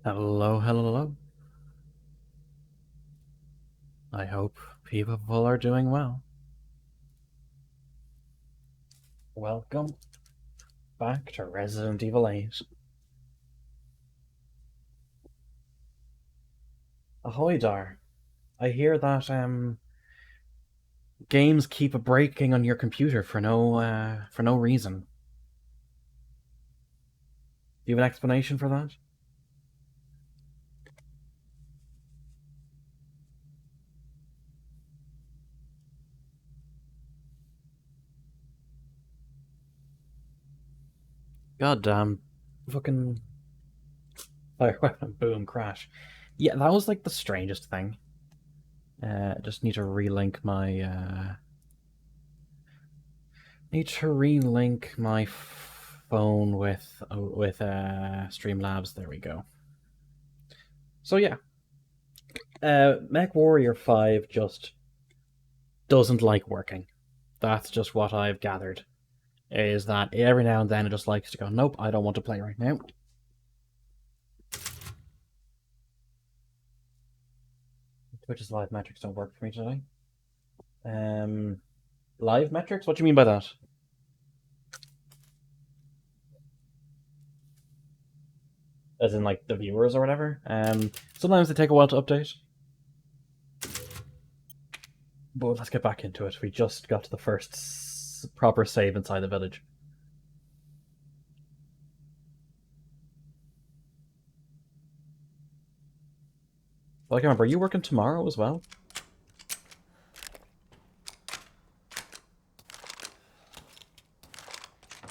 Hello, hello, hello. I hope people are doing well. Welcome back to Resident Evil 8. Ahoy dar. I hear that games keep breaking on your computer for no reason. Do you have an explanation for that? God damn. Fucking fire weapon boom crash. Yeah, that was like the strangest thing. Just need to relink my phone with Streamlabs. There we go. So yeah, Mech Warrior 5 just doesn't like working. That's just what I've gathered. Is that every now and then it just likes to go, nope, I don't want to play right now. Twitch's live metrics don't work for me today. Live metrics? What do you mean by that? As in, like, the viewers or whatever? Sometimes they take a while to update. But let's get back into it. We just got to the first proper save inside the village. Well, I can remember, are you working tomorrow as well? I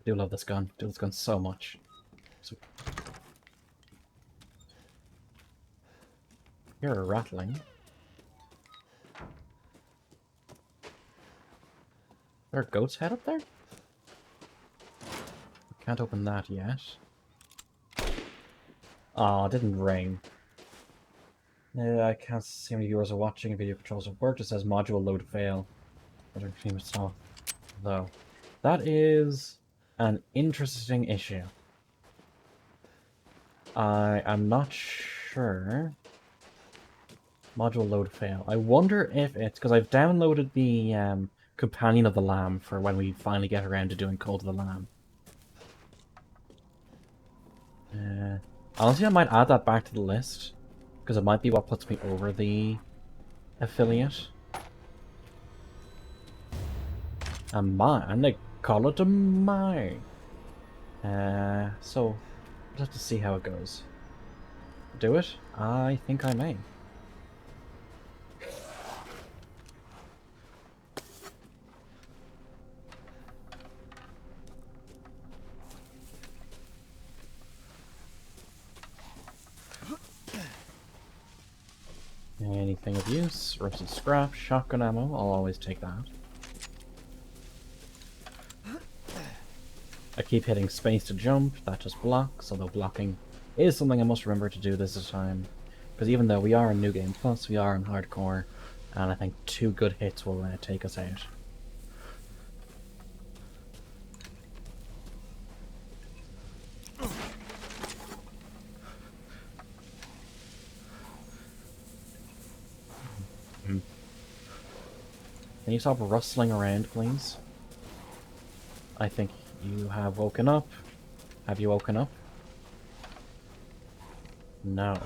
do love this gun. I do this gun so much. So... You're a rattling. Is there a goat's head up there? Can't open that yet. Oh, it didn't ring. I can't see how many viewers are watching. Video controls have worked. It says module load fail. Though. That is an interesting issue. I am not sure. Module load fail. I wonder if it's because I've downloaded the Companion of the Lamb for when we finally get around to doing Cult of the Lamb. Honestly, I might add that back to the list because it might be what puts me over the affiliate. And they call it a mine. So we'll have to see how it goes. Do it? I think I may. Anything of use? Rusted scrap, shotgun ammo. I'll always take that. I keep hitting space to jump. That just blocks, although blocking is something I must remember to do this time. Because even though we are in New Game Plus, we are in Hardcore, and I think 2 good hits will take us out. Can you stop rustling around, please? I think you have woken up. Have you woken up? No.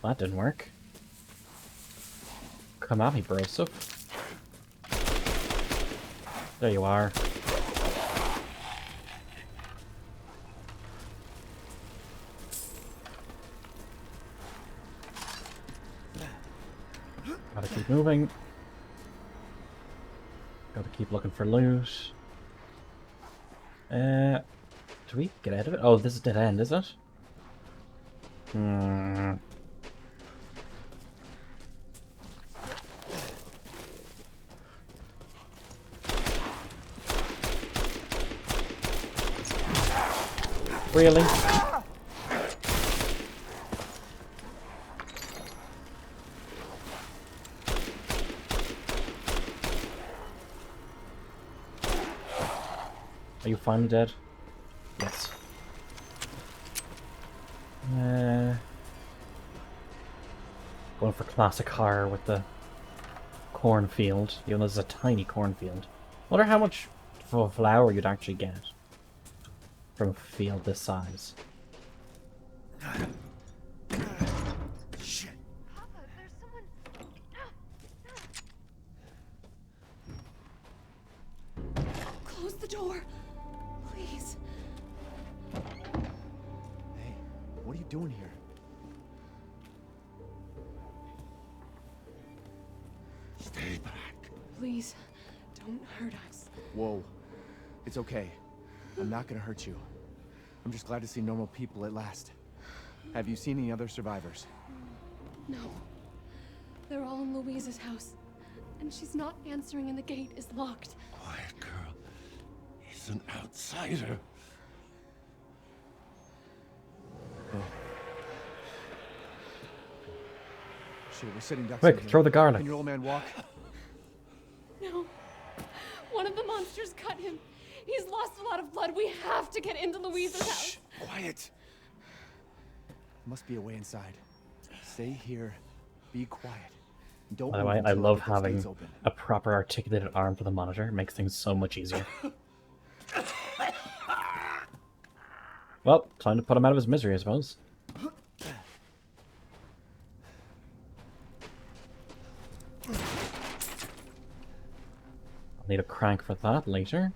That didn't work. Come at me, Broseph. There you are. Gotta keep moving. Gotta keep looking for loot. Do we get out of it? Oh, this is dead end, is it? Really? Are you finally dead? Yes. for classic horror with the cornfield. Even though this is a tiny cornfield. Wonder how much flour you'd actually get from a field this size. Shit. Papa, there's someone. Close the door, please. Hey, what are you doing here? Stay back. Please, don't hurt us. Whoa. It's okay. I'm not gonna hurt you. I'm just glad to see normal people at last. Have you seen any other survivors? No. They're all in Louise's house. And she's not answering and the gate is locked. Quiet girl. He's an outsider. Oh. Shit, we're sitting ducks Quick, in here. throw the garlic. Can your old man walk? No. One of the monsters cut him. He's lost a lot of blood. We have to get into Louise's house. Shh, quiet. Must be a way inside. Stay here. Be quiet. Don't By the move way, I until love get those having gates open. a proper articulated arm for the monitor. It makes things so much easier. Well, time to put him out of his misery, I suppose. I'll need a crank for that later.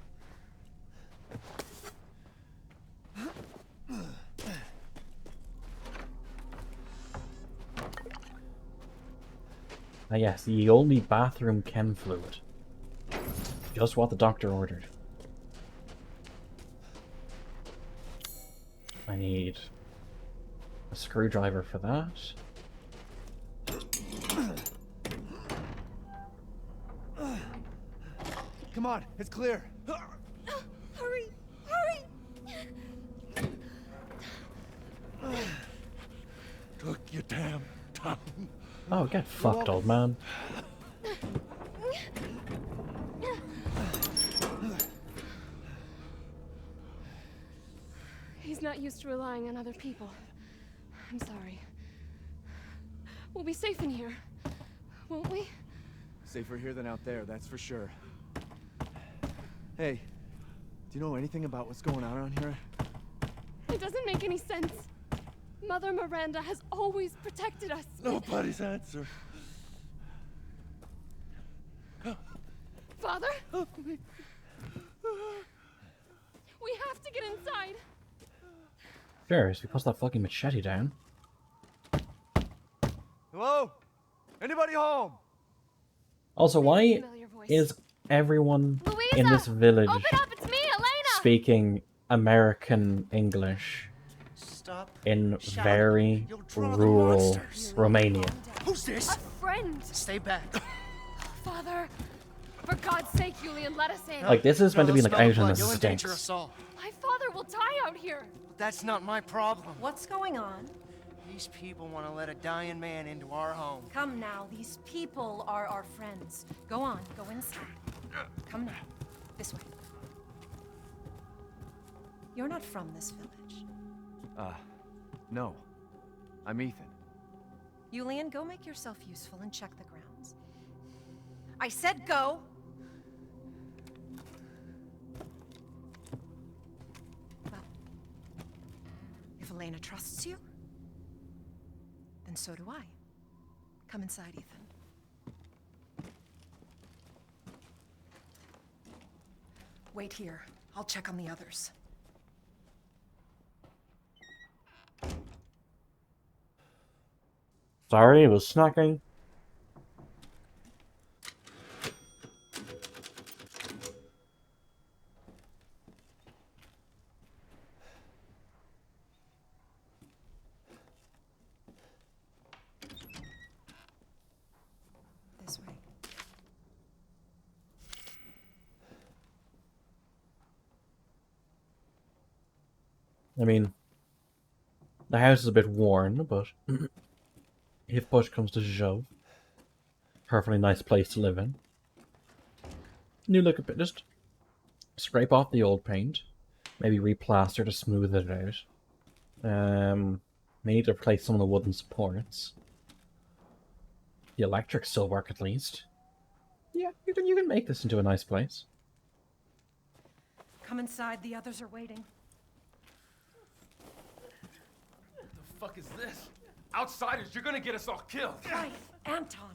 Ah yes, the only bathroom chem fluid. Just what the doctor ordered. I need a screwdriver for that. Come on, it's clear. Hurry! Hurry! Took your damn time. Oh, get fucked, old man. He's not used to relying on other people. I'm sorry. We'll be safe in here, won't we? Safer here than out there, that's for sure. Hey, do you know anything about what's going on around here? It doesn't make any sense. Mother Miranda has always protected us. Nobody's answer. Father? We have to get inside. Sure, so we put that fucking machete down. Hello? Anybody home? Also, why Familiar voice. is everyone Louisa! in this village Open up, it's me, Elena! speaking American English Stop in shouting. very You'll draw the rural monsters. Romania? Who's this? A friend! Stay back. Father! For God's sake, Julian, let us in. Like, this is meant to be like Smell the out in blood. the You'll endanger sticks. us all. My father will die out here. That's not my problem. What's going on? These people want to let a dying man into our home. Come now, these people are our friends. Go on, go inside. Come now, this way. You're not from this village. No. I'm Ethan. Julian, go make yourself useful and check the grounds. I said go! Well, if Elena trusts you, then so do I. Come inside, Ethan. Wait here. I'll check on the others. Sorry, I was snacking. This way. I mean, the house is a bit worn, but if push comes to shove, perfectly nice place to live in. New look a bit, just scrape off the old paint, maybe replaster to smooth it out. May need to replace some of the wooden supports. The electrics still work at least. Yeah, you can make this into a nice place. Come inside, the others are waiting. What the fuck is this? Outsiders, you're gonna get us all killed. Right, Anton.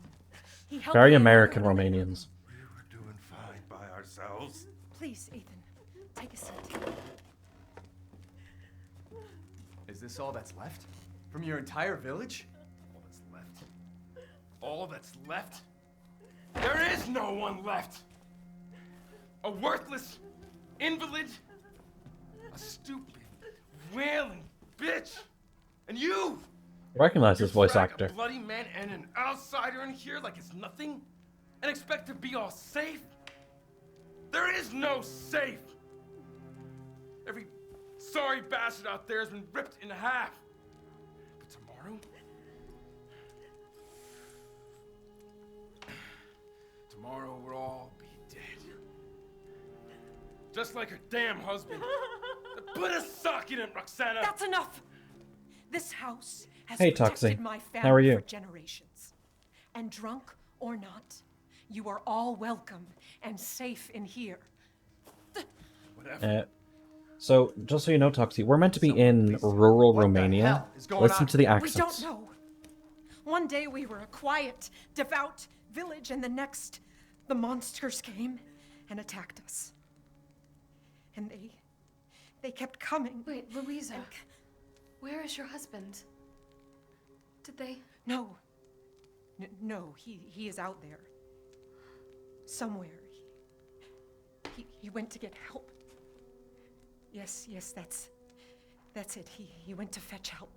He helped Very me in the American elevator. Romanians. We were doing fine by ourselves. Please, Ethan, take a seat. Is this all that's left? From your entire village? All that's left. All that's left? There is no one left! A worthless invalid, a stupid, wailing bitch, and you! I recognize this voice drag actor. A bloody man and an outsider in here like it's nothing, and expect to be all safe? There is no safe! Every sorry bastard out there has been ripped in half. But tomorrow? Tomorrow we'll all be dead. Just like her damn husband. Put a sock in it, Roxana! That's enough! This house has Hey, protected Toxie. my How are family you? for generations. And drunk or not, you are all welcome and safe in here. Whatever. So, just so you know, Toxie, we're meant to be in rural What the Romania. hell is going Listen on? to the We accents. don't know. One day we were a quiet, devout village, and the next, the monsters came and attacked us. And they kept coming. Wait, Louisa. Where is your husband? Did they? No. No, he is out there. Somewhere. He went to get help. Yes, that's it. He went to fetch help.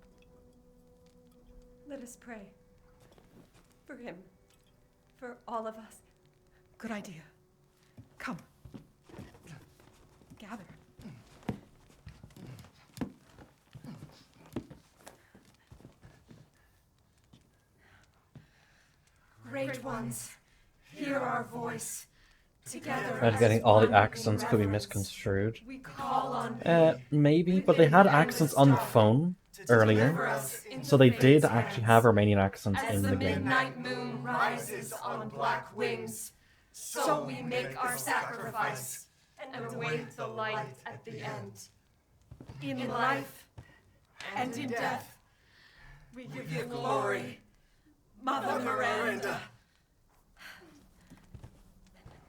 Let us pray. For him. For all of us. Good idea. Come. Gather. Great ones, hear our voice. Together I'm getting all the accents could be misconstrued. we call on Maybe, but they had accents on the phone earlier. So they did actually have Romanian accents as in the the game. midnight moon rises on black wings. So we make our sacrifice and await the light at the end. In life and in death, we give you glory, Mother Miranda.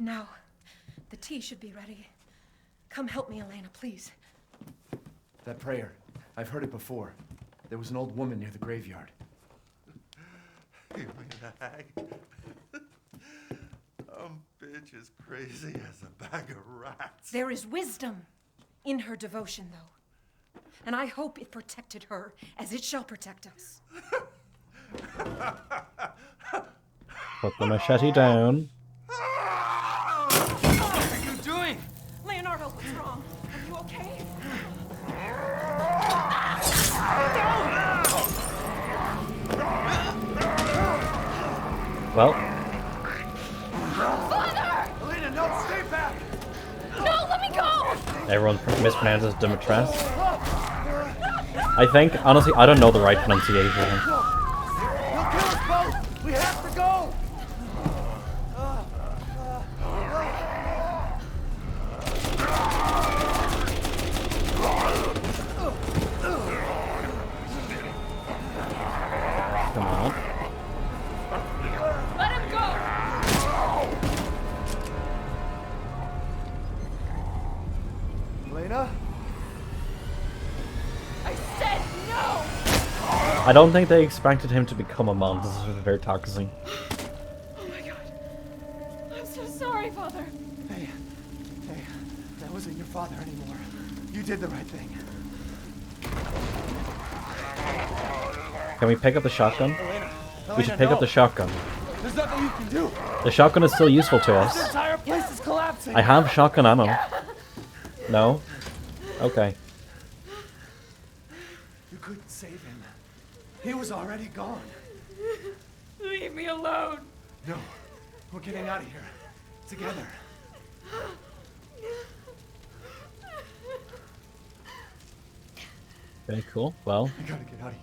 Now, the tea should be ready. Come help me, Elena, please. That prayer. I've heard it before. There was an old woman near the graveyard. You mean the hag? Bitch is crazy as a bag of rats. There is wisdom in her devotion, though. And I hope it protected her as it shall protect us. Put the machete down. What are you doing? Leonardo, what's wrong? Are you okay? Well, Elena, no, stay back! No, let me go! everyone mispronounces Dimitras. I think, honestly, I don't know the right pronunciation. He'll kill us both! We have to go! Come on. Let him go! Elena? I said no! I don't think they expected him to become a monster. This is very toxic. Oh my god. I'm so sorry, Father. Hey, that wasn't your father anymore. You did the right thing. Can we pick up the shotgun? Elena, We should pick up the shotgun. There's nothing you can do. The shotgun is still useful to The us. entire place is collapsing. I have shotgun ammo. No? Okay. You couldn't save him. He was already gone. Leave me alone. No, we're getting out of here. Together. Okay, cool. Well, I gotta get out of here.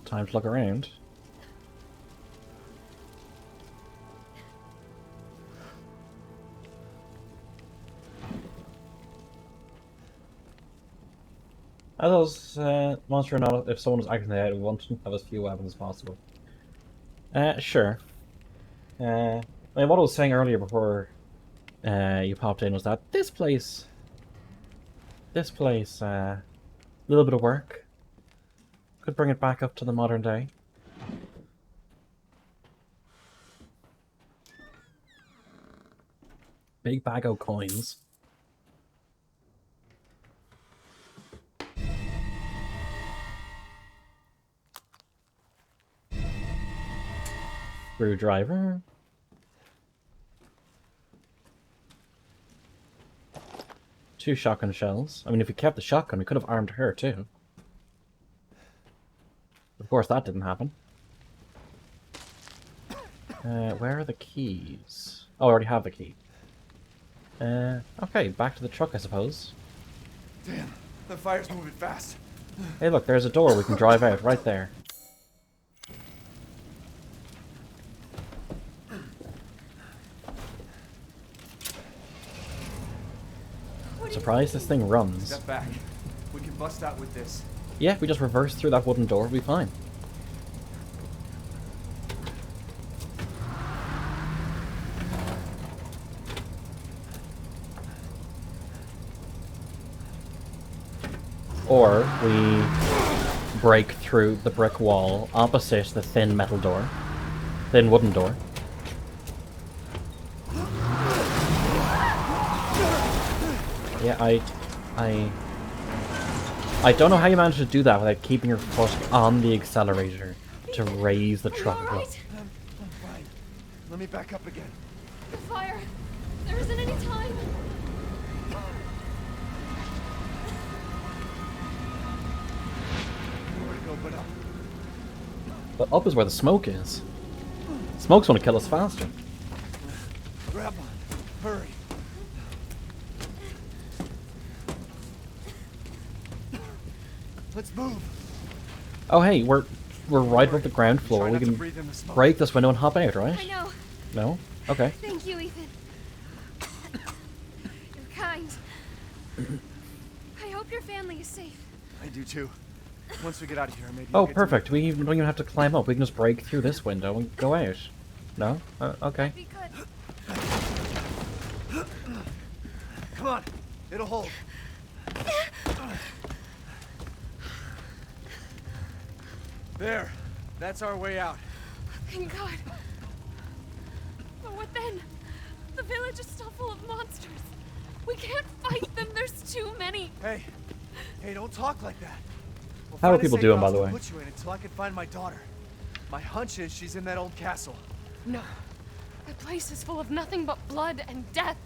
time to look around. As I was monster or not, if someone was acting out, we want to have as few weapons as possible. Sure. I mean, what I was saying earlier before you popped in was that this place, a little bit of work could bring it back up to the modern day. Big bag of coins. Screwdriver. Two shotgun shells. I mean, if we kept the shotgun, we could have armed her too. Of course, that didn't happen. Where are the keys? Oh, I already have the key. Okay, back to the truck, I suppose. Damn, the fire's moving fast. Hey, look, there's a door we can drive out right there. Surprised this thing runs. Step back. We can bust out with this. Yeah, if we just reverse through that wooden door, we'll be fine. Or we break through the brick wall opposite the thin metal door. Thin wooden door. Yeah, I don't know how you managed to do that without keeping your foot on the accelerator to raise the truck up. I'm fine. Let me back up again. The fire. There isn't any time. Nowhere to go but up. But up is where the smoke is. Smoke's gonna kill us faster. Grab on. Hurry. Let's move. Oh hey, we're right above the ground floor. Try We not to can breathe in the smoke. break this window and hop out, right? I know. No? Okay. Thank you, Ethan. You're kind. I hope your family is safe. I do too. Once we get out of here, maybe. Oh, you'll get to perfect. We don't even have to climb up. We can just break through this window and go out. No? Okay. Be good. Come on. It'll hold. There. That's our way out. Thank God. But what then? The village is still full of monsters. We can't fight them. There's too many. Hey. Hey, don't talk like that. We'll How are find a people safe doing, by house the to way? Put you in until I can find my daughter. My hunch is she's in that old castle. No. That place is full of nothing but blood and death.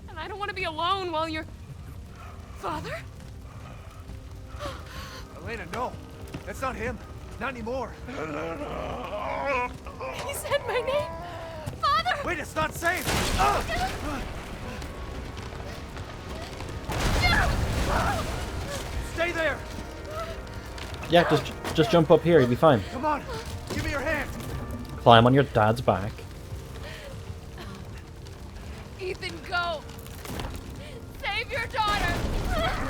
And I don't want to be alone while you're... Father? Elena, no. That's not him. Not anymore. He said my name. Father! Wait, it's not safe. Stay there. Yeah, just jump up here. You'll be fine. Come on. Give me your hand. Climb on your dad's back. Ethan, go! Save your daughter!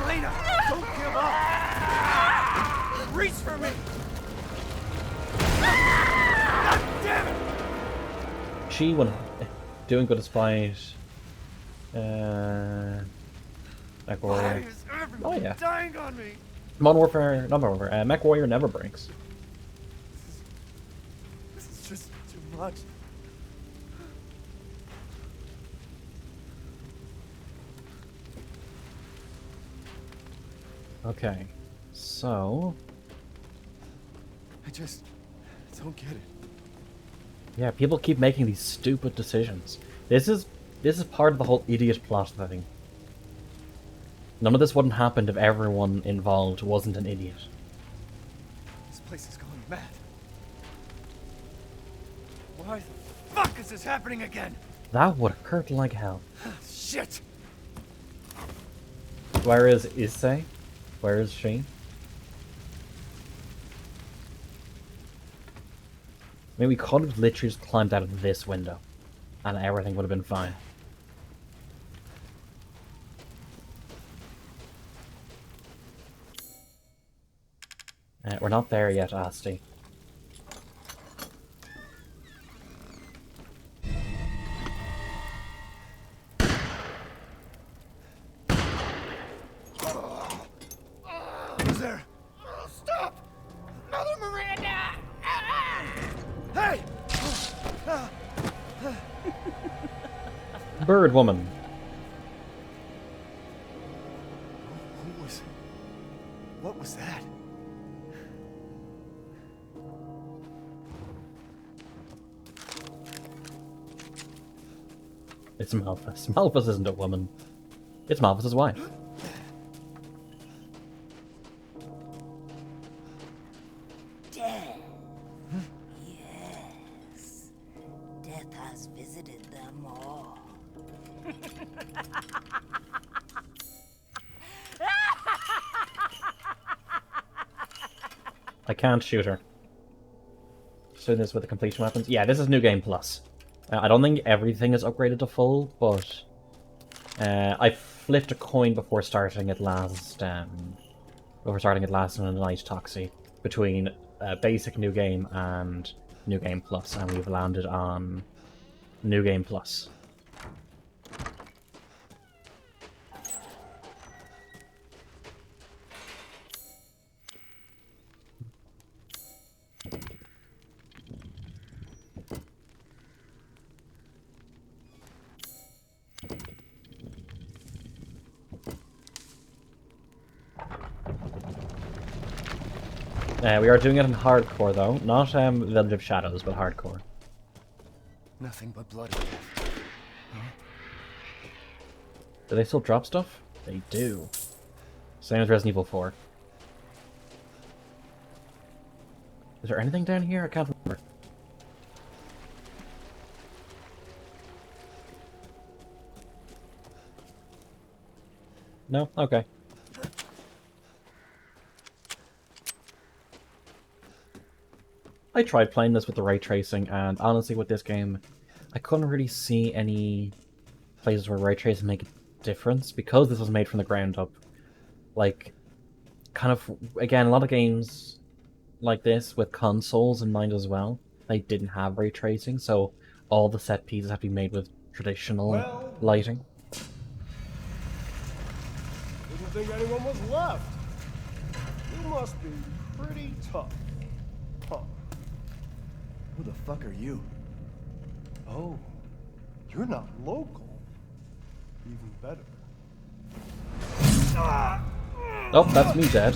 Elena, don't give up. Reach for me. God damn it. She won. Doing good despite. Mech Why Warrior. is everyone Oh yeah. dying on me? Modern Warfare, not Modern Warfare. Mech Warrior never breaks. This is just too much. Okay, so I just don't get it. yeah, people keep making these stupid decisions. This is part of the whole idiot plot thing. None of this wouldn't happen if everyone involved wasn't an idiot. This place is going mad. Why the fuck is this happening again? That would hurt like hell. Shit! Where is Issei? Where is she? I mean, we could have literally just climbed out of this window, and everything would have been fine. We're not there yet, Asti. Who's there? Stop! Mother Miranda! Hey! Bird woman. Who was... What was that? It's Malphus. Malphus isn't a woman. It's Malphus's wife. Death. Yes. Death has visited them all. I can't shoot her. So this with the completion weapons. Yeah, this is New Game Plus. I don't think everything is upgraded to full, but I flipped a coin before starting it last. Before starting it last on a night Toxie between basic New Game and New Game Plus, and we've landed on New Game Plus. We are doing it in hardcore though, not Village of Shadows, but hardcore. Nothing but blood and death. Do they still drop stuff? They do. Same as Resident Evil 4. Is there anything down here? I can't remember. No? Okay. I tried playing this with the ray tracing, and honestly with this game, I couldn't really see any places where ray tracing make a difference, because this was made from the ground up. Like, kind of, again, a lot of games like this, with consoles in mind as well, they didn't have ray tracing, so all the set pieces have to be made with traditional lighting. Didn't think anyone was left. You must be pretty tough. Huh. Who the fuck are you? Oh, you're not local. Even better. Oh, that's me dead.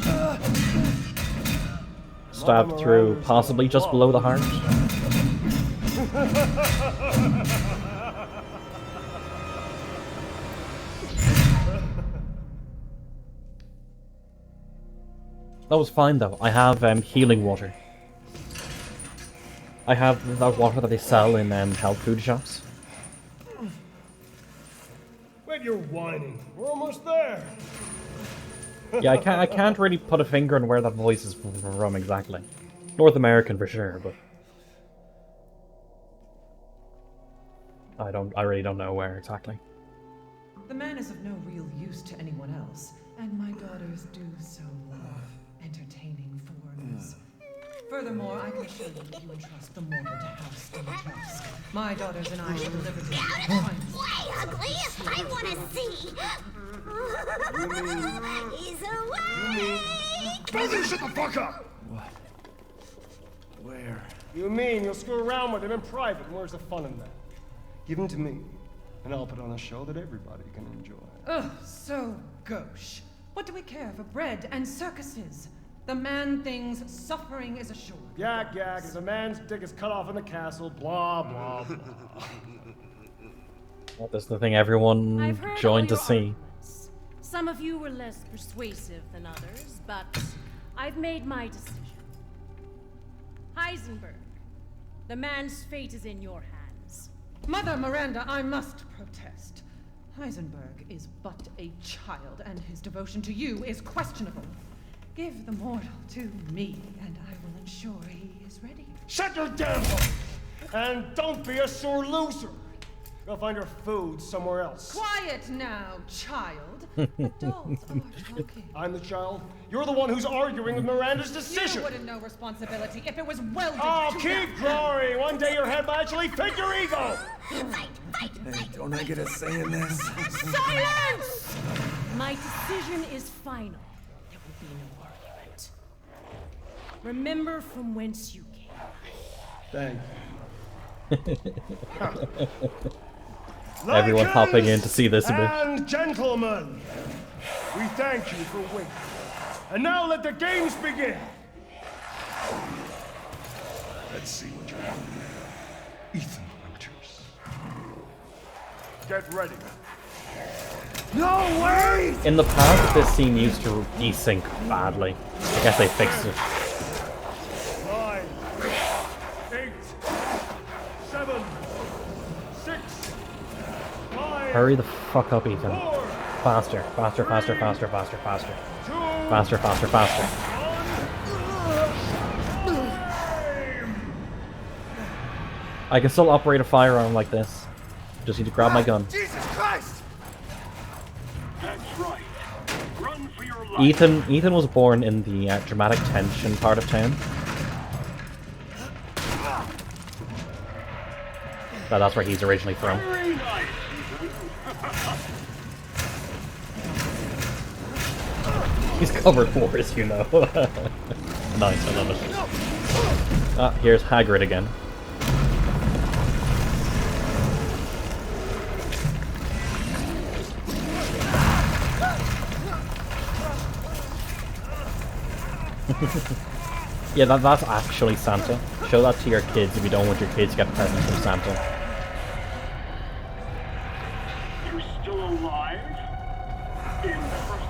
Stabbed through, possibly just below the heart. That was fine though. I have healing water. I have that water that they sell in health food shops. Wait, you're whining. We're almost there. Yeah, I can't really put a finger on where that voice is from exactly. North American for sure, but I really don't know where exactly. The man is of no real use to anyone else, and my daughters do so love entertaining foreigners. Furthermore, I can assure you that you entrust the mortal to House Dimitrescu. My daughters and I shall deliver to you. Way ugly! I want to see! He's away! Both of you shut the fuck up! What? Where? You mean you'll screw around with him in private? Where's the fun in that? Give him to me, and I'll put on a show that everybody can enjoy. Ugh, so gauche. What do we care for bread and circuses? The man thinks suffering is assured. Yak, yak, if a man's dick is cut off in the castle, blah, blah, blah. Well, that's the thing everyone I've heard joined all to your see. arguments. Some of you were less persuasive than others, but I've made my decision. Heisenberg, the man's fate is in your hands. Mother Miranda, I must protest. Heisenberg is but a child, and his devotion to you is questionable. Give the mortal to me, and I will ensure he is ready. Shut your damn mouth! And don't be a sore loser! Go find her food somewhere else. Quiet now, child. Adults are talking. I'm the child. You're the one who's arguing with Miranda's decision. You wouldn't know responsibility if it was welded Oh, to keep that. growing. One day your head might actually fit your ego. Hey, don't I get a say in this? Silence! My decision is final. There will be no argument. Remember from whence you came. Thank Everyone hopping in to see this a bit. And gentlemen, we thank you for waiting. And now let the games begin. Let's see what you're doing. Ethan Winters. Get ready. No way! In the past, this scene used to desync badly. I guess they fixed it. 9, 8, 7, 6, 5. Hurry the fuck up, Ethan. Faster, faster, faster, faster, faster, faster. Faster, faster, faster. I can still operate a firearm like this. Just need to grab my gun. Jesus Christ! That's right. Run for your life. Ethan was born in the dramatic tension part of town. That's where he's originally from. Very nice. He's covered wars, you know. Nice, I love it. Ah, here's Hagrid again. Yeah, that's actually Santa. Show that to your kids if you don't want your kids to get presents from Santa. You're still alive? Impressive.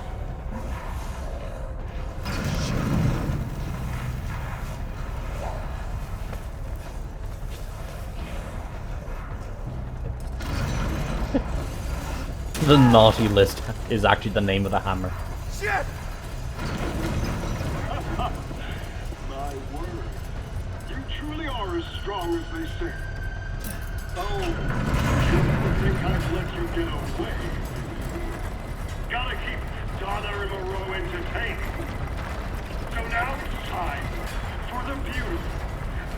The naughty list is actually the name of the hammer. Shit! My word. You truly are as strong as they say. Oh, you think I've let you get away? Gotta keep Donna and Moreau entertained. So now it's time for the beautiful,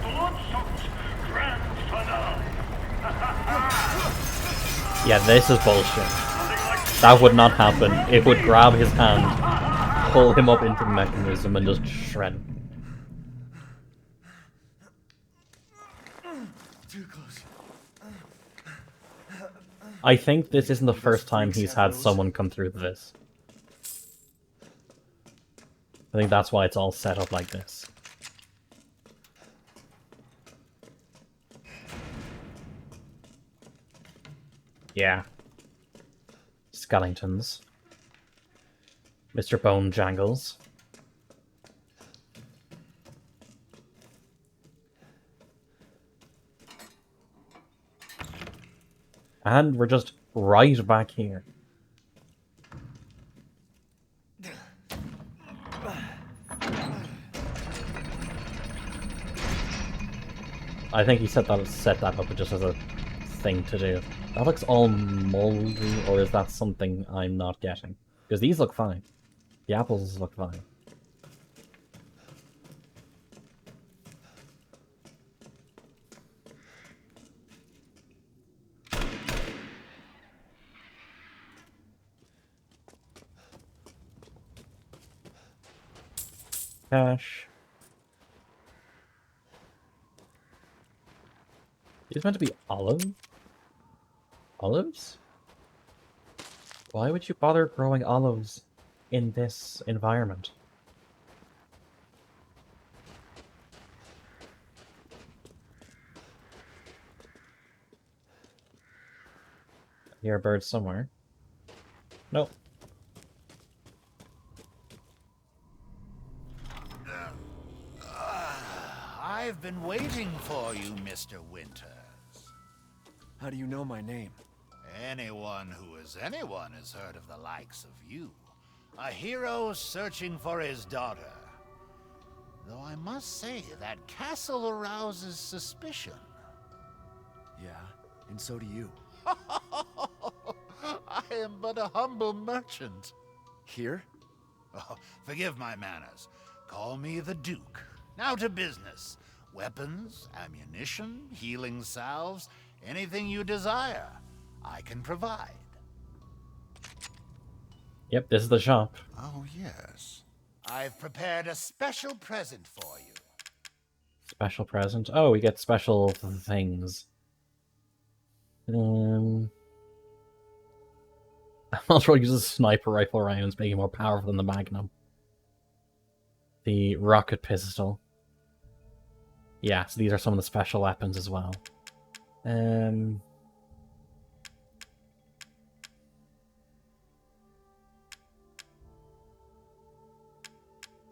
blood-soaked grand finale. Yeah, this is bullshit. That would not happen. It would grab his hand, pull him up into the mechanism, and just shred him. Too close. I think this isn't the first time he's had someone come through this. I think that's why it's all set up like this. Yeah. Skellingtons. Mr. Bone Jangles. And we're just right back here. I think he set that up just as a thing to do. That looks all moldy, or is that something I'm not getting? Because these look fine. The apples look fine. Cash. These meant to be olives? Why would you bother growing olives in this environment? I hear a bird somewhere. Nope. I've been waiting for you, Mr. Winters. How do you know my name? Anyone who is anyone has heard of the likes of you. A hero searching for his daughter. Though I must say, that castle arouses suspicion. Yeah, and so do you. I am but a humble merchant. Here? Oh, forgive my manners. Call me the Duke. Now to business. Weapons, ammunition, healing salves, anything you desire, I can provide. Yep, this is the shop. Oh, yes. I've prepared a special present for you. Special present. Oh, we get special things. Also uses sniper rifle rounds, making it more powerful than the Magnum. The rocket pistol. Yeah, so these are some of the special weapons as well.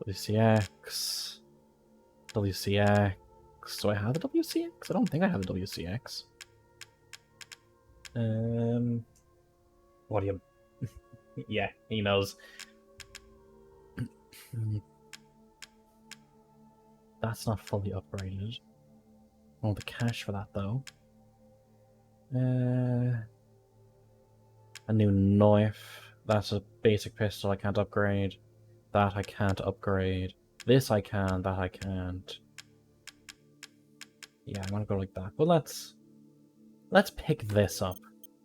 WCX. WCX. Do I have the WCX? I don't think I have the WCX. What do you... Yeah, he knows. That's not fully upgraded. I want the cash for that, though. A new knife. That's a basic pistol I can't upgrade. That I can't upgrade. This I can, that I can't. Yeah, I want to go like that. But let's pick this up.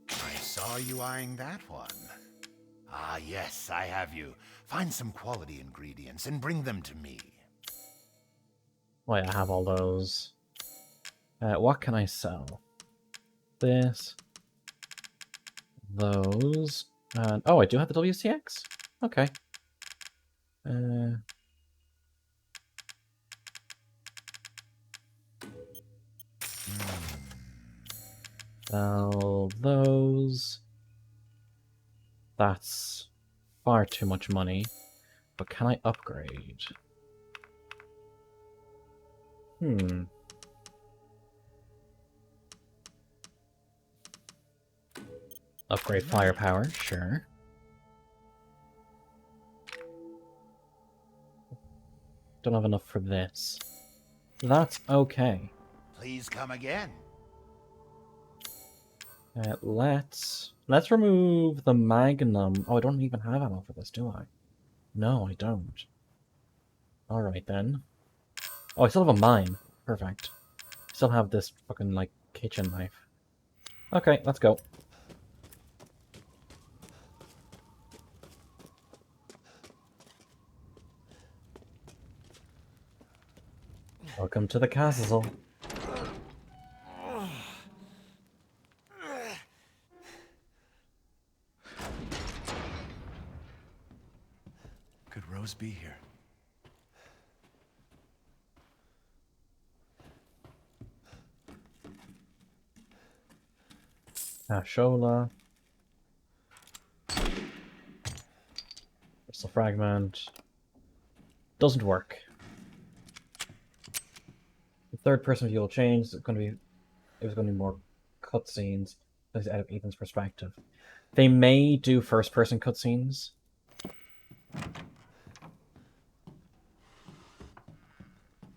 I saw you eyeing that one. Ah, yes, I have you. Find some quality ingredients and bring them to me. Oh yeah, I have all those. What can I sell? This. Those. And oh, I do have the WCX? Okay. Sell those. That's far too much money. But can I upgrade? Upgrade firepower, sure. Don't have enough for this. That's okay. Please come again. Let's remove the Magnum. Oh, I don't even have ammo for this, do I? No, I don't. Alright then. Oh, I still have a mine. Perfect. Still have this fucking, like, kitchen knife. Okay, let's go. Welcome to the castle. Could Rose be here? Ashola. Crystal fragment. Doesn't work. The third person view will change. It's going to be. It was going to be more cutscenes. Out of Ethan's perspective. They may do first person cutscenes.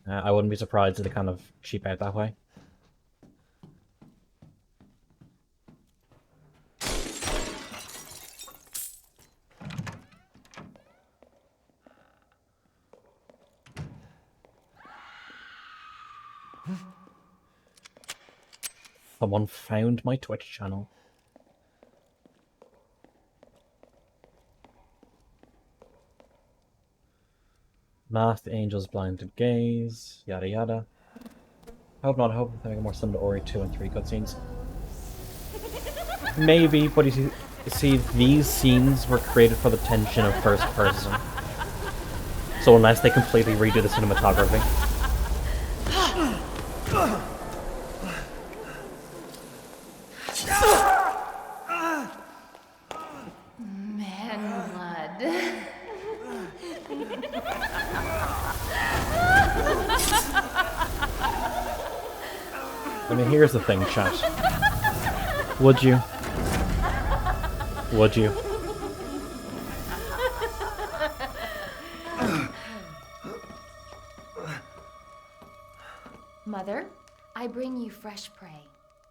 I wouldn't be surprised if they kind of cheap out that way. Someone found my Twitch channel. Masked Angel's Blinded Gaze, yada yada. Hope not, I hope they're more similar to Ori 2 and 3 cutscenes. Maybe, but you see, these scenes were created for the tension of first person. So unless they completely redo the cinematography. Man blood. I mean, here's the thing, chat. Would you? Would you? Mother, I bring you fresh prey.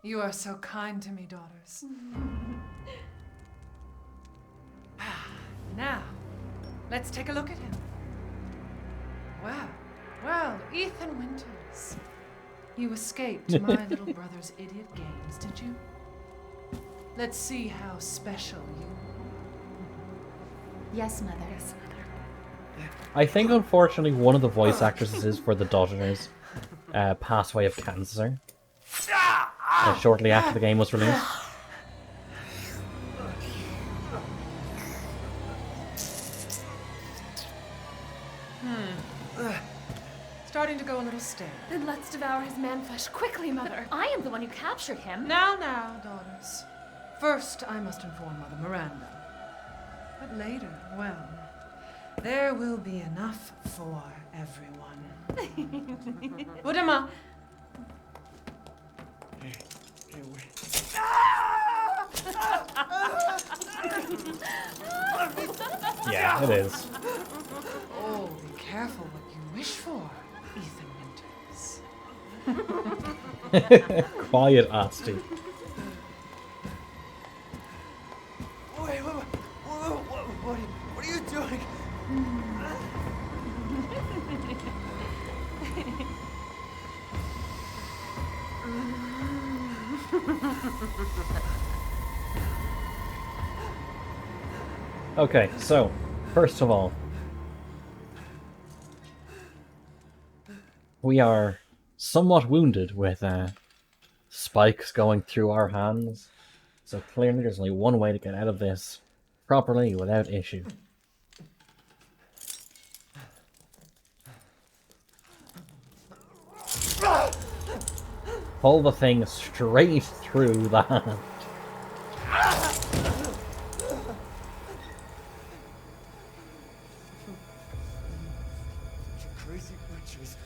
You are so kind to me, daughters. Now, let's take a look at him. Well, Ethan Winters. You escaped my little brother's idiot games, did you? Let's see how special you are. Yes, Mother. Yes, Mother. I think, unfortunately, one of the voice actresses for the daughters passed away of cancer shortly after the game was released. Starting to go a little stale. Then let's devour his man-flesh quickly, Mother. I am the one who captured him. Now, daughters. First, I must inform Mother Miranda. But later, well, there will be enough for everyone. Put him up. Yeah, it is. Oh, be careful what you wish for, Ethan Winters. Quiet, Asti. Wait, what are you doing? Okay, so, first of all, we are somewhat wounded with spikes going through our hands, so clearly there's only one way to get out of this properly without issue. Pull the thing straight through the hand. Crazy witches.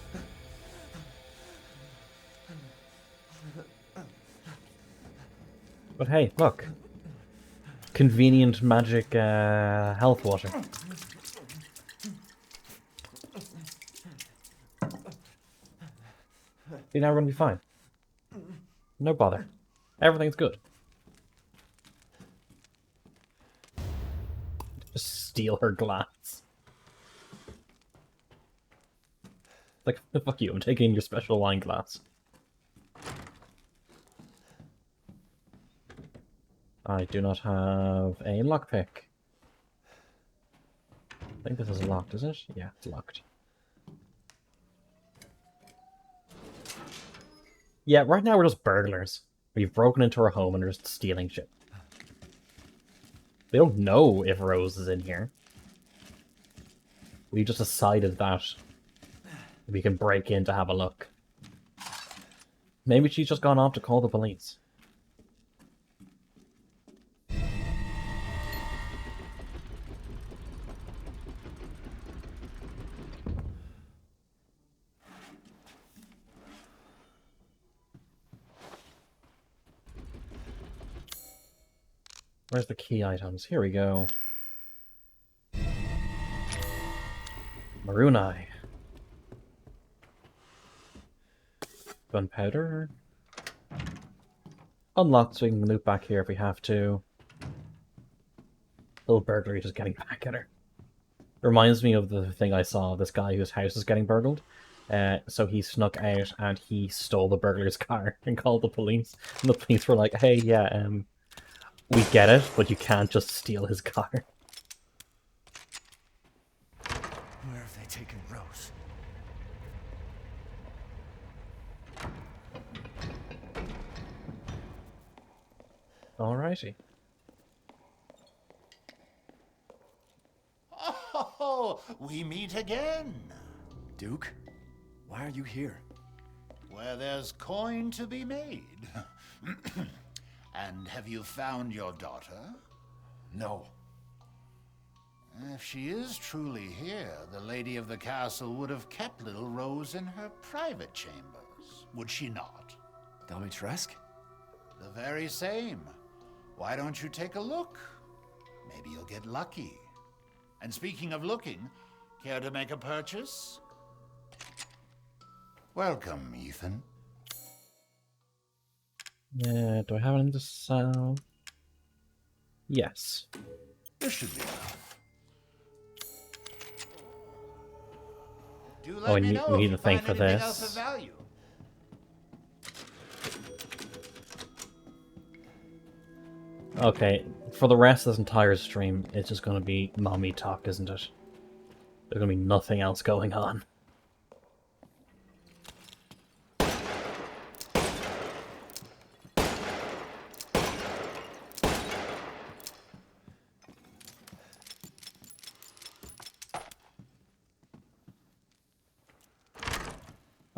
But hey, look. Convenient magic health water. You're now gonna be fine. No bother. Everything's good. Just steal her glass. Like, fuck you, I'm taking your special wine glass. I do not have a lockpick. I think this is locked, is it? Yeah, it's locked. Yeah, right now we're just burglars. We've broken into her home and are just stealing shit. They don't know if Rose is in here. We just decided that we can break in to have a look. Maybe she's just gone off to call the police. Where's the key items? Here we go. Maroon eye. Gunpowder. Unlocked so we can loop back here if we have to. Little burglary just getting back at her. Reminds me of the thing I saw, this guy whose house is getting burgled. So he snuck out and he stole the burglar's car and called the police. And the police were like, hey, yeah, we get it, but you can't just steal his car. Where have they taken Rose? Alrighty. Oh, we meet again. Duke, why are you here? Where there's coin to be made. And have you found your daughter? No. If she is truly here, the lady of the castle would have kept little Rose in her private chambers, would she not? Domitresk? The very same. Why don't you take a look? Maybe you'll get lucky. And speaking of looking, care to make a purchase? Welcome, Ethan. Yeah, do I have anything to sell? Yes. This should be enough. Do Oh, let me know we if need you a thing find for anything else of this. value. Okay, for the rest of this entire stream, it's just gonna be mommy talk, isn't it? There's gonna be nothing else going on.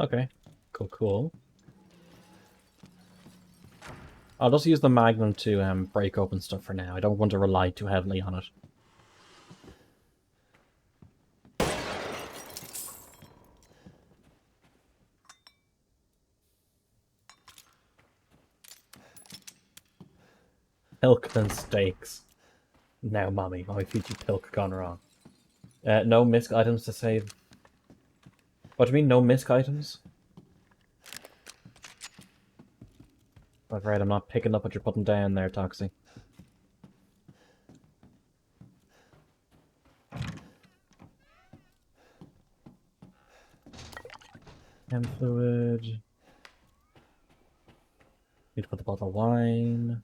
Okay, cool. I'll just use the Magnum to break open stuff for now. I don't want to rely too heavily on it. Pilk and steaks. Now, mommy feed you pilk gone wrong. No misc items to save. What do you mean, no misc items? That's right, I'm not picking up what you're putting down there, Toxie. Chem fluid. Need to put the bottle of wine.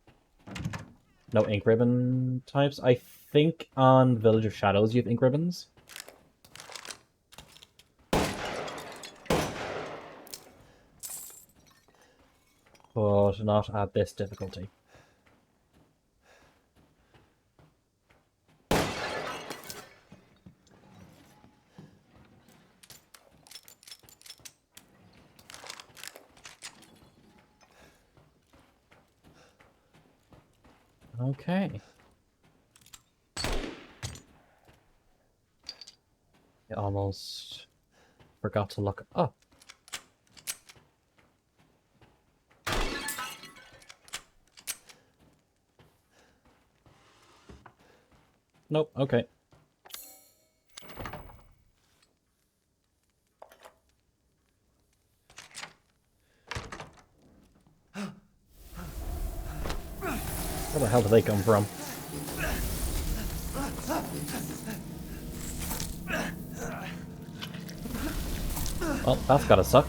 No ink ribbon types. I think on Village of Shadows you have ink ribbons. But not at this difficulty. Okay. I almost forgot to look up. Nope, okay. Where the hell did they come from? Well, that's gotta suck.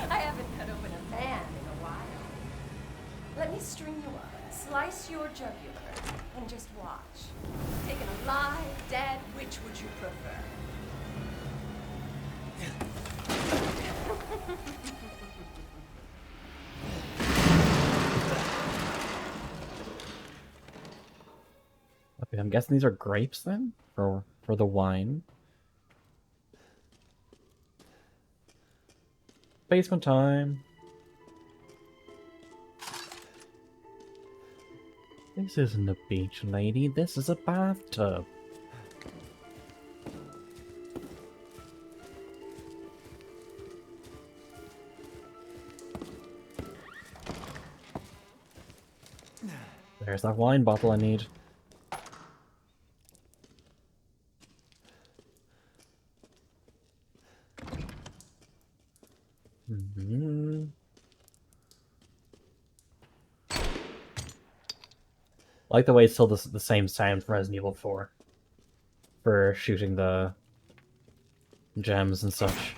I haven't cut open a man in a while. Let me string you up, slice your jugular, and just watch. Taken alive, dead, which would you prefer? Okay, I'm guessing these are grapes then? For the wine. Basement time. This isn't a beach, lady. This is a bathtub. There's that wine bottle I need. I like the way it's still the same sound from Resident Evil 4 for shooting the gems and such.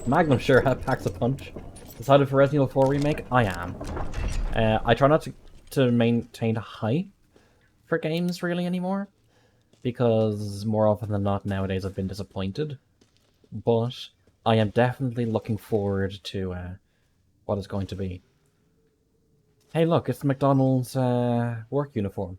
Magnum sure packs a punch. Decided for Resident Evil 4 Remake? I am. I try not to maintain hype for games really anymore, because more often than not nowadays I've been disappointed. But I am definitely looking forward to what it's going to be. Hey look, it's the McDonald's work uniform.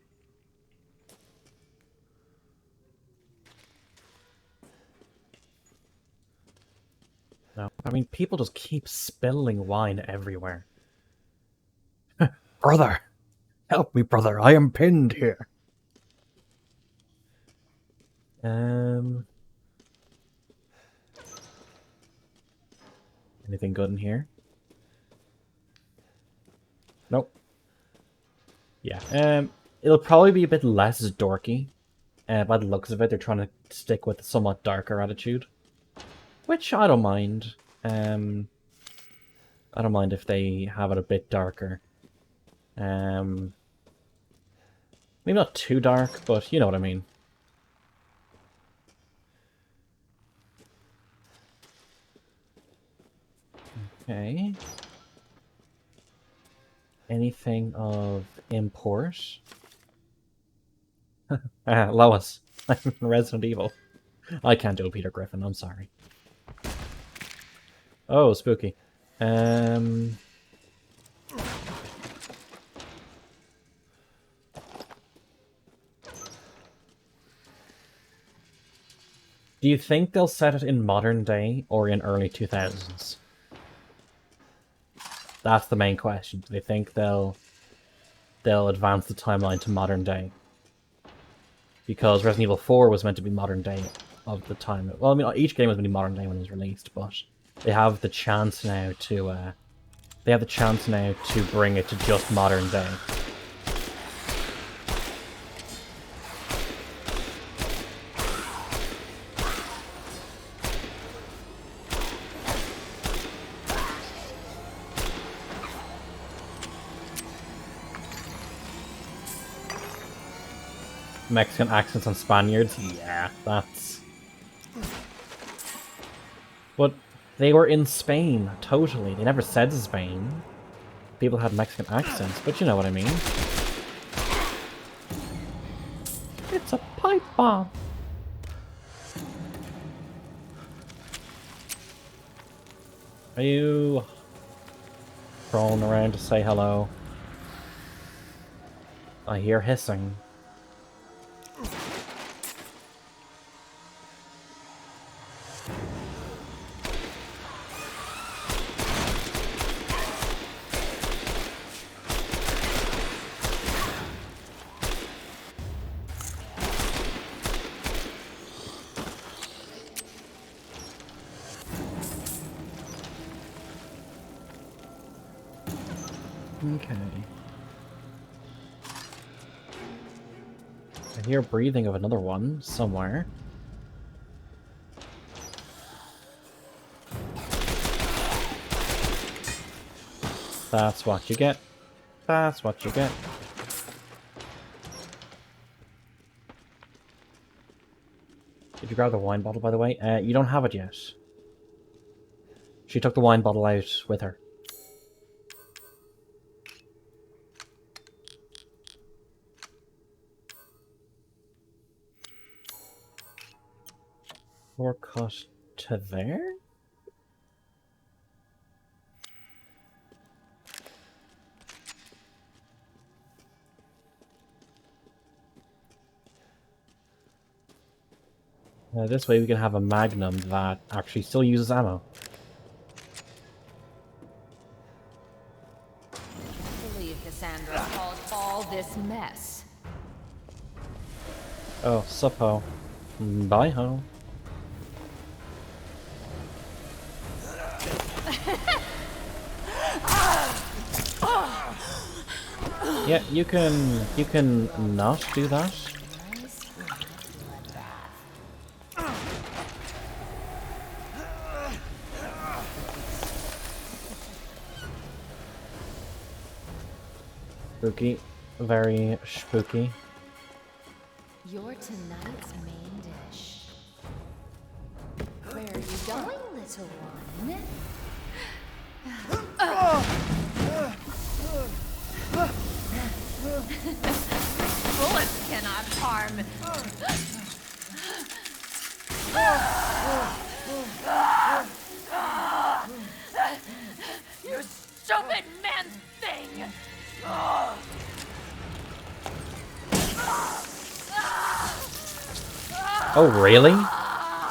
No, I mean, people just keep spilling wine everywhere. Brother! Help me, brother! I am pinned here! Anything good in here? Nope. Yeah. It'll probably be a bit less dorky. By the looks of it, they're trying to stick with a somewhat darker attitude, which I don't mind. I don't mind if they have it a bit darker. Maybe not too dark, but you know what I mean. Okay. Anything of import? Lois. Resident Evil. I can't do a Peter Griffin, I'm sorry. Oh, spooky. Do you think they'll set it in modern day or in early 2000s? That's the main question. Do they think they'll advance the timeline to modern day? Because Resident Evil 4 was meant to be modern day of the time. Well, I mean, each game was meant to be modern day when it was released, but they have the chance now to bring it to just modern day. Mexican accents on Spaniards? Yeah, that's... But they were in Spain, totally. They never said Spain. People had Mexican accents, but you know what I mean. It's a pipe bomb! Are you crawling around to say hello? I hear hissing. Okay. I hear breathing of another one somewhere. That's what you get. That's what you get. Did you grab the wine bottle, by the way? You don't have it yet. She took the wine bottle out with her. Shortcut to there? This way we can have a Magnum that actually still uses ammo. I believe Cassandra caused all this mess. Oh, suppo. Bye ho. Yeah, you can not do that. Spooky. Very spooky. You're tonight's main dish. Where are you going, little one? Bullets cannot harm. You stupid man thing! Oh, really?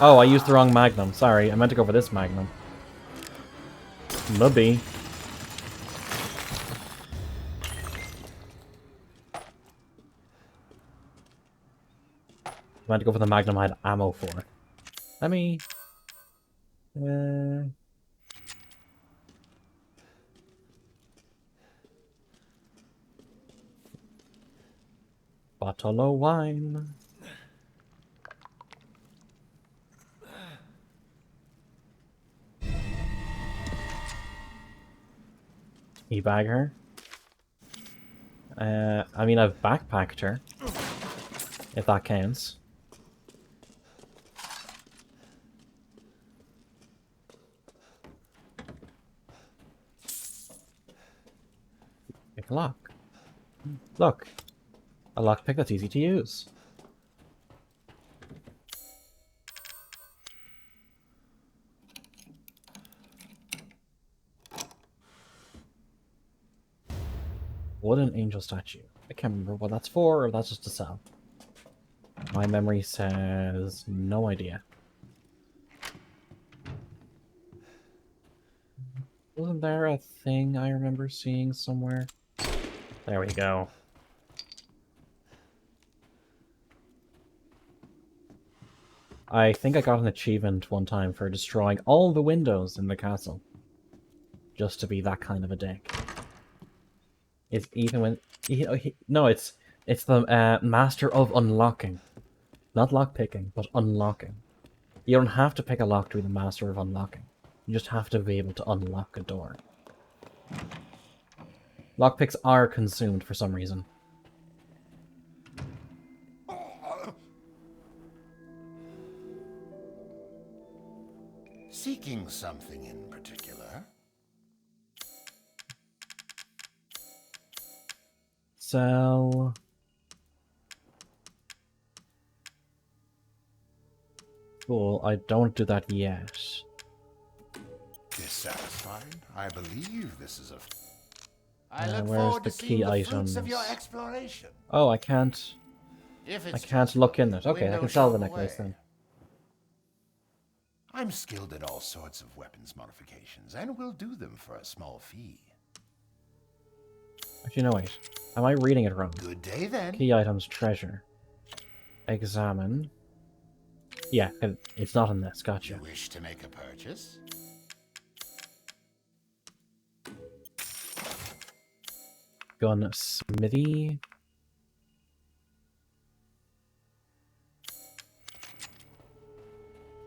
Oh, I used the wrong Magnum. Sorry, I meant to go for this Magnum. Maybe. I meant to go for the Magnum I had ammo for. Let me... Bottle of wine. Teabag her. I mean, I've backpacked her. If that counts. Pick a lock. Look. A lockpick that's easy to use. Wooden angel statue. I can't remember what that's for, or that's just to sell. My memory says no idea. Wasn't there a thing I remember seeing somewhere? There we go. I think I got an achievement one time for destroying all the windows in the castle. Just to be that kind of a dick. It's even when... no, it's the Master of Unlocking. Not lockpicking, but unlocking. You don't have to pick a lock to be the Master of Unlocking. You just have to be able to unlock a door. Lockpicks are consumed for some reason. Seeking something in particular? Sell... Cool, I don't do that yet. Dissatisfied? I believe this is a... I look where's forward the to key seeing the items? fruits of your exploration. Oh, I can't... If I it's can't just look in it. Okay, I window can sell the shop necklace away. then. I'm skilled at all sorts of weapons modifications, and will do them for a small fee. Actually, no, wait. Am I reading it wrong? Good day, then. Key items, treasure. Examine. Yeah, it's not in this. Gotcha. You wish to make a purchase? Gun smithy.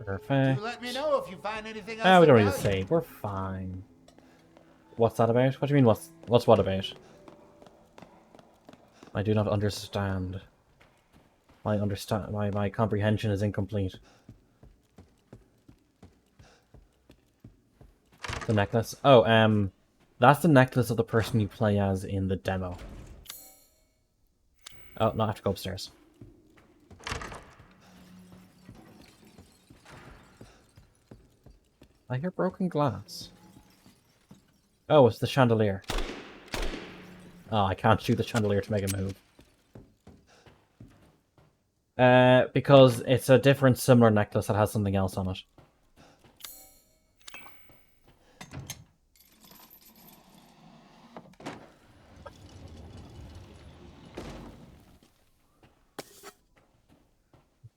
Perfect. Do let me know if you find anything else. Ah, we don't of need to value. say. We're fine. What's that about? What do you mean, what's what about? I do not understand. My comprehension is incomplete. The necklace? Oh, that's the necklace of the person you play as in the demo. Oh, no, I have to go upstairs. I hear broken glass. Oh, it's the chandelier. Oh, I can't shoot the chandelier to make it move. Because it's a different similar necklace that has something else on it.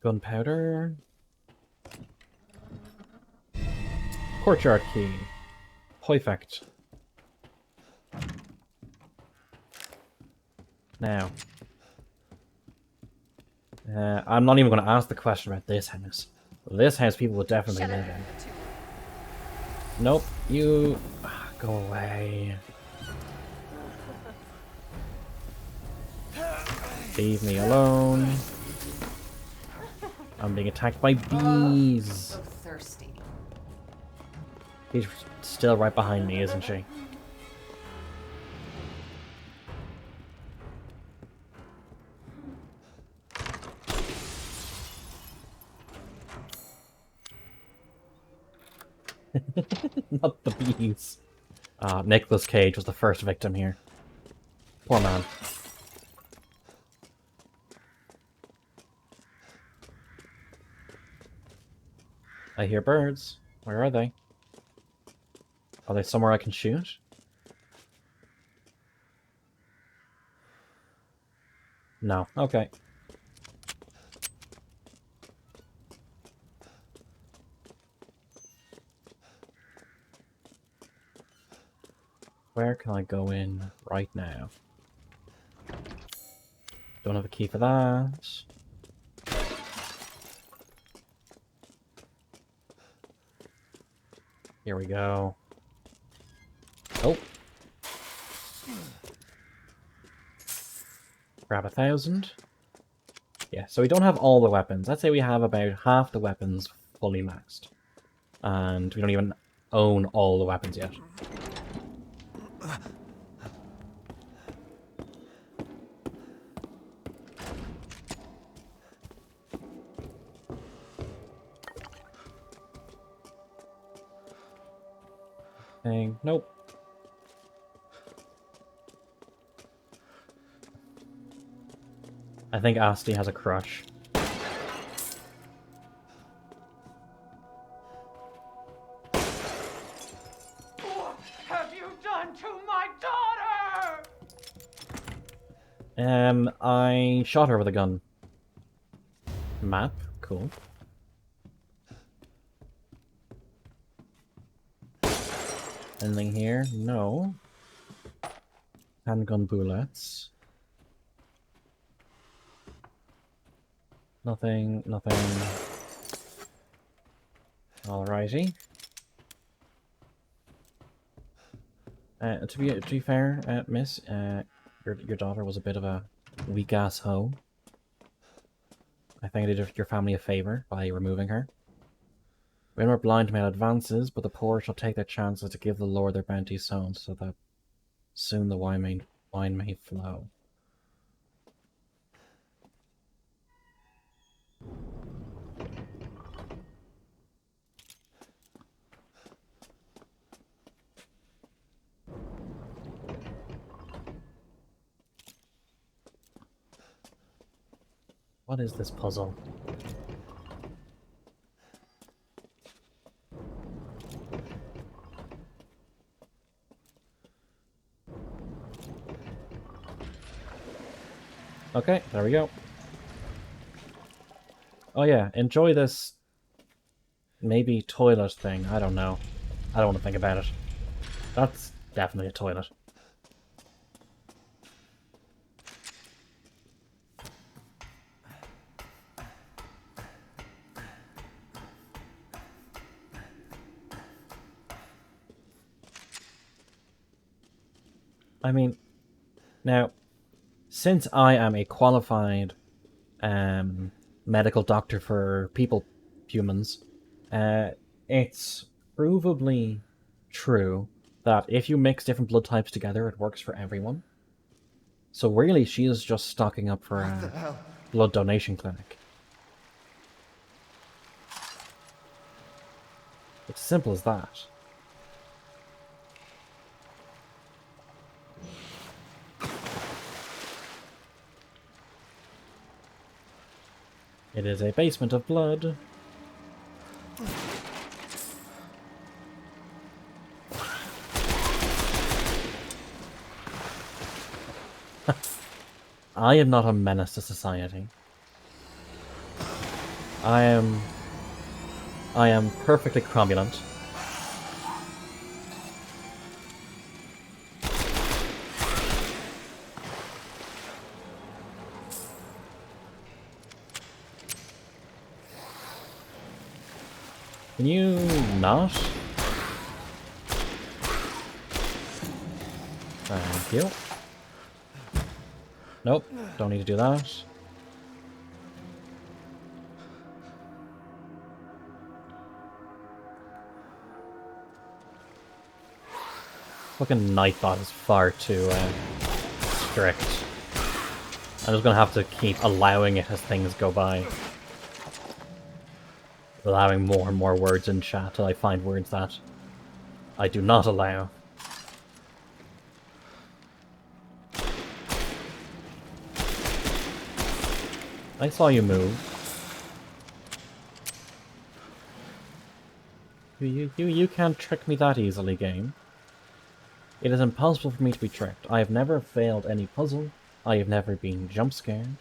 Gunpowder. Courtyard key. Perfect. Now. I'm not even going to ask the question about this house. This house people would definitely live in. Nope. You... go away. Leave me alone. I'm being attacked by bees. So thirsty. She's still right behind me, isn't she? Not the bees. Nicolas Cage was the first victim here. Poor man. I hear birds. Where are they? Are they somewhere I can shoot? No. Okay. Where can I go in right now? Don't have a key for that. Here we go. Oh. Grab 1,000. Yeah, so we don't have all the weapons. Let's say we have about half the weapons fully maxed. And we don't even own all the weapons yet. Thing. Nope. I think Asti has a crush. What have you done to my daughter? I shot her with a gun. Map? Cool. Anything here? No. Handgun bullets. Nothing, nothing. Alrighty. To be fair, Miss, your daughter was a bit of a weak-ass hoe. I think I did your family a favor by removing her. Women are blind to male advances, but the poor shall take their chances to give the Lord their bounty sown, so that soon the wine may flow. What is this puzzle? Okay, there we go. Oh yeah, enjoy this maybe toilet thing. I don't know. I don't want to think about it. That's definitely a toilet. I mean, now, since I am a qualified medical doctor for humans, it's provably true that if you mix different blood types together, it works for everyone. So really, she is just stocking up for a blood donation clinic. It's as simple as that. It is a basement of blood. I am not a menace to society. I am perfectly cromulent. Can you not? Thank you. Nope, don't need to do that. Fucking Nightbot is far too strict. I'm just gonna have to keep allowing it as things go by. Allowing more and more words in chat till I find words that I do not allow. I saw you move. You can't trick me that easily, game. It is impossible for me to be tricked. I have never failed any puzzle. I have never been jump scared.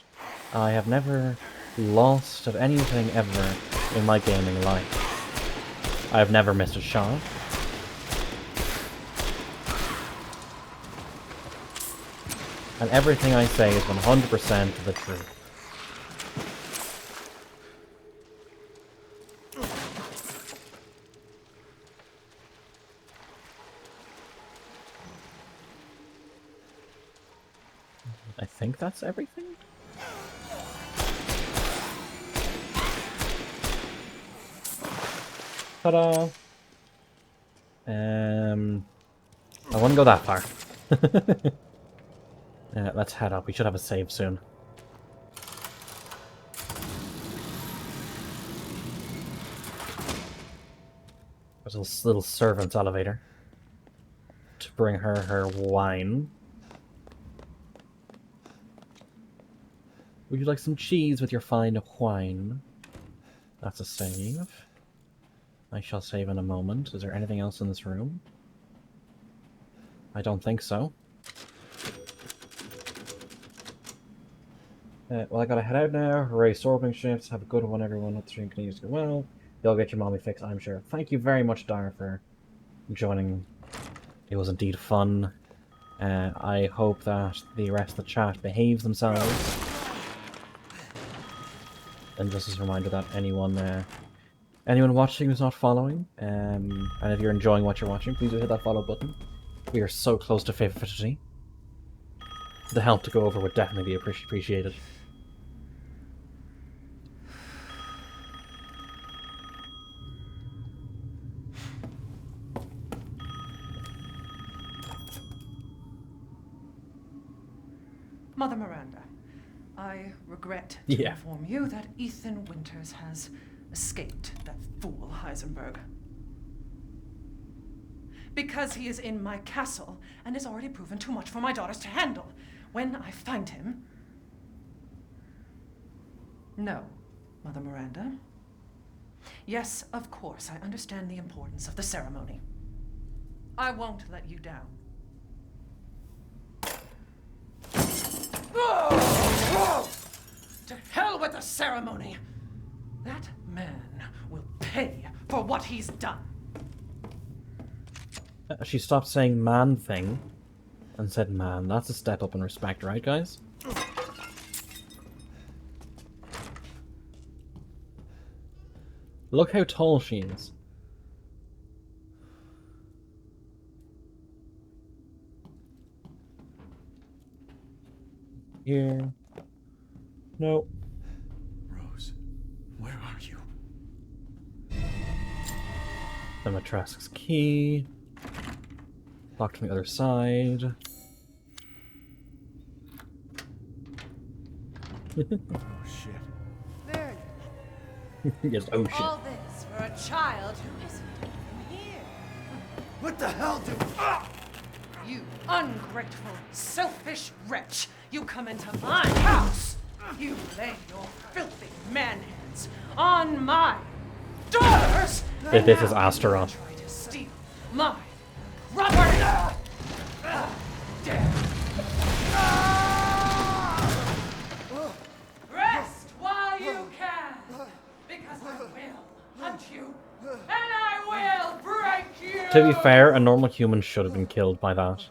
I have never lost at anything ever in my gaming life. I have never missed a shot. And everything I say is 100% the truth. I think that's everything? Ta-da! I wouldn't go that far. Let's head up. We should have a save soon. There's a little servant's elevator to bring her wine. Would you like some cheese with your fine wine? That's a save. I shall save in a moment. Is there anything else in this room? I don't think so. Well, I gotta head out now. Hooray, sorting shifts. Have a good one, everyone. Hope the stream continues to go well. You'll get your mommy fix, I'm sure. Thank you very much, Dara, for joining. It was indeed fun. I hope that the rest of the chat behaves themselves. And just as a reminder that anyone watching who's not following, and if you're enjoying what you're watching, please do hit that follow button. We are so close to 50. The help to go over would definitely be appreciated. Mother Miranda, I regret to inform you that Ethan Winters has escaped that fool Heisenberg. Because he is in my castle and has already proven too much for my daughters to handle. When I find him... No, Mother Miranda. Yes, of course, I understand the importance of the ceremony. I won't let you down. To hell with the ceremony! That man will pay for what he's done. She stopped saying man thing and said man. That's a step up in respect, right, guys? Look how tall she is. Here. No. Rose, where are you? The Matrasque's key. Locked from the other side. Oh shit. There. Yes, oh shit. All this for a child who isn't even here. What the hell do... You ungrateful, selfish wretch! You come into my house! You lay your filthy man-hands on my daughters! This is Astaroth. Try to steal my property! Rest while you can! Because I will hunt you, and I will break you! To be fair, a normal human should have been killed by that.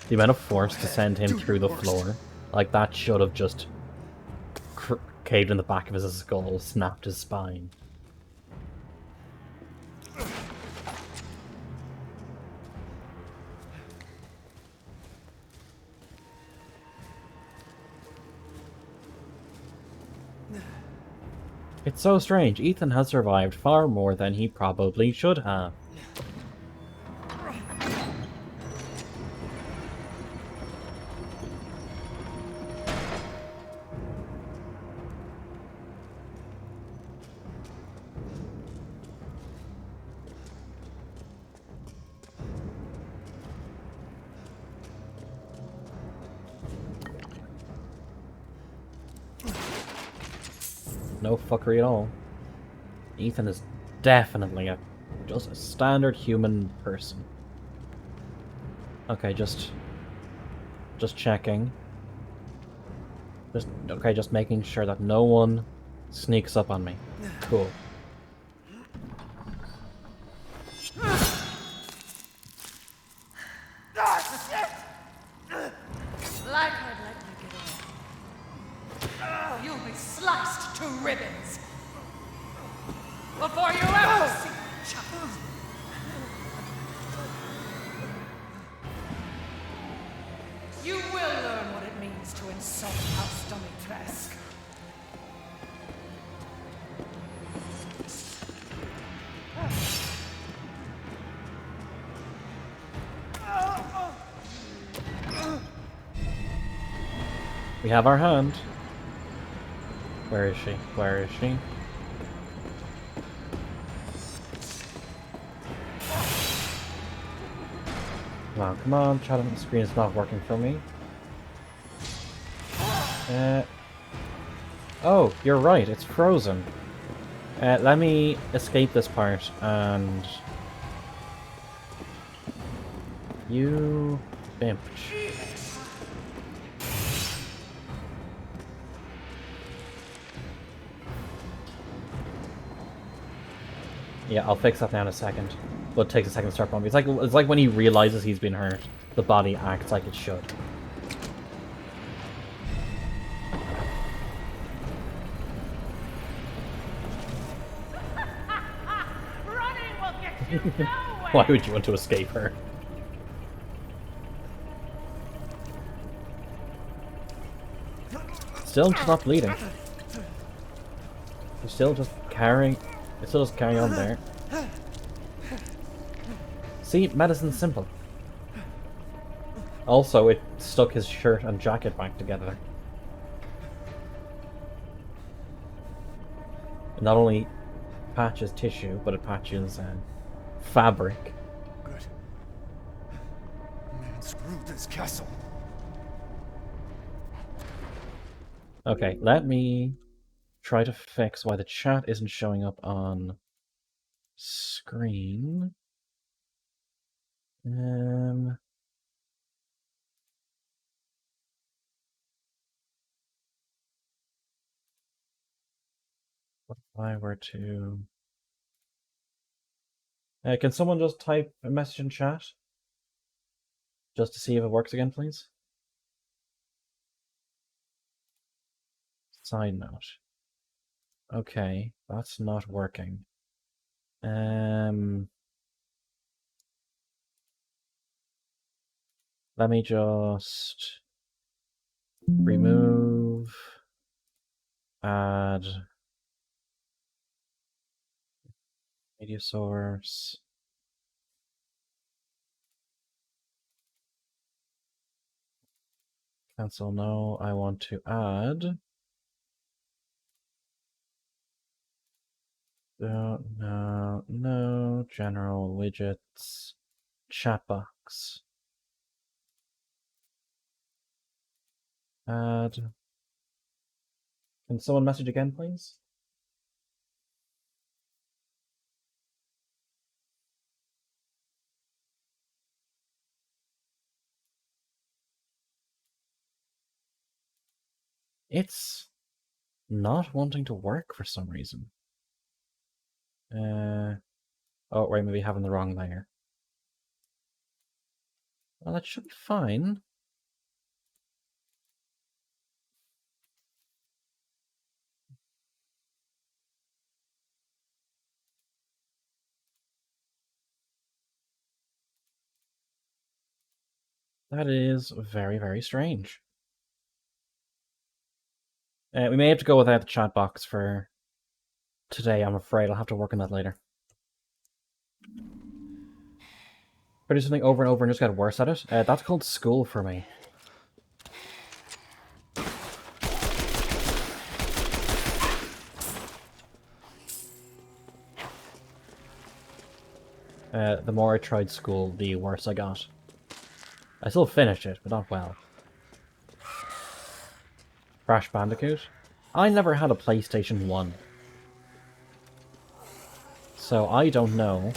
The amount of force to send him through the floor, like that should have just caved in the back of his skull, snapped his spine. It's so strange. Ethan has survived far more than he probably should have. No fuckery at all. Ethan is definitely just a standard human person. Okay, just checking. Just making sure that no one sneaks up on me. Cool. Like I'd let to ribbons. Before you ever see a child. You will learn what it means to insult House Dimitrescu. We have our hand. Where is she? Where is she? Come on, chat on the screen is not working for me. Oh, you're right, it's frozen. Let me escape this part, and... You... bitch. Yeah, I'll fix that now in a second. But it takes a second to start pumping. It's like when he realizes he's been hurt, the body acts like it should. Running will get you nowhere. Why would you want to escape her? Still just not bleeding. It's still just carrying. It's still just carrying on there. See, medicine's simple. Also, it stuck his shirt and jacket back together. It not only patches tissue, but it patches fabric. Good. Man, screw this castle. Okay, let me try to fix why the chat isn't showing up on screen. What if I were to... can someone just type a message in chat? Just to see if it works again, please? Side note. Okay, that's not working. Let me just remove, add media source. Cancel, no. I want to add. No. General widgets. Chat box. Add. Can someone message again, please? It's not wanting to work for some reason. Oh, right, maybe having the wrong layer. Well, that should be fine. That is very, very strange. We may have to go without the chat box for today, I'm afraid. I'll have to work on that later. But do something over and over and just get worse at it. That's called school for me. The more I tried school, the worse I got. I still finished it, but not well. Crash Bandicoot? I never had a PlayStation 1. So I don't know.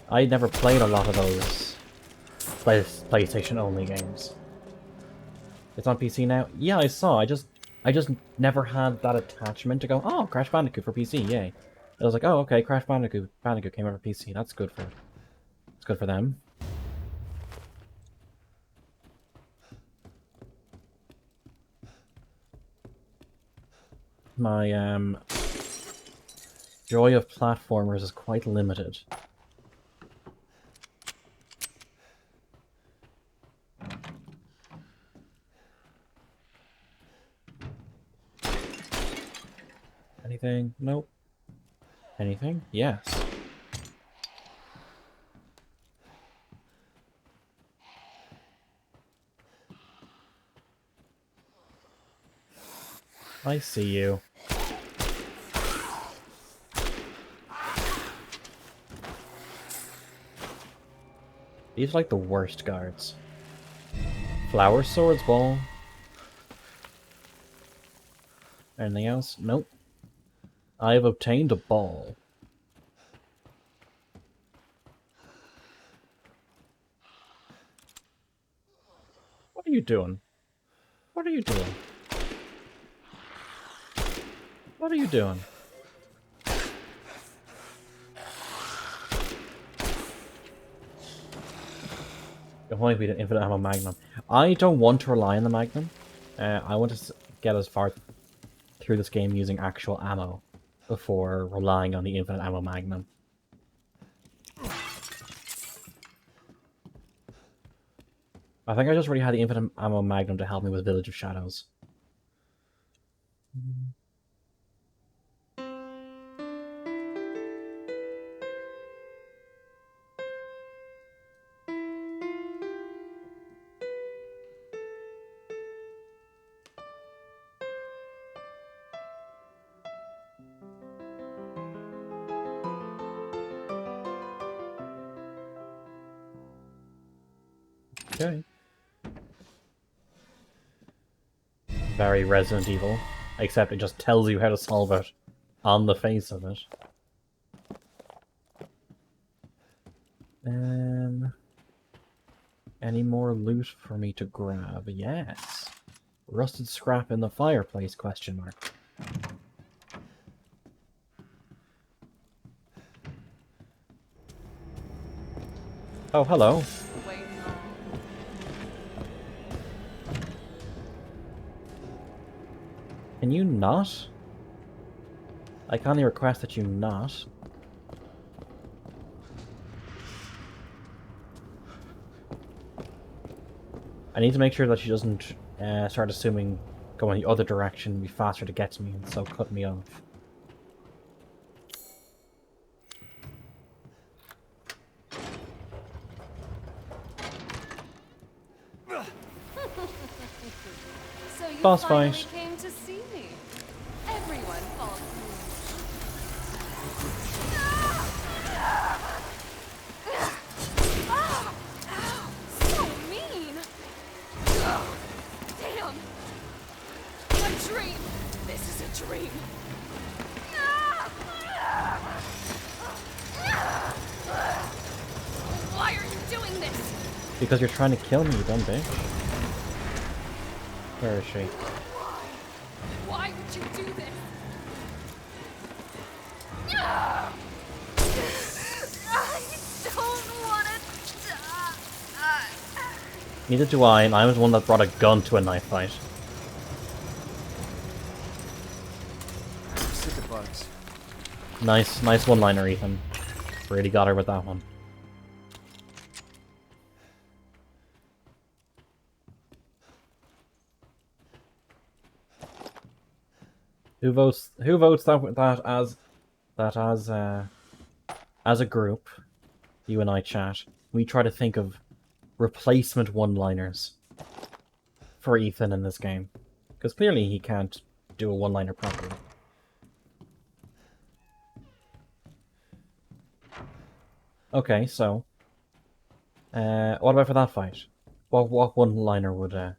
I never played a lot of those PlayStation-only games. It's on PC now? Yeah, I saw. I just never had that attachment to go, oh, Crash Bandicoot for PC, yay. I was like, oh, okay, Crash Bandicoot came over PC. That's good for them. My joy of platformers is quite limited. Anything? Nope. Anything? Yes. I see you. These are like the worst guards. Flower swords ball. Anything else? Nope. I have obtained a ball. What are you doing? What are you doing? What are you doing? It might be the infinite ammo magnum. I don't want to rely on the magnum. I want to get as far through this game using actual ammo before relying on the infinite ammo magnum. I think I just already had the infinite ammo magnum to help me with Village of Shadows. Okay. Very Resident Evil, except it just tells you how to solve it on the face of it. Any more loot for me to grab? Yes. Rusted scrap in the fireplace, question mark. Oh, hello. Can you not? I kindly request that you not. I need to make sure that she doesn't start assuming going the other direction would be faster to get to me and so cut me off. So you Boss finally fight. came to see me. Everyone falls so mean. Damn. A dream. This is a dream. Why are you doing this? Because you're trying to kill me, you dumb bitch. Where is she? Why would you do this? I don't want to die. Neither do I, and I was the one that brought a gun to a knife fight. I'm sick of bugs. Nice one-liner, Ethan. Really got her with that one. Who votes that as a group, you and I chat, we try to think of replacement one-liners for Ethan in this game. Because clearly he can't do a one-liner properly. Okay, so what about for that fight? What one-liner would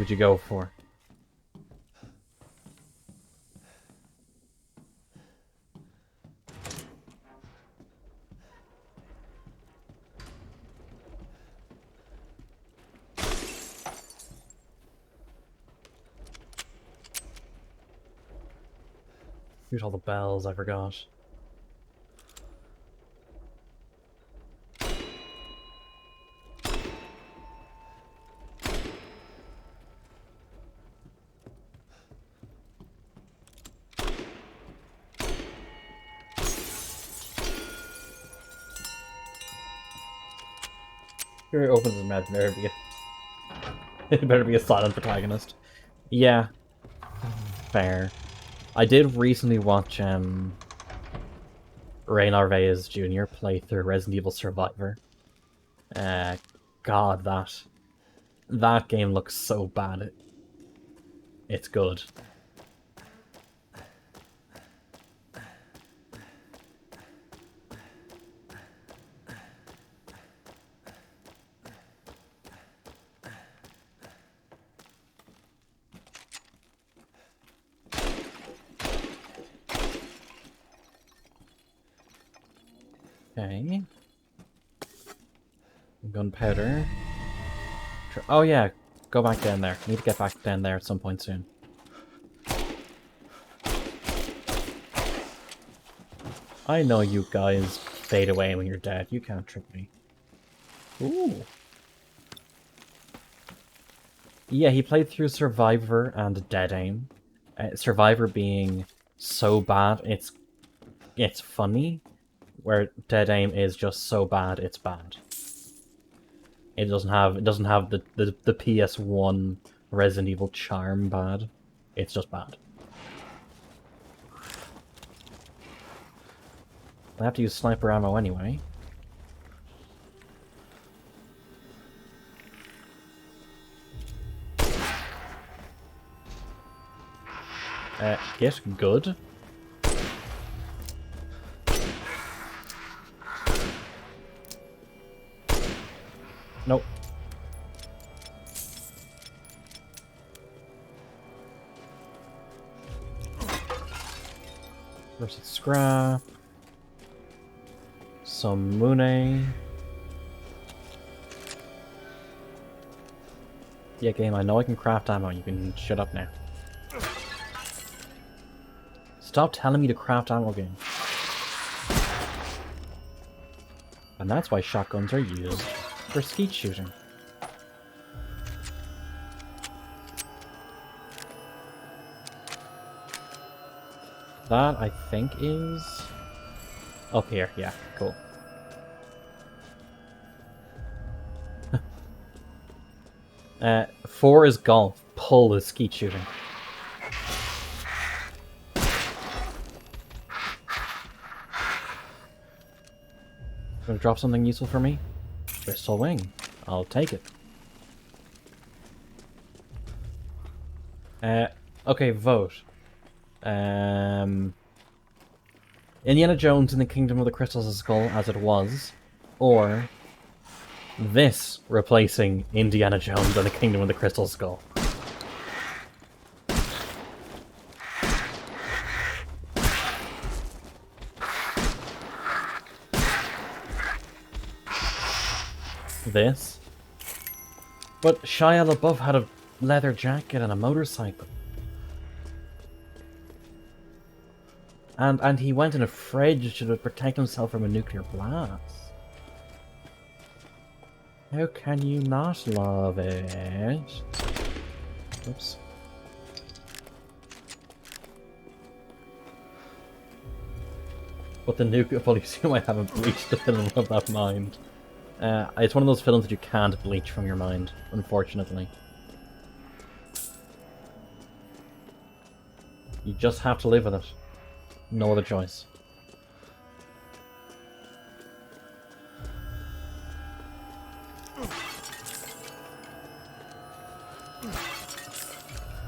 you go for? Here's all the bells I forgot. Here it opens his mouth, it better be a silent protagonist. Yeah, fair. I did recently watch Ray Narvaez Jr. play through Resident Evil Survivor. God, that game looks so bad. It's good. Okay. Gunpowder. Oh yeah, go back down there. Need to get back down there at some point soon. I know you guys fade away when you're dead. You can't trick me. Ooh. Yeah, he played through Survivor and Dead Aim. Survivor being so bad, it's funny, where Dead Aim is just so bad, it's bad. It doesn't have the PS1 Resident Evil charm bad. It's just bad. I have to use sniper ammo anyway. Get good. Nope. Versus scrap. Some Mune. Yeah, game, I know I can craft ammo. You can shut up now. Stop telling me to craft ammo, game. And that's why shotguns are used for skeet shooting. That, I think, is up here. Yeah, cool. Four is golf. Pull is skeet shooting. Gonna drop something useful for me? Crystal Wing. I'll take it. Okay, vote. Indiana Jones in the Kingdom of the Crystal Skull as it was, or this replacing Indiana Jones and the Kingdom of the Crystal Skull. This. But Shia LaBeouf had a leather jacket and a motorcycle. And he went in a fridge to protect himself from a nuclear blast. How can you not love it? Oops. But the nuclear Polysium, I haven't bleached the film of that mind. It's one of those films that you can't bleach from your mind, unfortunately. You just have to live with it. No other choice.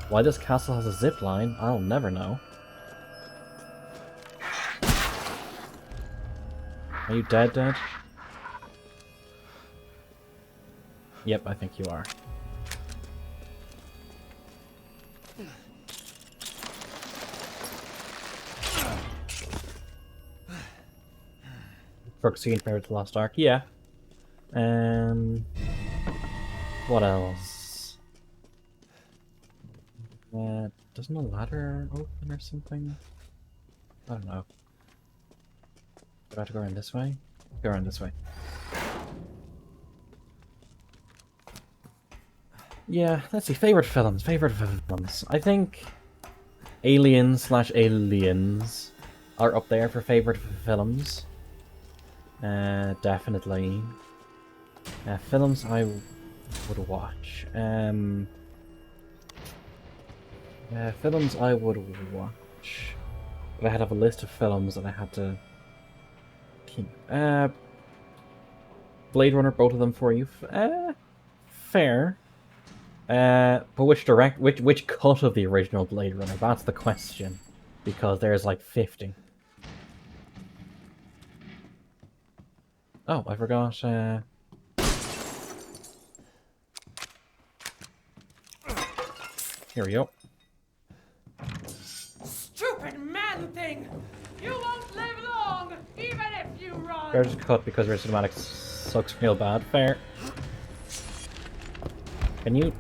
Why this castle has a zip line, I'll never know. Are you dead? Yep, I think you are. Proxy compared to Lost Ark, yeah. What else? Doesn't a ladder open or something? I don't know. Do I have to go around this way? Go around this way. Yeah, let's see. Favorite films. I think Aliens are up there for favorite films. Definitely. Films I would watch. Films I would watch. But I had to have a list of films that I had to keep. Blade Runner, both of them for you. Fair. But which cut of the original Blade Runner? That's the question. Because there's like 50. Oh, I forgot, here we go. Stupid man thing! You won't live long, even if you run! There's a cut because your cinematic sucks real bad. Fair. Can you...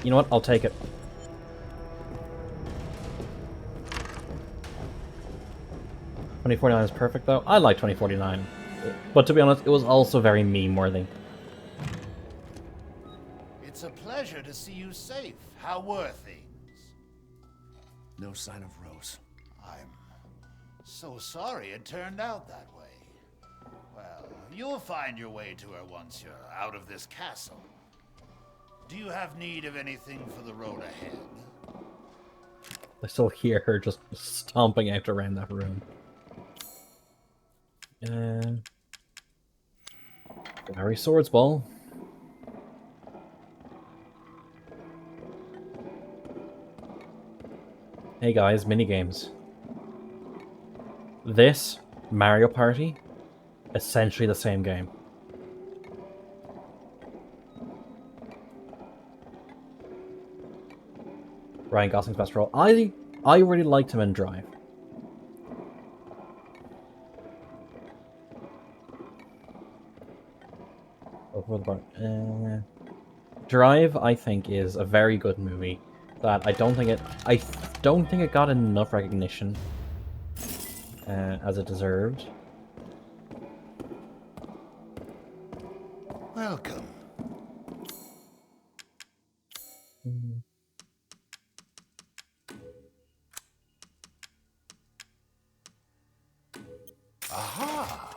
You know what? I'll take it. $2049 is perfect, though. I like $2049. But to be honest, it was also very meme-worthy. It's a pleasure to see you safe. How were things? No sign of Rose. I'm so sorry it turned out that way. Well, you'll find your way to her once you're out of this castle. Do you have need of anything for the road ahead? I still hear her just stomping out around that room. Larry Swords Ball. Hey guys, minigames. This, Mario Party, essentially the same game. Ryan Gosling's best role. I really liked him in Drive. Drive, I think, is a very good movie. That I don't think it got enough recognition as it deserved. Welcome. Aha!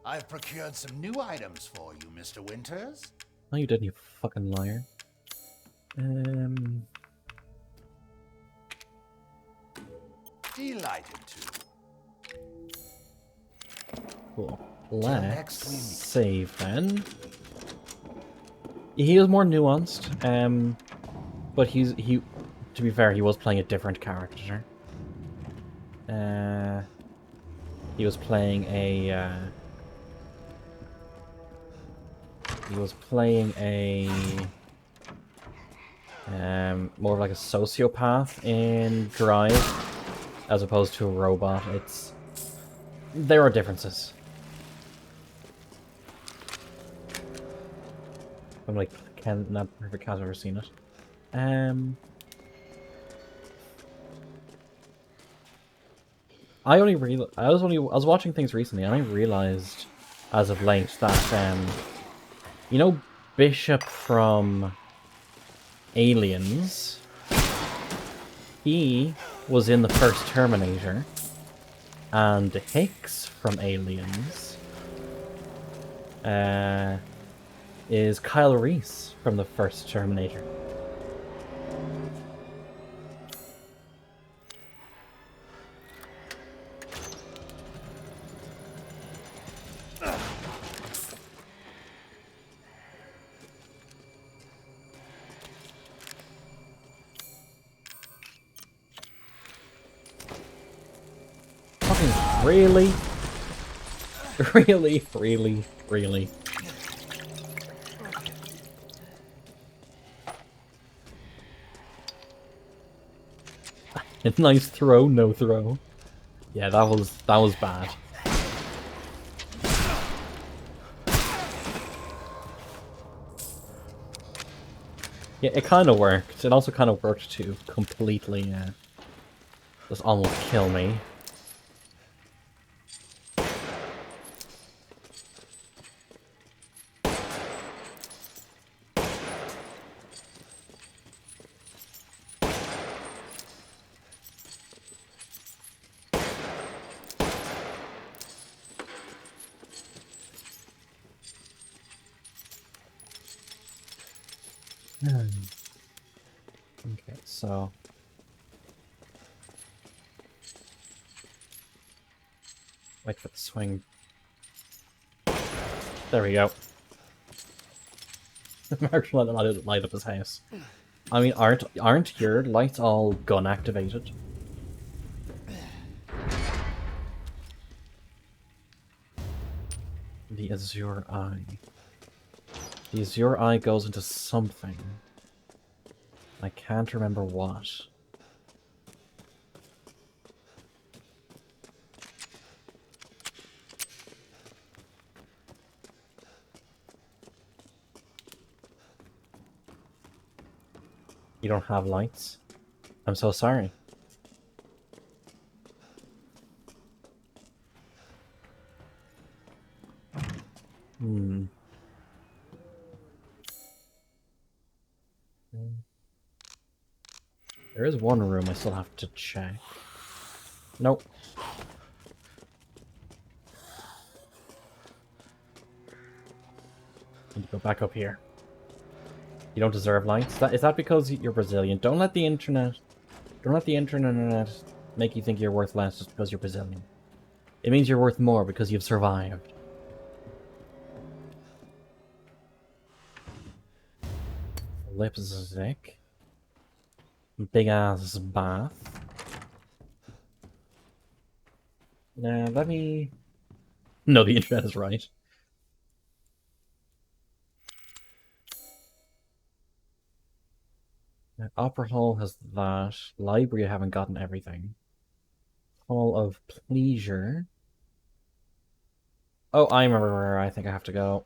I've procured some new items for you, Mr. Winters. No, you didn't, you fucking liar. Delighted to. Cool. Let's save then. He was more nuanced, but to be fair, he was playing a different character. He was playing a more of like a sociopath in Drive, as opposed to a robot. There are differences. I'm like, not perfect cat, I've ever seen it. I was watching things recently, and I realized, as of late, that you know, Bishop from Aliens, he was in the first Terminator, and Hicks from Aliens is Kyle Reese from the first Terminator. Really? Really? A nice throw, no throw. Yeah, that was bad. Yeah, it kind of worked. It also kind of worked to completely just almost kill me. Okay, so wait for the swing. There we go. Marshall light up his house. I mean, aren't your lights all gun activated? The Azure Eye. The Azure Eye goes into something. I can't remember what. You don't have lights? I'm so sorry. There is one room I still have to check. Nope. Need to go back up here. You don't deserve lights? Is that because you're Brazilian? Don't let the internet make you think you're worth less just because you're Brazilian. It means you're worth more because you've survived. Lipstick. Big ass bath. Now let me... No, the internet is right. Opera Hall has that. Library, I haven't gotten everything. Hall of Pleasure. Oh, I remember where I think I have to go.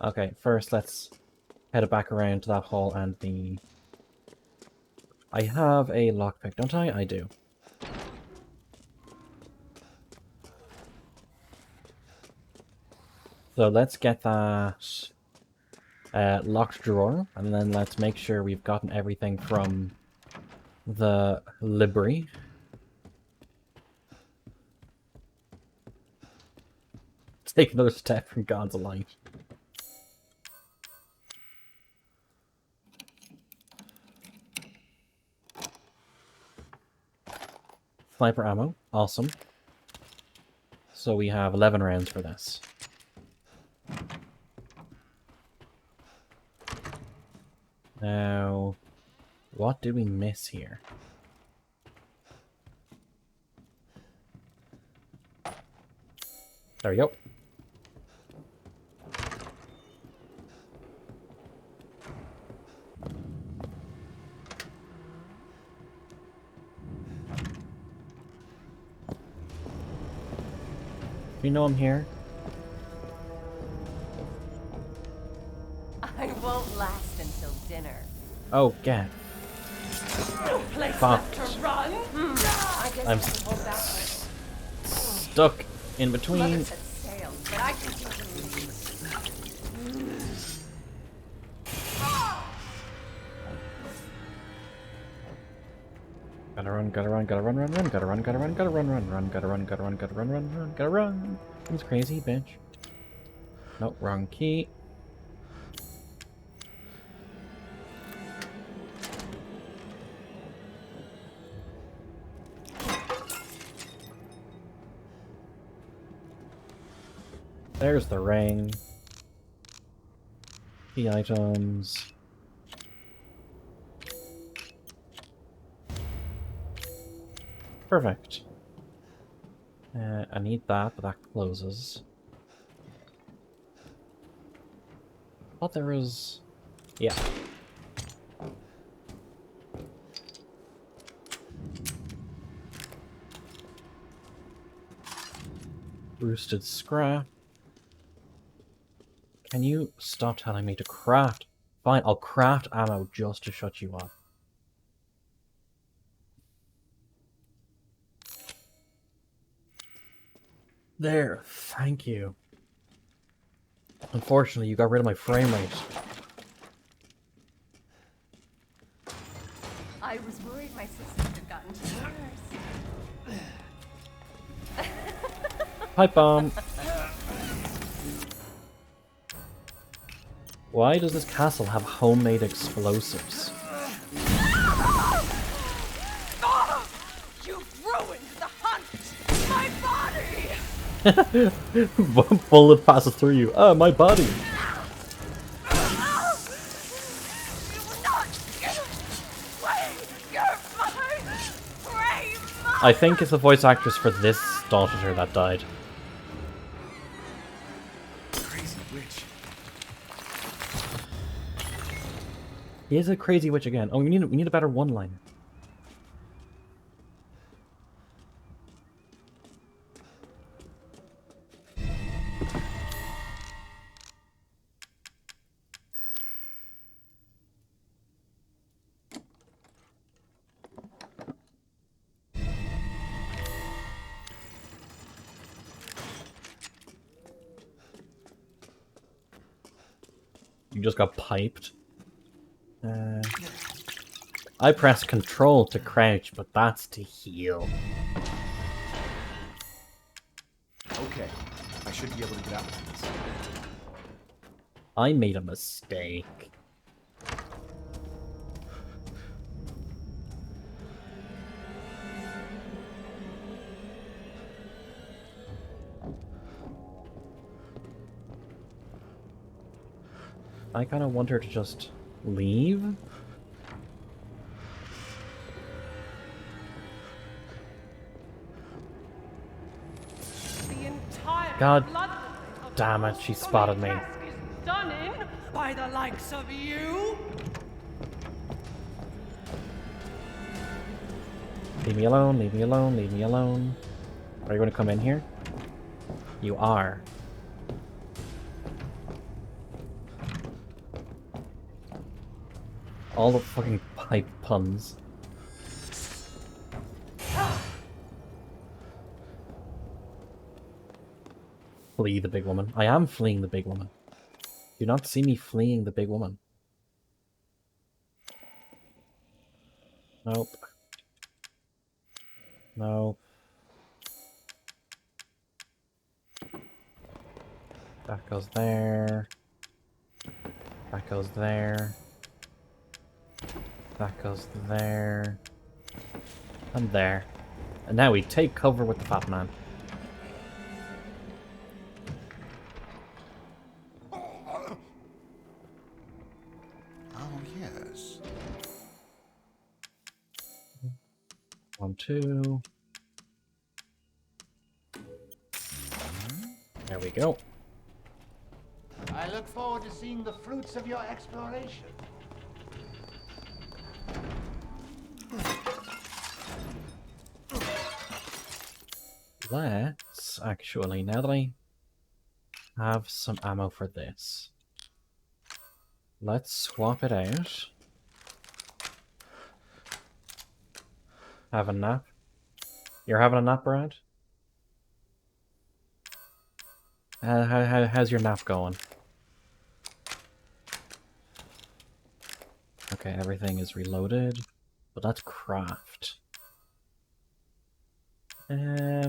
Okay, first let's head it back around to that hall and the... I have a lockpick, don't I? I do. So let's get that locked drawer, and then let's make sure we've gotten everything from the library. Take another step from God's light. Sniper ammo, awesome. So we have 11 rounds for this. Now, what did we miss here? There we go. You know I'm here? I won't last until dinner. Oh, get. No place Fucked. left to run. I guess I'm I can hold back. stuck in between. Mother said sail, but I can teach you. Gotta run, gotta run, gotta run, run, run, gotta run, gotta run, gotta run, run, run, gotta run, gotta run, gotta run, run, run, gotta run. It's crazy, bitch. Nope, wrong key. There's the ring. The items. Perfect. I need that, but that closes. I thought there was... Yeah. Roosted scrap. Can you stop telling me to craft? Fine, I'll craft ammo just to shut you up. There, thank you. Unfortunately, you got rid of my frame rate. I was worried my system had gotten worse. Pipe bomb. Why does this castle have homemade explosives? You've ruined the hunt! My body! Bullet passes through you. Oh, my body! I think it's the voice actress for this daughter that died. Crazy witch. He is a crazy witch again. Oh, we need a better one-liner. You just got piped. I press control to crouch, but that's to heal. Okay, I should be able to get out of this. I made a mistake. I kind of want her to just leave. God damn it, she spotted me. Done in by the likes of you. Leave me alone, leave me alone, leave me alone. Are you going to come in here? You are. All the fucking pipe puns. Flee the big woman. I am fleeing the big woman. Do not see me fleeing the big woman. Nope. No. That goes there. That goes there. That goes there. And there. And now we take cover with the fat man. Oh, yes. 1, 2. There we go. I look forward to seeing the fruits of your exploration. Let's actually, now that I have some ammo for this, let's swap it out. Have a nap. You're having a nap, Brad? How's your nap going? Okay, everything is reloaded, but let's craft. There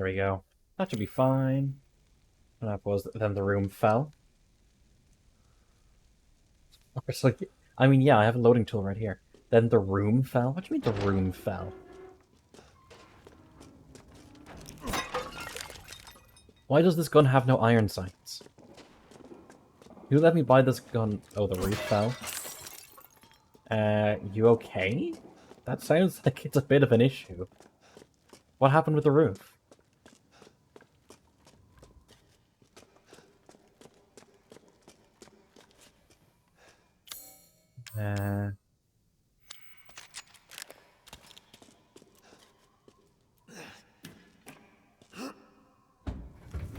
we go. That should be fine. What happened was then the room fell. It's like, I mean, yeah, I have a loading tool right here. Then the room fell? What do you mean the room fell? Why does this gun have no iron sights? Who let me buy this gun? Oh, the roof fell. You okay? That sounds like it's a bit of an issue. What happened with the roof?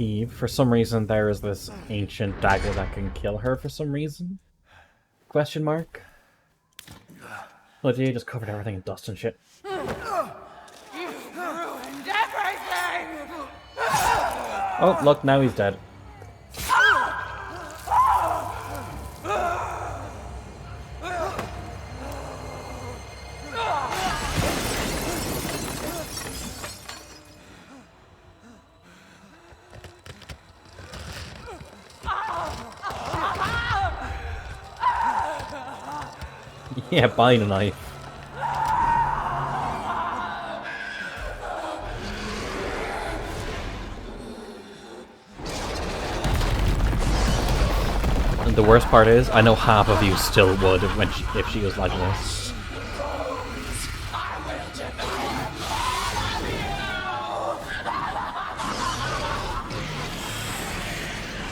Eve, for some reason there is this ancient dagger that can kill her for some reason? Question mark? Oh, you just covered everything in dust and shit. You've ruined everything! Oh, look, now he's dead. Yeah, buying a knife. And the worst part is, I know half of you still would when if she was like this.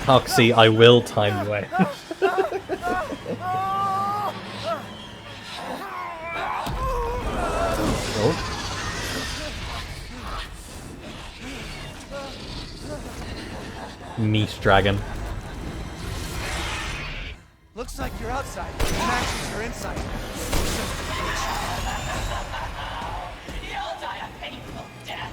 Hoxie, I will time you out. Oh. Meat dragon. Looks like you're outside. Matches are inside. You'll die a painful death.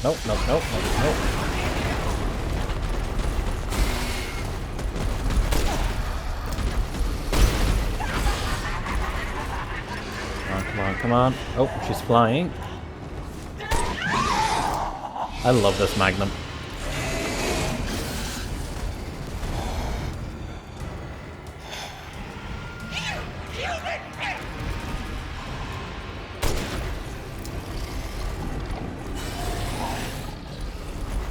Nope, nope, nope, nope, nope. Come on, come on, come on. Oh, she's flying. I love this Magnum.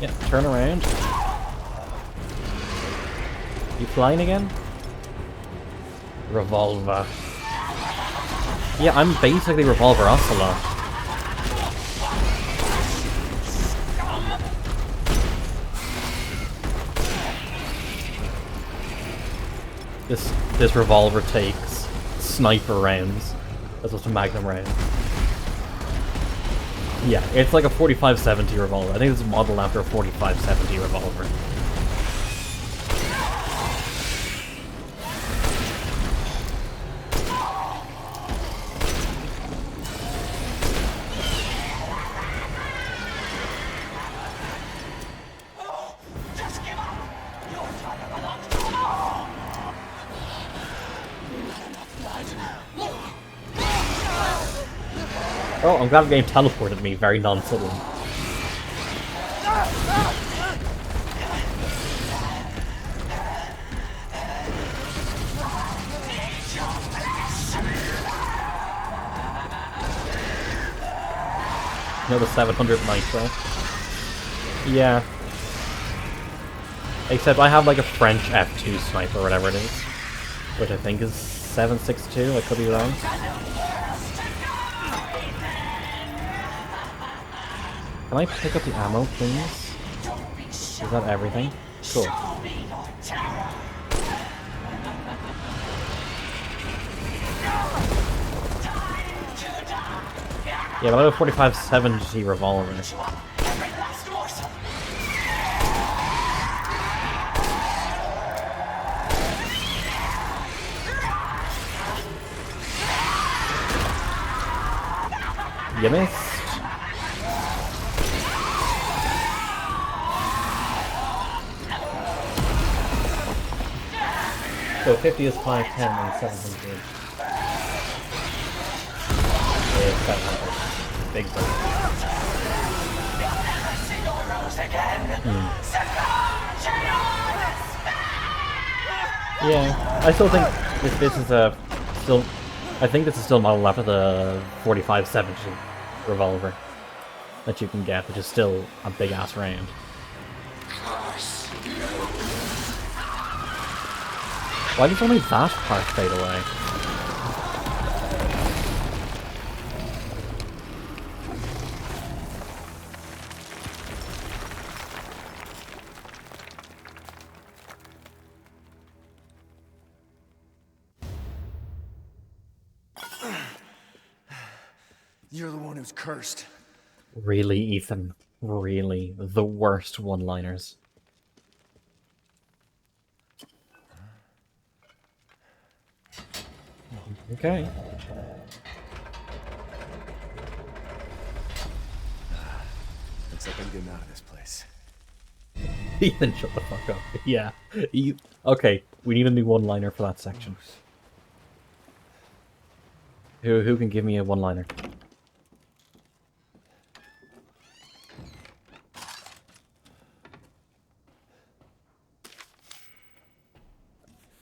Yeah, turn around. You flying again? Revolver. Yeah, I'm basically Revolver Ocelot. This revolver takes sniper rounds as opposed to Magnum rounds. Yeah, it's like a 45-70 revolver. I think it's modeled after a 45-70 revolver. Oh, I'm glad the game teleported me very non-subtle. Another 700 nitro. Yeah. Except I have like a French F2 sniper or whatever it is. Which I think is 762, I could be wrong. Can I pick up the ammo, please? Is that everything? Cool. Yeah, but I have a 45-70 revolver. You missed. So 50 is 510 and 700. Yeah, 700. Big bird. Yeah, I still think this is a still. I think this is still modeled after the 45-70 revolver that you can get, which is still a big ass round. Why does only that part fade away? You're the one who's cursed. Really, Ethan? Really? The worst one-liners. Okay. Looks like I'm getting out of this place. Ethan, shut the fuck up. Yeah. Okay, we need a new one-liner for that section. Who can give me a one-liner?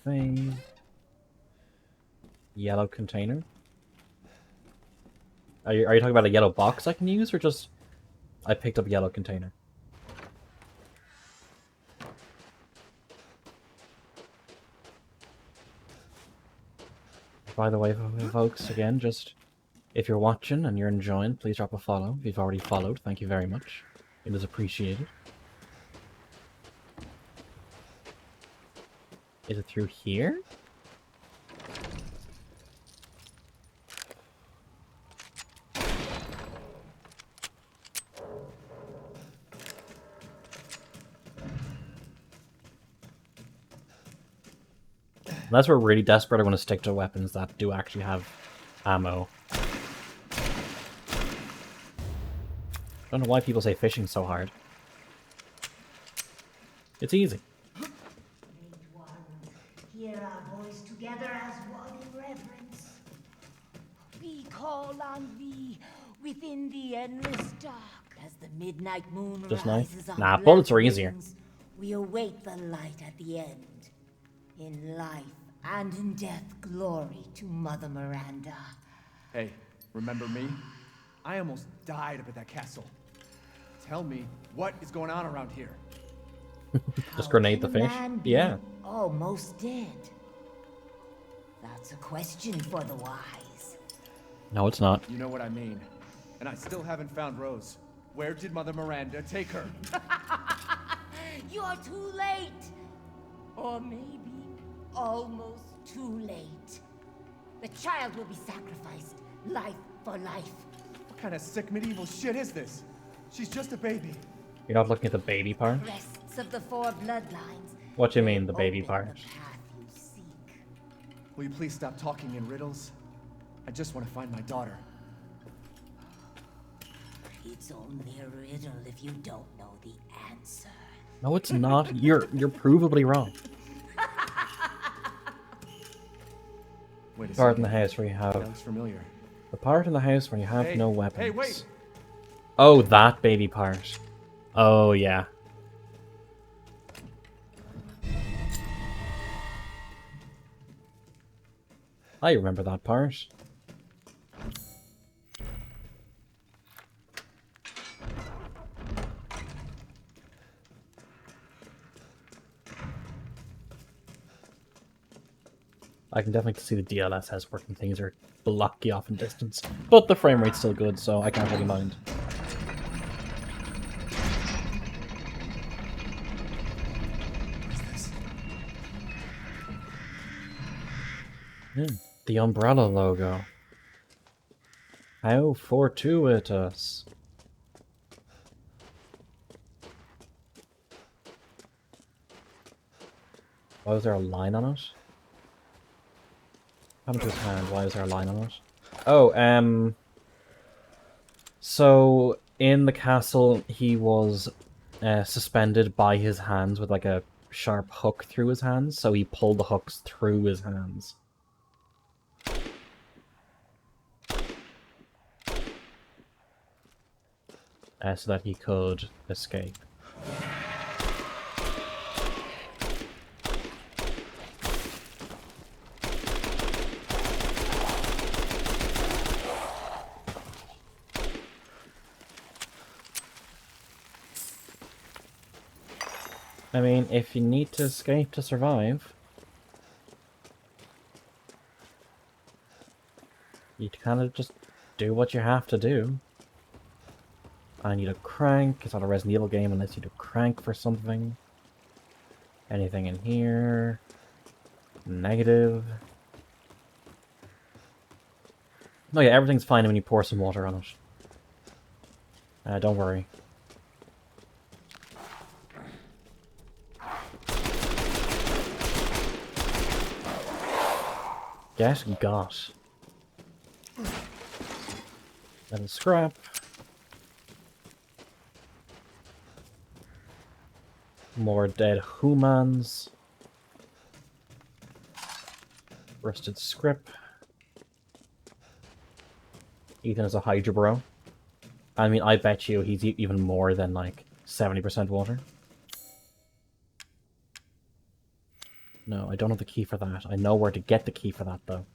Thing. Yellow container. Are you talking about a yellow box I can use, or just I picked up a yellow container? By the way, folks, again, just if you're watching and you're enjoying, please drop a follow. If you've already followed, thank you very much. It is appreciated. Is it through here? Unless we're really desperate, I want to stick to weapons that do actually have ammo. Don't know why people say fishing's so hard. It's easy. Great one, hear our voice together as one in reverence. We call on thee within the endless dark. As the midnight moon Just rises knife? on Nah, black bullets are easier. wings, we await the light at the end. In life and in death, glory to Mother Miranda. Hey, remember me? I almost died up at that castle. Tell me, what is going on around here? Just grenade the How can a fish? man be Yeah. almost dead? That's a question for the wise. No, it's not. You know what I mean. And I still haven't found Rose. Where did Mother Miranda take her? You're too late. Or maybe almost too late. The child will be sacrificed, life for life. What kind of sick medieval shit is this? She's just a baby. You're not looking at the baby part? Crests of the four bloodlines. What do you mean, the baby part? Will you please stop talking in riddles? I just want to find my daughter. It's only a riddle if you don't know the answer. No, it's not. You're provably wrong. Wait a Part in the second. house where you have... That looks familiar. The part in the house where you have Hey, no weapons. hey, wait! Oh, that baby part. Oh, yeah. I remember that part. I can definitely see the DLSS working. Things are blocky off in distance, but the frame rate's still good, so I can't really mind. The umbrella logo. How fortuitous. Why was there a line on it? What happened to his hand? Why is there a line on it? Oh, so in the castle he was suspended by his hands with like a sharp hook through his hands, so he pulled the hooks through his hands. So that he could escape. I mean, if you need to escape to survive, you kind of just do what you have to do. I need a crank. It's not a Resident Evil game unless you do crank for something. Anything in here? Negative. Oh yeah, everything's fine when you pour some water on it. Don't worry. Get got. Then scrap. More dead humans. Rusted script. Ethan is a Hydra bro. I mean, I bet you he's even more than like 70% water. No, I don't have the key for that. I know where to get the key for that though.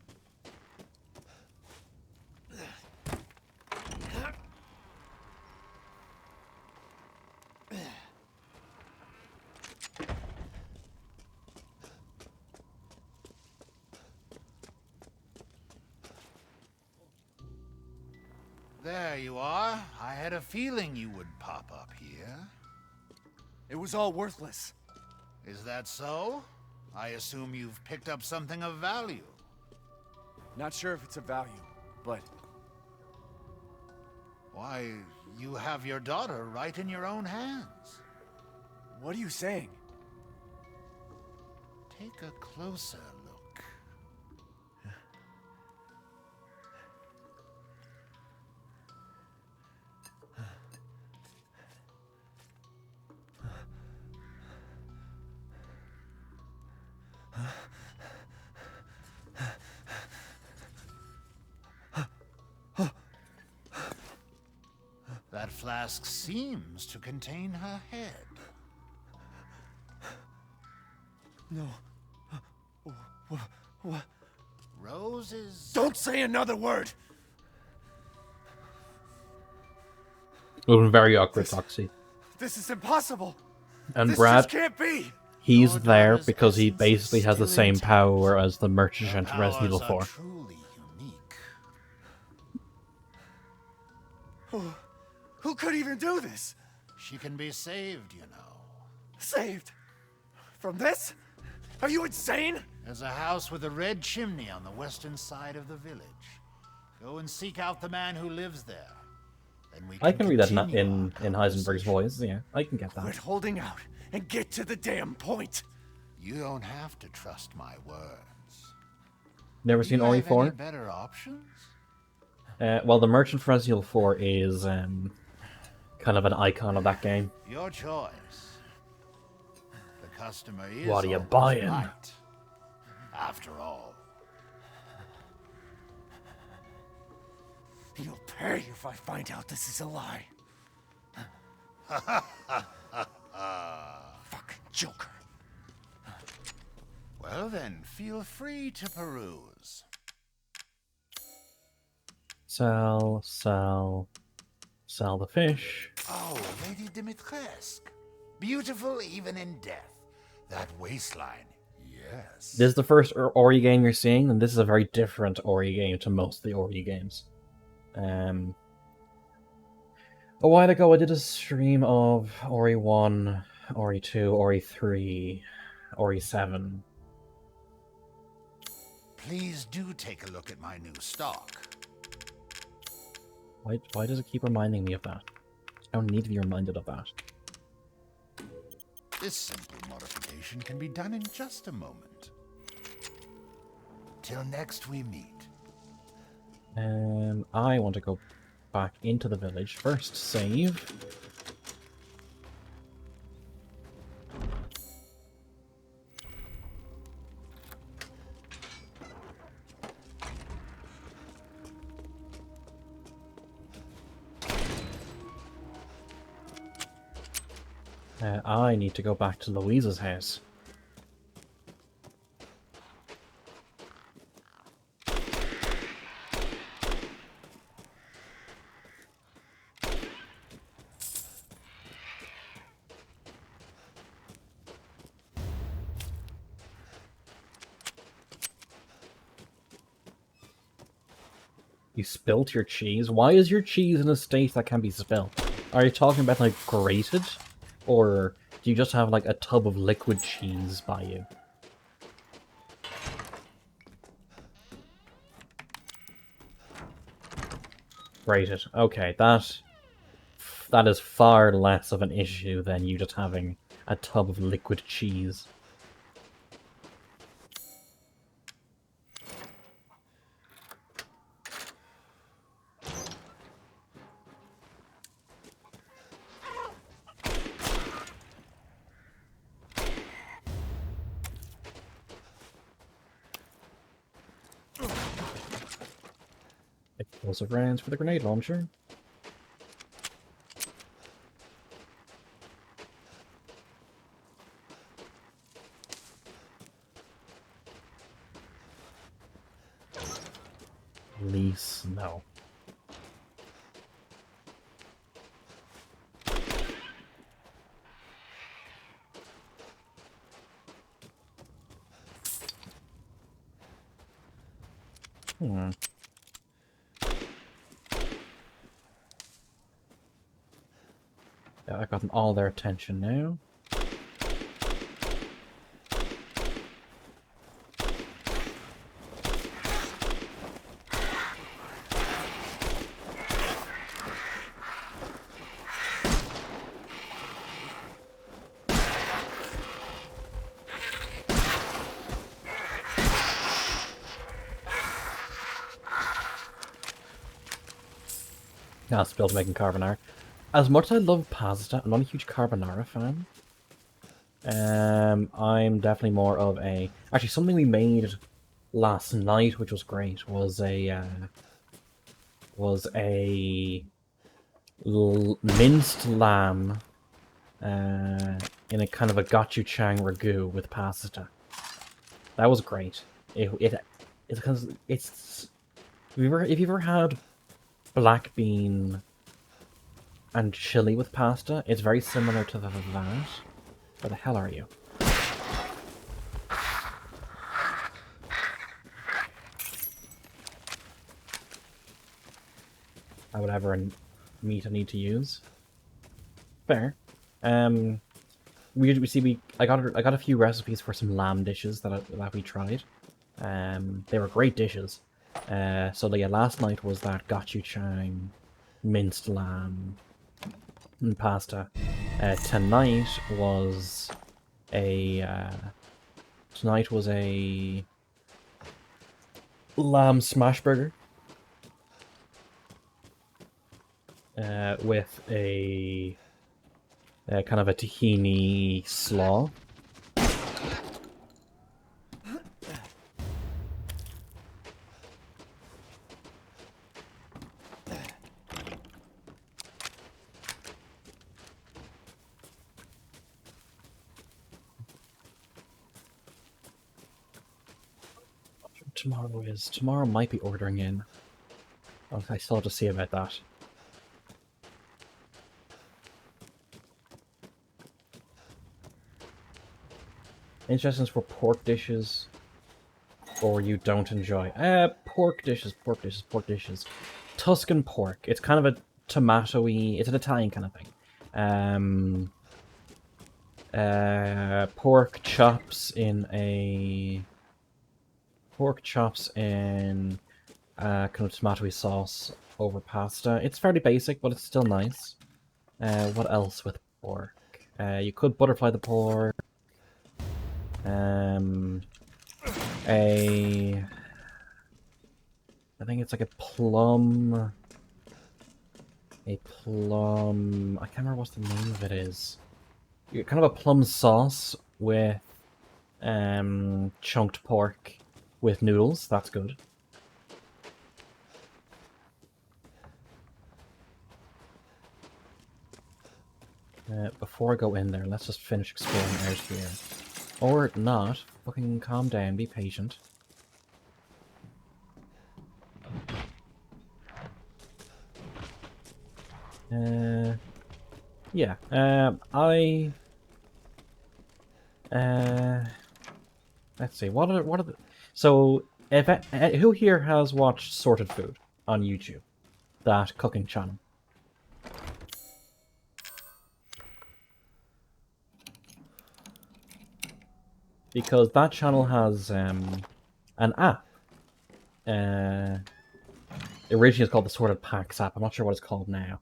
There you are. I had a feeling you would pop up here. It was all worthless. Is that so? I assume you've picked up something of value. Not sure if it's of value, but... Why, you have your daughter right in your own hands. What are you saying? Take a closer look. That flask seems to contain her head. No. What? Roses... Don't say another word! It would have been very awkward, Foxy. This is impossible! And this Brad, just can't be! he's there because he basically has the same power as the merchant in Resident Evil 4. Truly unique. Who could even do this? She can be saved, you know. Saved? From this? Are you insane? There's a house with a red chimney on the western side of the village. Go and seek out the man who lives there. Then we I can read that in Heisenberg's voice, yeah. I can get that. Quit holding out and get to the damn point. You don't have to trust my words. Never seen Ori 4? Any better options? Well, the merchant for Resident Evil 4 is kind of an icon of that game. Your choice. The customer is What are you always buying? right. After all. You'll pay if I find out this is a lie. Fucking Joker. Well then, feel free to peruse. Sell the fish. Oh, Lady Dimitrescu. Beautiful even in death. That waistline, yes. This is the first Ori game you're seeing, and this is a very different Ori game to most of the Ori games. A while ago I did a stream of Ori 1, Ori 2, Ori 3, Ori 7. Please do take a look at my new stock. Why does it keep reminding me of that? I don't need to be reminded of that. This simple modification can be done in just a moment. Till next we meet. I want to go back into the village first. Save. I need to go back to Louisa's house. You spilt your cheese? Why is your cheese in a state that can be spilt? Are you talking about, like, grated? Or do you just have, like, a tub of liquid cheese by you? Grated. Okay, that is far less of an issue than you just having a tub of liquid cheese. Explosive rounds for the grenade launcher. Lease, no. Hmm. Yeah, I've gotten all their attention now. Now it's built making carbonara. As much as I love pasta, I'm not a huge carbonara fan. I'm definitely more of a... Actually, something we made last night, which was great, was a minced lamb in a kind of a gochujang ragu with pasta. That was great. It's because it's... If you've ever had black bean and chili with pasta, it's very similar to that. Where the hell are you? Whatever meat I need to use. Fair. I got a few recipes for some lamb dishes that we tried. They were great dishes. So yeah, last night was that gochujang, minced lamb, and pasta. Tonight was a lamb smash burger. With a kind of a tahini slaw. Tomorrow might be ordering in. I still have to see about that. Suggestions for pork dishes, or you don't enjoy? Pork dishes. Tuscan pork. It's kind of a tomatoey. It's an Italian kind of thing. Pork chops in kind of tomatoey sauce over pasta. It's fairly basic, but it's still nice. What else with pork? You could butterfly the pork. I think it's like a plum. I can't remember what the name of it is. Kind of a plum sauce with chunked pork with noodles. That's good. Before I go in there, let's just finish exploring out here. Or not. Fucking calm down, be patient. Yeah. Let's see. What are the... So, if who here has watched Sorted Food on YouTube? That cooking channel. Because that channel has an app. Originally it's called the Sorted Packs app. I'm not sure what it's called now.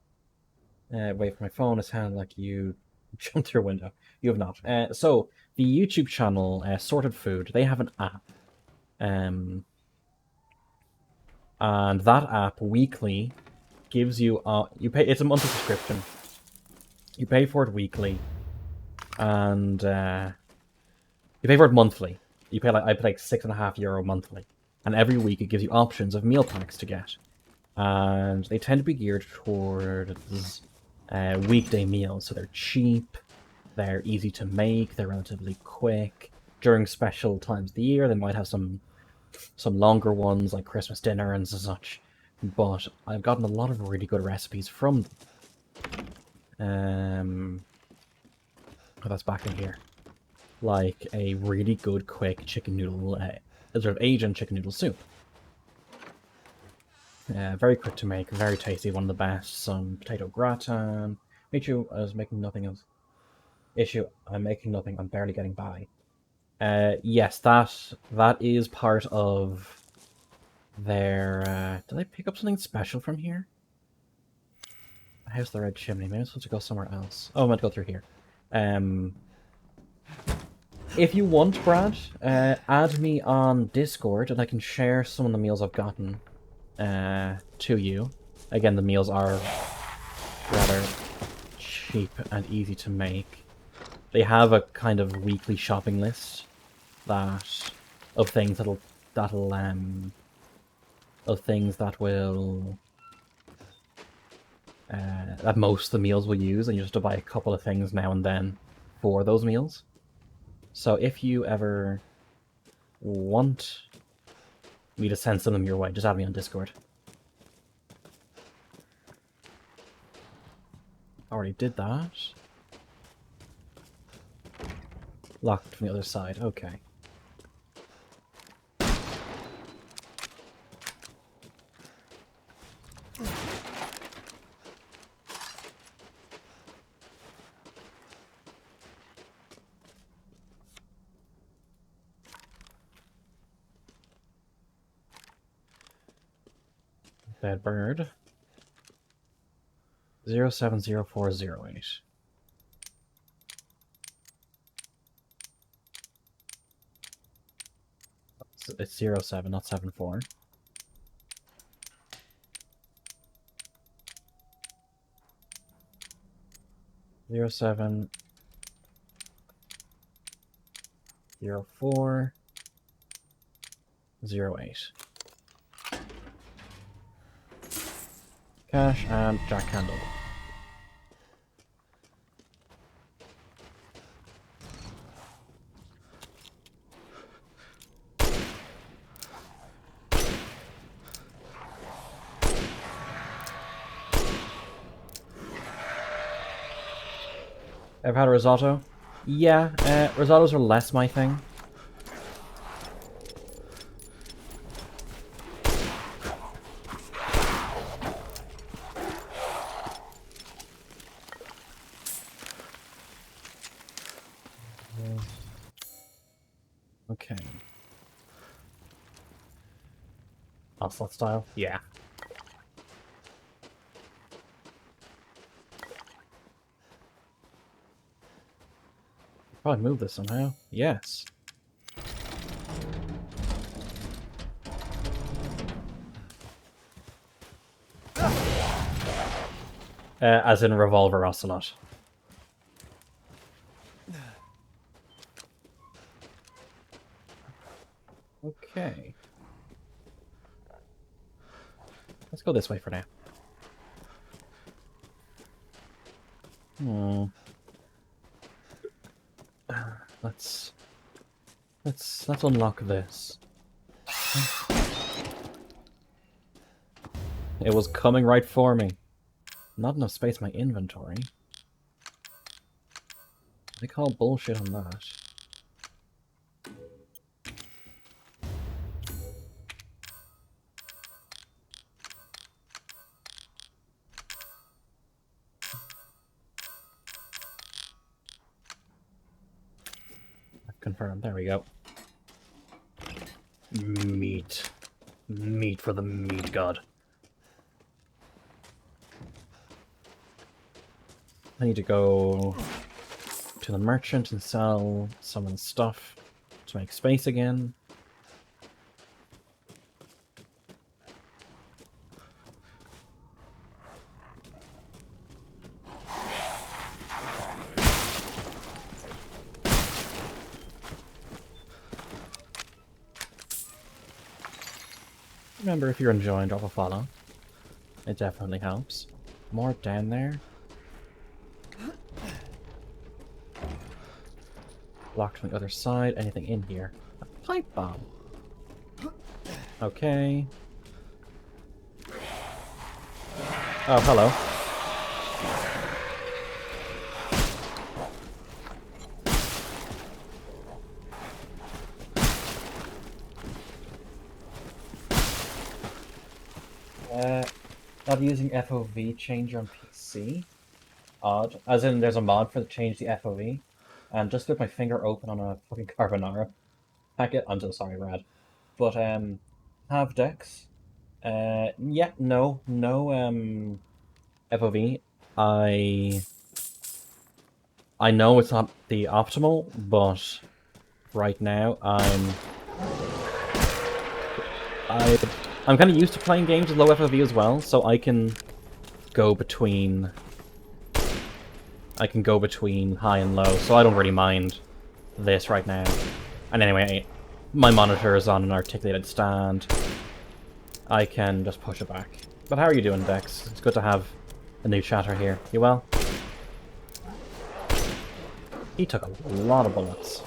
Wait for my phone. It sounded like you jumped through a window. You have not. So the YouTube channel Sorted Food, they have an app, and that app weekly gives you you pay. It's a monthly subscription. You pay for it weekly, and you pay for it monthly. I pay like €6.50 monthly, and every week it gives you options of meal packs to get. and they tend to be geared towards weekday meals. So they're cheap, they're easy to make, they're relatively quick. During special times of the year, they might have some longer ones like Christmas dinner and such. But I've gotten a lot of really good recipes from them. Oh, that's back in here. Like a really good, quick chicken noodle, sort of Asian chicken noodle soup. Very quick to make, very tasty, one of the best. Some potato gratin. Issue, I was making nothing else. Issue, I'm making nothing, I'm barely getting by. Yes, that is part of their... did I pick up something special from here? How's the red chimney? Maybe I'm supposed to go somewhere else. Oh, I'm meant to go through here. If you want, Brad, add me on Discord and I can share some of the meals I've gotten to you. Again, the meals are rather cheap and easy to make. They have a kind of weekly shopping list of things that will that most of the meals will use, and you just have to buy a couple of things now and then for those meals. So if you ever want me to send some of them your way, just add me on Discord. Already did that. Locked from the other side, okay. Dead bird. 070408. It's 07, not 74. Zero 07 04 08. Cash and Jack Candle. I've had a risotto. Yeah, risottos are less my thing. Okay. Ocelot style? Yeah. Probably move this somehow. Yes. As in Revolver Ocelot. Okay. Let's go this way for now. Let's unlock this. It was coming right for me. Not enough space in my inventory. I call bullshit on that. Confirmed. There we go. Meat. Meat for the meat god. I need to go to the merchant and sell some of the stuff to make space again. Remember, if you're enjoying, drop a follow. It definitely helps. More down there. Locked on the other side. Anything in here? A pipe bomb. Okay. Oh, hello. Not using FOV changer on PC. Odd. As in, there's a mod for to change the FOV. And just with my finger open on a fucking carbonara packet. I'm so sorry, Rad. But, have Dex. Yeah, no, FOV. I know it's not the optimal, but right now I'm kind of used to playing games with low FOV as well, so I can go between high and low, so I don't really mind this right now. And anyway, my monitor is on an articulated stand. I can just push it back. But how are you doing, Dex? It's good to have a new chatter here. You well? He took a lot of bullets.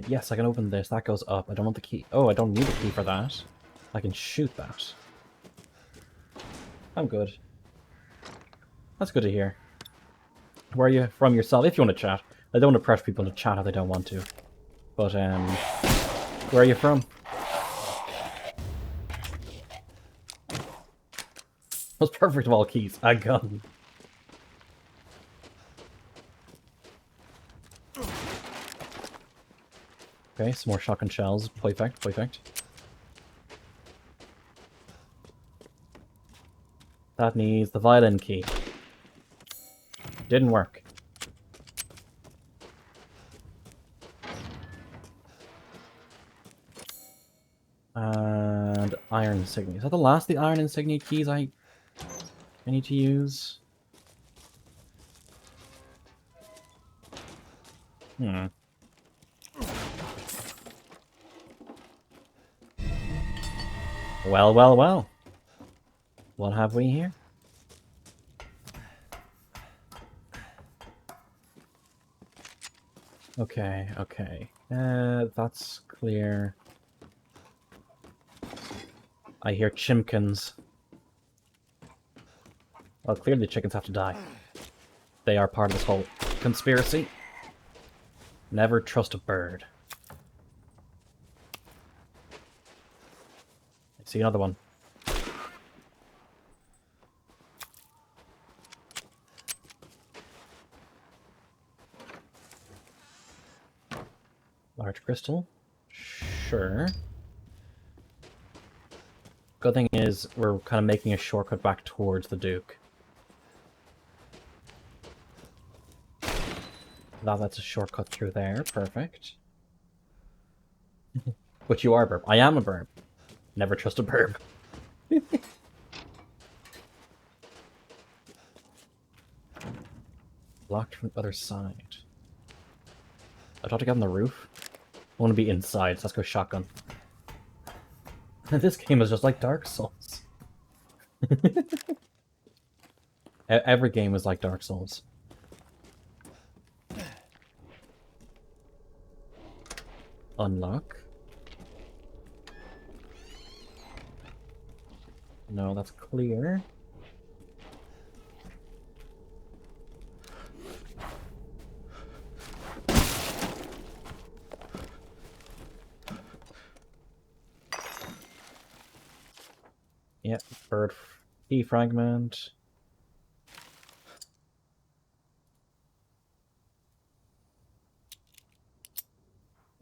Yes, I can open this. That goes up. I don't want the key. Oh, I don't need the key for that. I can shoot that. I'm good. That's good to hear. Where are you from yourself? If you want to chat. I don't want to pressure people to chat if they don't want to. But, where are you from? Most perfect of all keys. A gun. Okay, some more shotgun shells. Perfect, perfect. That needs the violin key. Didn't work. And iron insignia. Is that the last of the iron insignia keys I need to use? Hmm. Well, well, well. What have we here? Okay, okay. That's clear. I hear chimkins. Well, clearly the chickens have to die. They are part of this whole conspiracy. Never trust a bird. I see another one. Large crystal. Sure. Good thing is, we're kind of making a shortcut back towards the Duke. That's a shortcut through there. Perfect. But you are a burb. I am a burb. Never trust a burb. Locked from the other side. I thought to get on the roof. I want to be inside, so let's go shotgun. This game is just like Dark Souls. Every game is like Dark Souls. Unlock. No, that's clear. Yep, bird key fragment.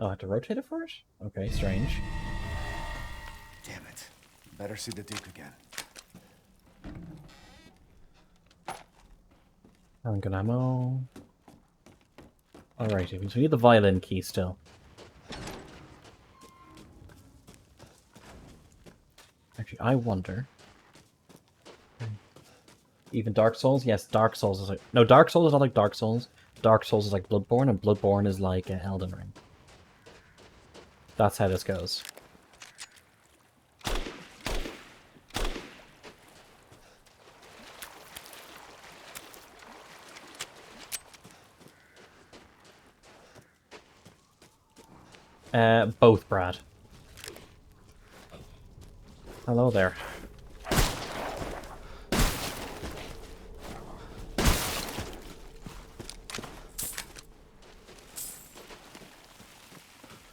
Oh, I have to rotate it for it? Okay, strange. Damn it. Better see the Duke again. Handgun ammo. Alrighty, so we need the violin key still. Actually, I wonder. Even Dark Souls? Yes, Dark Souls is like... No, Dark Souls is not like Dark Souls. Dark Souls is like Bloodborne, and Bloodborne is like Elden Ring. That's how this goes. Both, Brad. Hello there.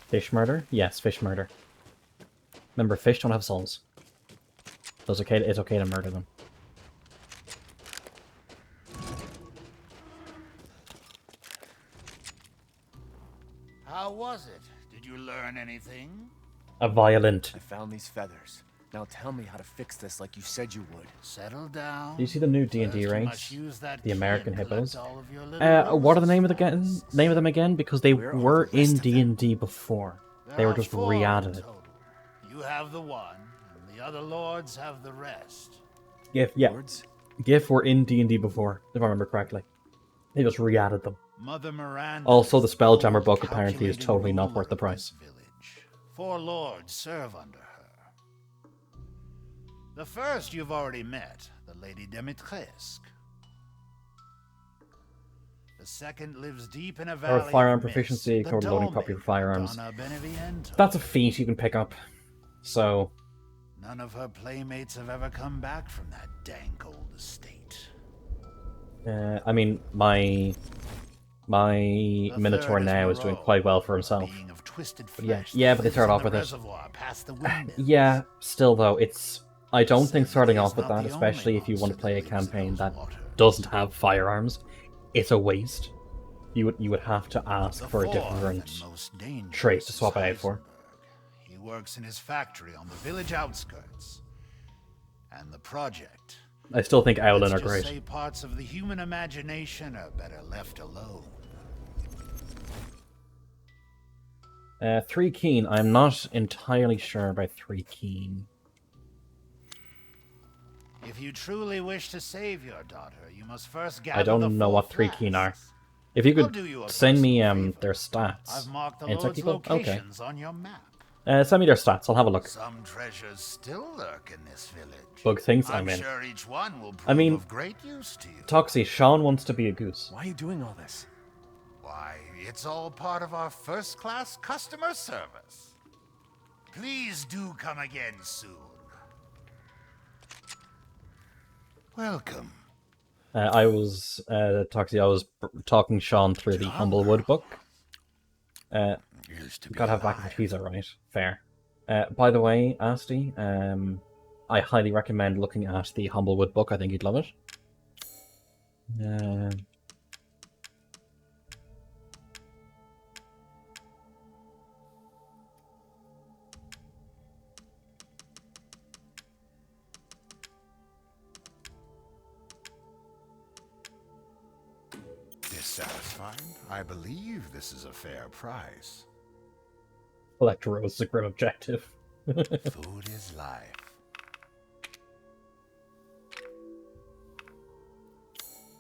Fish murder? Yes, fish murder. Remember, fish don't have souls. So it's okay to murder them. How was it? Did you learn anything? A violent. I found these feathers. Now tell me how to fix this like you said you would. Settle down. Do you see the new D&D First, you race? must use that The key American and hippos. collect all of your little What are the roses name of them again? Because they Where are were the rest in of them? D&D before. There They were are just 4 in re-added. total. You have the one, and the other lords have the rest. Yeah. GIF were in D&D before, if I remember correctly. They just re-added them. Mother Miranda. Also, the is Spelljammer old, book apparently is calculating totally not ruler worth the of price. this village. 4 lords serve under her. The first you've already met, the Lady Dimitrescu. The second lives deep in a valley Or firearm of mist, proficiency, the covered loading Dolmen, popular firearms. Donna Beneviento. That's a feat you can pick up. So, None of her playmates have ever come back from that dank old estate. I mean, my Minotaur now is doing quite well for himself. But yeah, but they start off with it. Yeah, still though, I don't think starting off with that, especially if you want to play a campaign that doesn't have firearms, it's a waste. You would have to ask for a different trait to swap it out for. He works in his factory on the village outskirts. And the project. I still think Owlin Let's are just great. say parts of the human imagination are better left alone. 3 Keen. I'm not entirely sure about 3 Keen. If you truly wish to save your daughter, you must first gather I the don't know 4 what 3 Keen are. If you I'll could do you a send me personal favor. their stats. I've marked the Insect Lord's people? Okay. locations on your map. Send me their stats. I'll have a look. Some treasures still lurk in this village. Bug things, I'm I'm in. sure each one will prove I mean, of great use to you. Toxie, Sean wants to be a goose. Why are you doing all this? Why, it's all part of our first-class customer service. Please do come again soon. Welcome. Toxie, I was talking Sean through the Humblewood book. Gotta have back of the pizza, right? Fair. By the way, Asti, I highly recommend looking at the Humblewood book. I think you'd love it. Dissatisfied? I believe this is a fair price. Collect Rose is a grim objective. Food is life.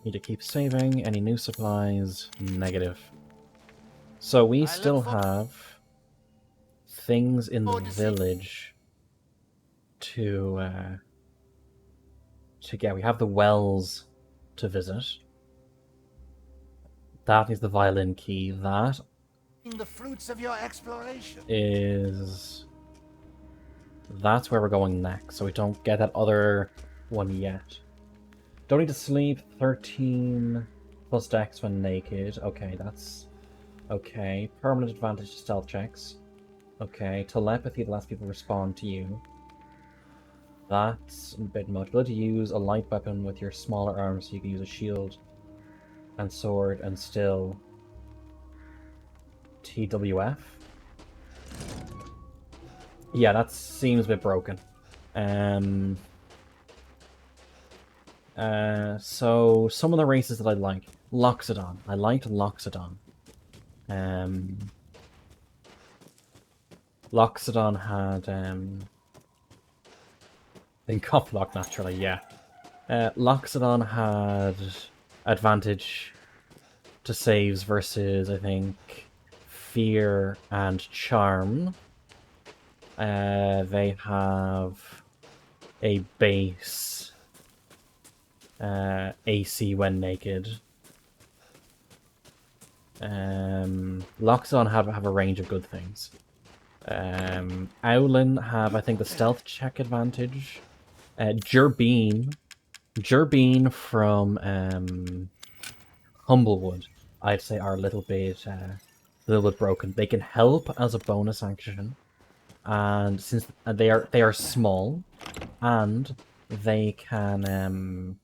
Need to keep saving. Any new supplies? Negative. So we still have things in the village to get. We have the wells to visit. That is the violin key. That The fruits of your exploration. is... That's where we're going next, so we don't get that other one yet. Don't need to sleep. 13 plus dex when naked. Okay, that's... Okay. Permanent advantage to stealth checks. Okay. Telepathy that lets people respond to you. That's a bit much. Ability to use a light weapon with your smaller arms, so you can use a shield and sword and still... TWF? Yeah, that seems a bit broken. So some of the races that I like. Loxodon. I liked Loxodon. Loxodon had in Coplock naturally, yeah. Loxodon had advantage to saves versus, I think, fear and charm. They have a base AC when naked. Loxodon have a range of good things. Owlin have, I think, the stealth check advantage. Gerbine from Humblewood, I'd say, are a little bit broken. They can help as a bonus action, and since they are small, and they can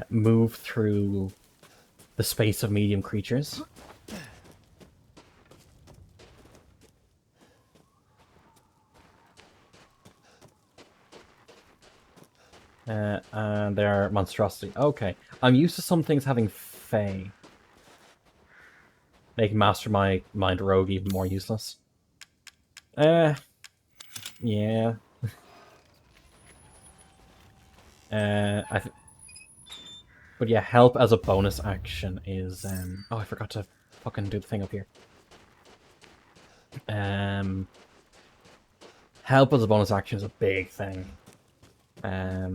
move through the space of medium creatures. And they're monstrosity. Okay. I'm used to some things having Fey. Making Mastermind Rogue even more useless. Yeah. But yeah, help as a bonus action is oh, I forgot to fucking do the thing up here. Help as a bonus action is a big thing. Let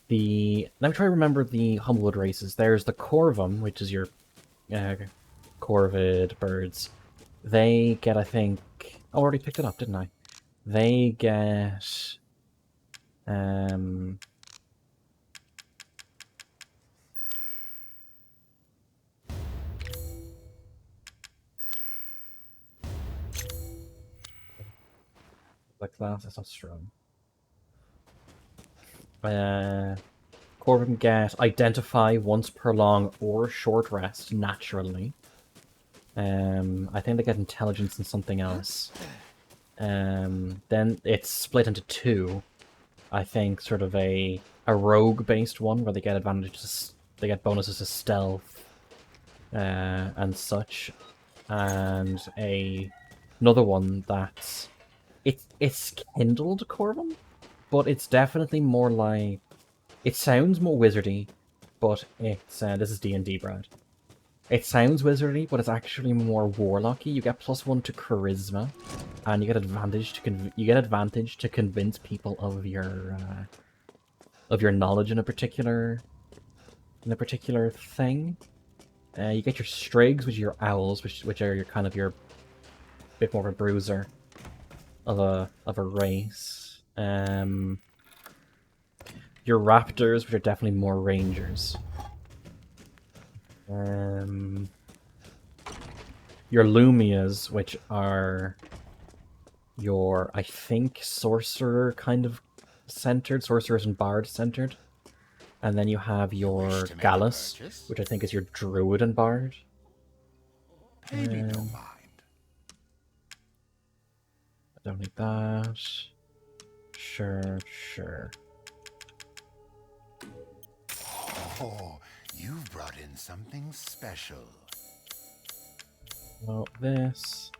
me try to remember the Humblewood races. There's the Corvum, which is your corvid birds. They get, I think... Oh, I already picked it up, didn't I? They get... like that, that's not strong. Corvum get Identify once per long or short rest, naturally. I think they get Intelligence and something else. Then it's split into two. I think sort of a rogue-based one where they get advantages, they get bonuses to stealth and such, and another one that's it's kindled Corvum, but it's definitely more like, it sounds more wizardy, but it's this is D&D, Brad. It sounds wizardy, but it's actually more warlocky. You get +1 to charisma, and you get advantage to convince people of your knowledge in a particular thing. You get your strigs, which are your owls, which are your kind of your bit more of a bruiser of a race. Your raptors, which are definitely more rangers. Your Lumias, which are your, I think, sorcerer kind of centered, sorcerers and bard centered. And then you have your Gallus, which I think is your druid and bard. Maybe don't mind. I don't need that. Sure. Oh, you've brought in something special. Well, this.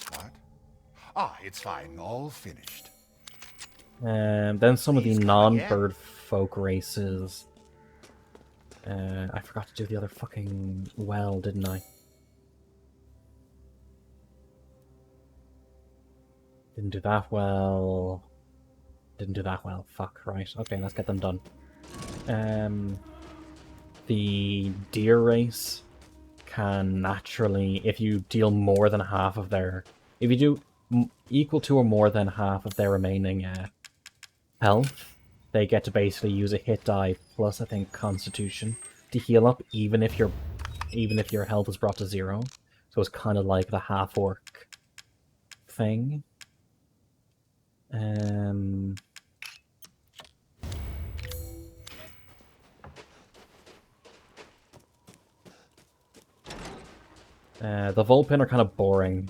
What? Ah, it's fine. All finished. Then some of the non-bird folk races. I forgot to do the other fucking well, didn't I? Didn't do that well. Fuck, right. Okay, let's get them done. The deer race can naturally, if you deal more than half of their... If you do equal to or more than half of their remaining health, they get to basically use a hit die plus, I think, Constitution to heal up, even if your health is brought to 0. So it's kind of like the half-orc thing. The Vulpin are kind of boring.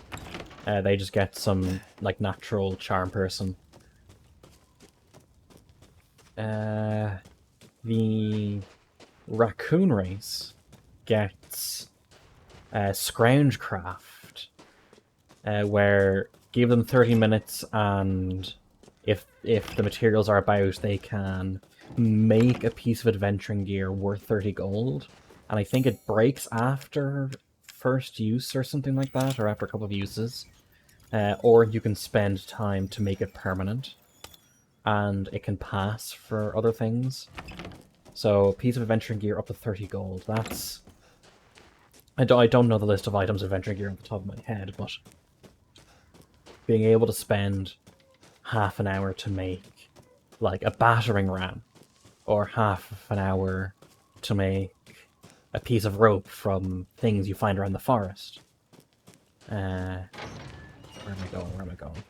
They just get some, like, natural charm person. The Raccoon race gets Scroungecraft, where give them 30 minutes and if the materials are about, they can make a piece of adventuring gear worth 30 gold. And I think it breaks after first use or something like that, or after a couple of uses. Or you can spend time to make it permanent. And it can pass for other things. So, piece of adventuring gear up to 30 gold. That's... I don't know the list of items of adventuring gear on the top of my head, but being able to spend half an hour to make, like, a battering ram, or half an hour to make a piece of rope from things you find around the forest. Where am I going? Where am I going?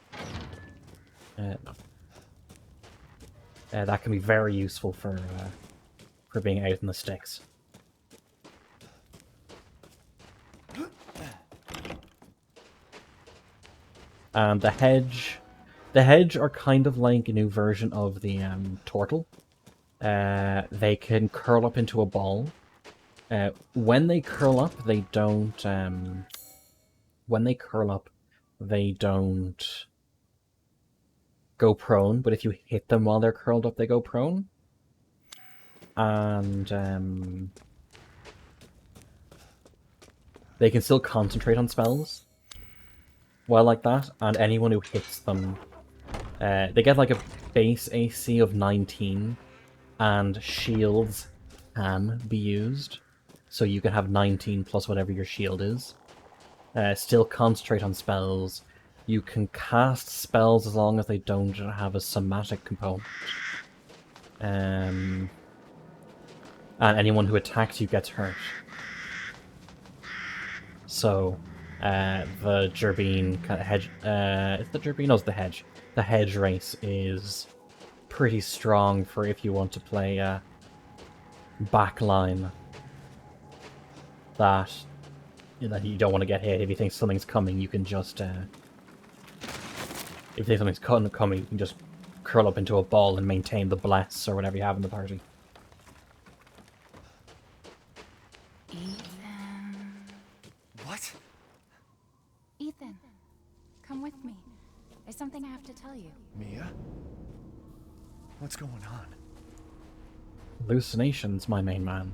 No. That can be very useful for being out in the sticks. And the hedge are kind of like a new version of the turtle. They can curl up into a ball. When they curl up, they don't. When they curl up, they don't go prone. But if you hit them while they're curled up, they go prone. And they can still concentrate on spells while like that, and anyone who hits them, they get like a base AC of 19, and shields can be used, so you can have 19 plus whatever your shield is. Still concentrate on spells. You can cast spells as long as they don't have a somatic component. And anyone who attacks you gets hurt. So, the Gerbine hedge... is the Gerbine? No, it's the hedge. The hedge race is pretty strong for if you want to play a backline that you don't want to get hit. If you think something's coming, you can just... if you think something's coming, you can just curl up into a ball and maintain the bless or whatever you have in the party. What? Ethan, come with me. There's something I have to tell you. Mia? What's going on? Hallucinations, my main man.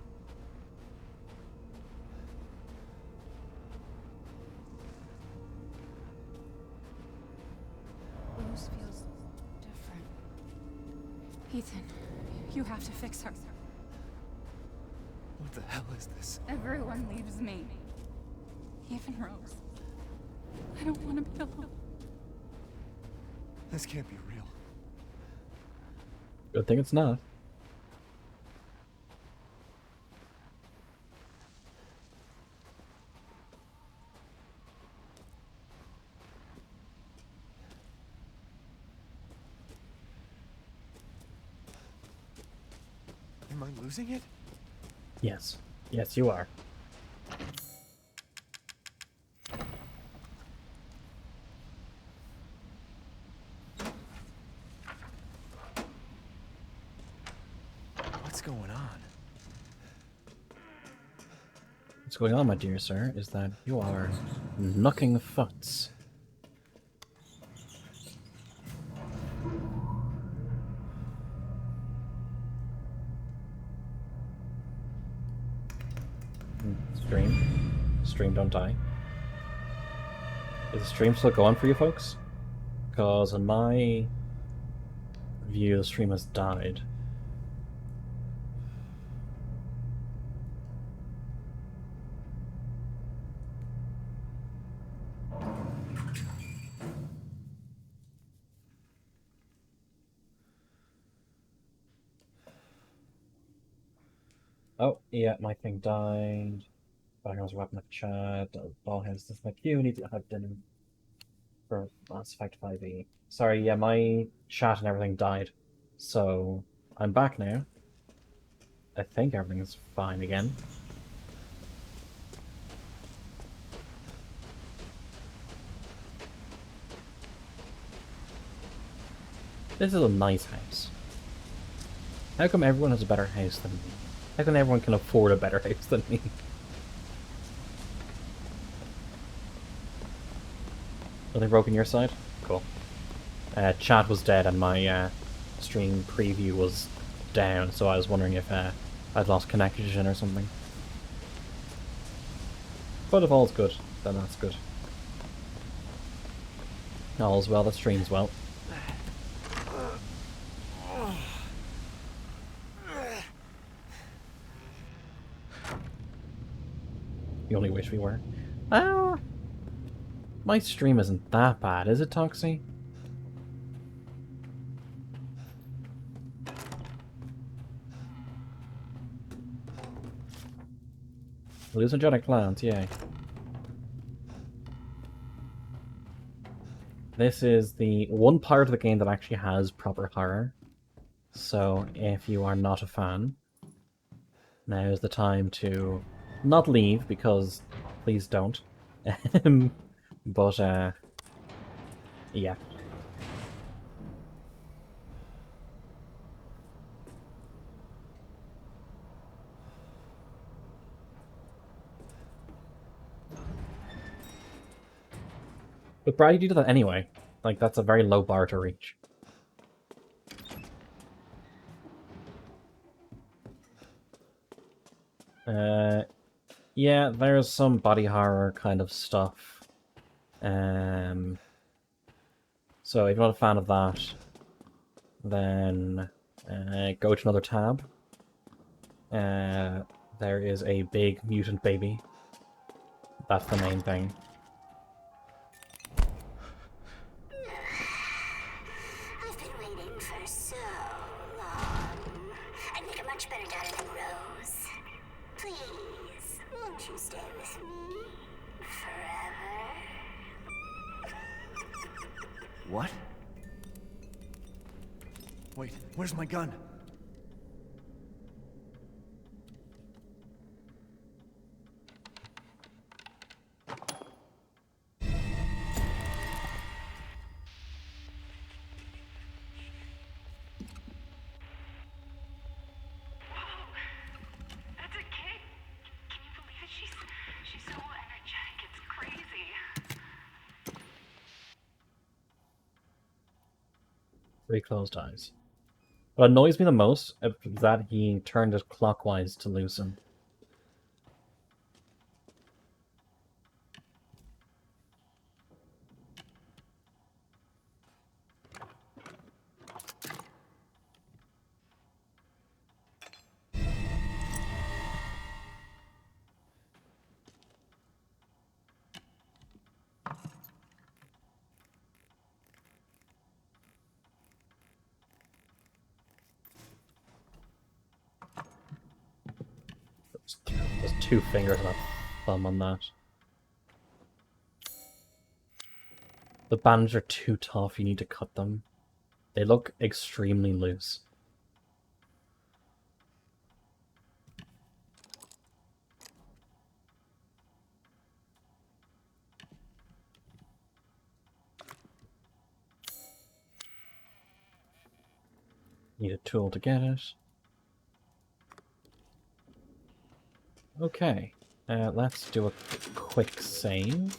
Rose feels different. Ethan, you have to fix her. What the hell is this? Everyone leaves me. Even Rose. I don't want to be alone. This can't be real. Good thing it's not. Am I losing it? Yes. Yes, you are. What's going on? What's going on, my dear sir, is that you are knocking futs. Stream, don't die. Is the stream still going for you folks? Because in my view, the stream has died. Oh, yeah, my thing died. Background's weapon of chat. Ball has this my queue. Need to have dinner for Mass Effect 5e. Sorry, yeah, my chat and everything died. So, I'm back now. I think everything's fine again. This is a nice house. How come everyone has a better house than me? How come everyone can afford a better house than me? Nothing broken your side? Cool. Chat was dead and my stream preview was down, so I was wondering if I'd lost connection or something. But if all's good, then that's good. All's well that streams well. You only wish we were. My stream isn't that bad, is it, Toxie? Hallucinogenic plants, yay. This is the one part of the game that actually has proper horror. So if you are not a fan, now is the time to not leave, because please don't. But yeah. But Brad, you do that anyway. Like, that's a very low bar to reach. Yeah, there's some body horror kind of stuff. So if you're not a fan of that, then go to another tab. There is a big mutant baby. That's the main thing. I've been waiting for so long. I'd make a much better daughter than Rose. Please, won't you stay with me forever? What? Wait, where's my gun? That's a kid. Can you believe it? She's so energetic. It's crazy. Three closed eyes. What annoys me the most is that he turned it clockwise to loosen. There's two fingers and a thumb on that. The bandages are too tough, you need to cut them. They look extremely loose. Need a tool to get it. Okay, let's do a quick save.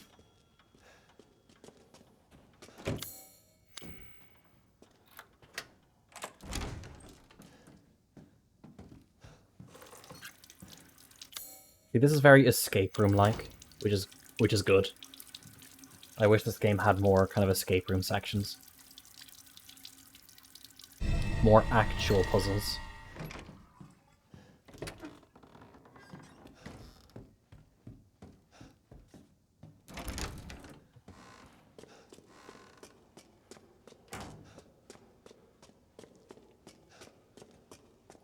See, this is very escape room-like, which is good. I wish this game had more kind of escape room sections. More actual puzzles.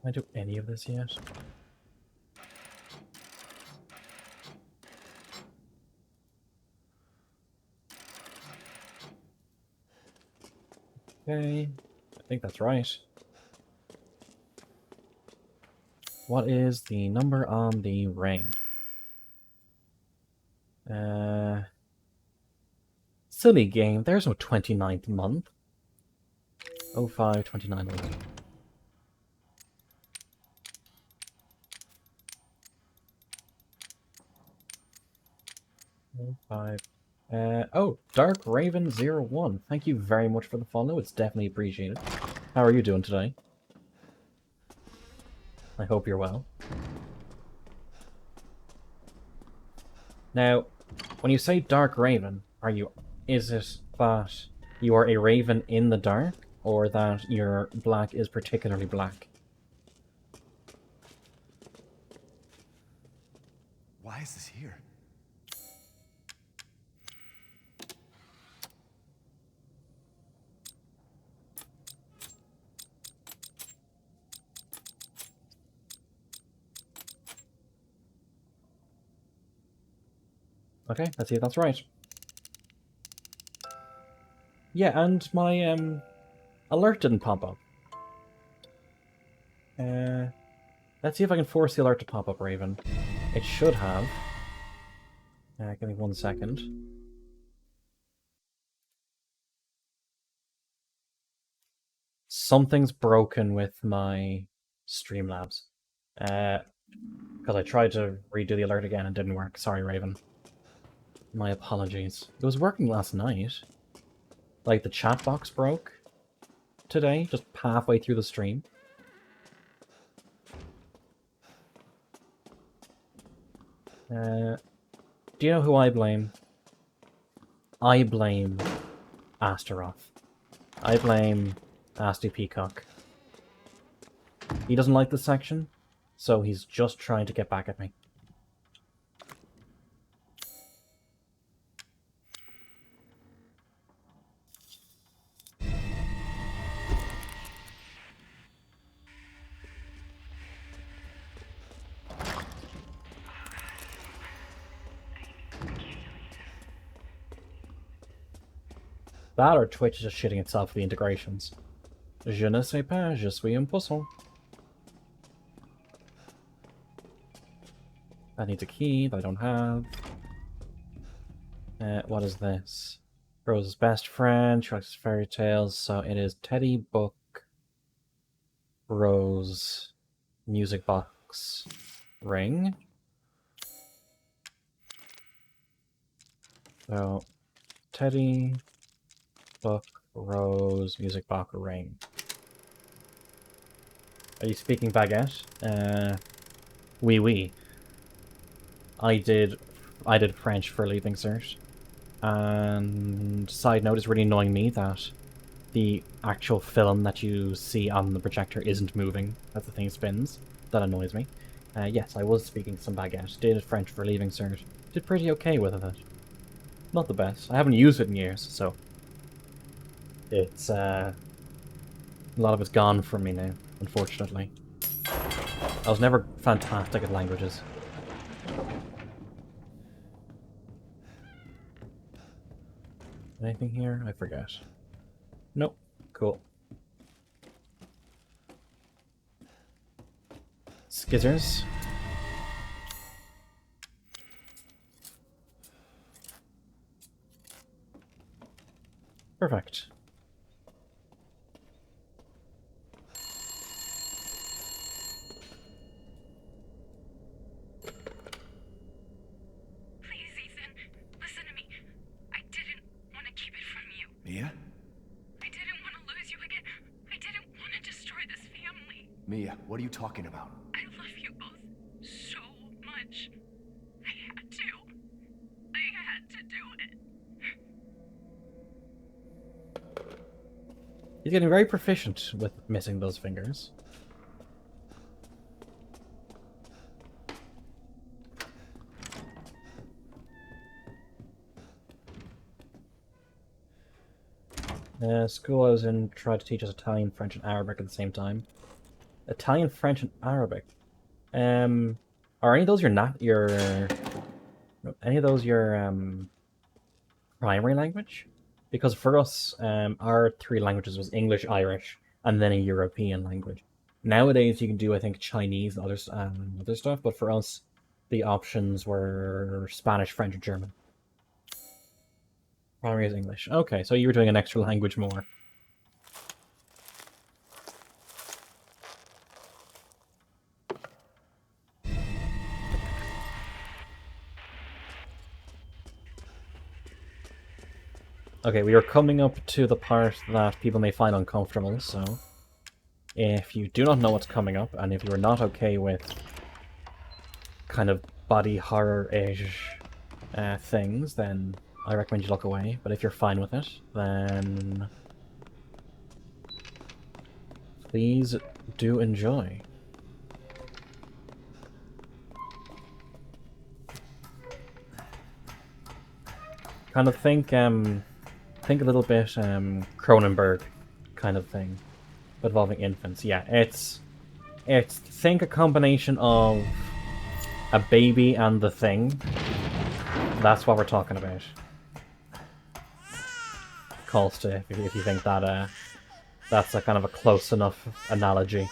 Can I do any of this yet? Okay, I think that's right. What is the number on the ring? Silly game, there's no 29th month. 05, 29 months. 05, Oh, Dark Raven 01. Thank you very much for the follow. It's definitely appreciated. How are you doing today? I hope you're well. Now, when you say Dark Raven, is it that you are a raven in the dark, or that your black is particularly black? Why is this here? Okay, let's see if that's right. Yeah, and my alert didn't pop up. Let's see if I can force the alert to pop up, Raven. It should have. Give me 1 second. Something's broken with my Streamlabs. Because I tried to redo the alert again and it didn't work. Sorry, Raven. My apologies. It was working last night. Like, the chat box broke today, just halfway through the stream. Do you know who I blame? I blame Astaroth. I blame Asti Peacock. He doesn't like this section, so he's just trying to get back at me. That or Twitch is just shitting itself for the integrations. Je ne sais pas, je suis un poisson. That needs a key that I don't have. What is this? Rose's best friend, she likes fairy tales, so it is Teddy, Book, Rose, Music Box, Ring. So, Teddy, Book, Rose, Music Box, Ring. Are you speaking baguette? Oui. I did French for Leaving Cert. And side note, it's really annoying me that the actual film that you see on the projector isn't moving as the thing spins. That annoys me. Yes, I was speaking some baguette. Did French for Leaving Cert. Did pretty okay with it. Not the best. I haven't used it in years, so it's a lot of it's gone from me now, unfortunately. I was never fantastic at languages. Anything here? I forget. Nope. Cool. Skizzers. Perfect. Please, Ethan, listen to me. I didn't want to keep it from you. Mia? I didn't want to lose you again. I didn't want to destroy this family. Mia, what are you talking about? I love you both so much. I had to. I had to do it. He's getting very proficient with missing those fingers. School I was in tried to teach us Italian, French, and Arabic at the same time. Italian, French, and Arabic. Are any of those your primary language? Because for us, our three languages was English, Irish, and then a European language. Nowadays, you can do, I think, Chinese and other stuff, but for us, the options were Spanish, French, and German. Primary is English. Okay, so you were doing an extra language more. Okay, we are coming up to the part that people may find uncomfortable, so if you do not know what's coming up, and if you are not okay with kind of body horror-ish things, then I recommend you look away. But if you're fine with it, then please do enjoy. Kind of think a little bit Cronenberg kind of thing, but involving infants. Yeah, it's think a combination of a baby and the thing. That's what we're talking about. Calls to if you think that that's a kind of a close enough analogy.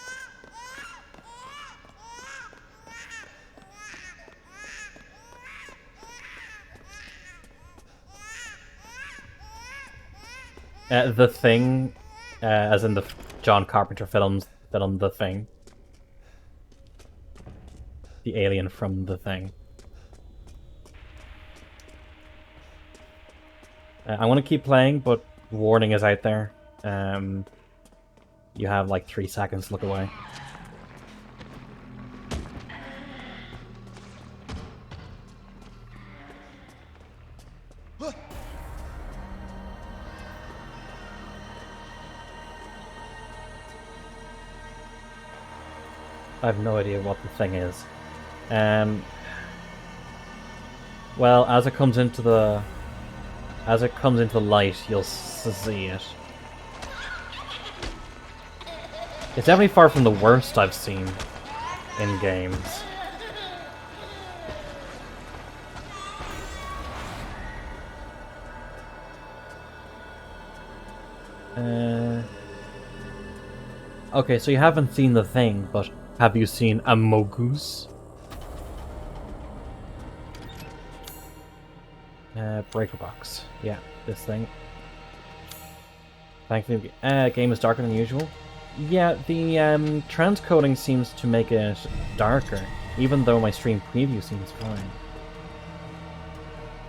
The Thing, as in the John Carpenter film The Thing. The alien from The Thing. I want to keep playing, but warning is out there. You have like 3 seconds to look away. I have no idea what the thing is. Well, as it comes into the light, you'll see it. It's definitely far from the worst I've seen in games. Okay, so you haven't seen The Thing, but have you seen a Mogus? Breaker box. Yeah, this thing. Thankfully, game is darker than usual. Yeah, the transcoding seems to make it darker, even though my stream preview seems fine.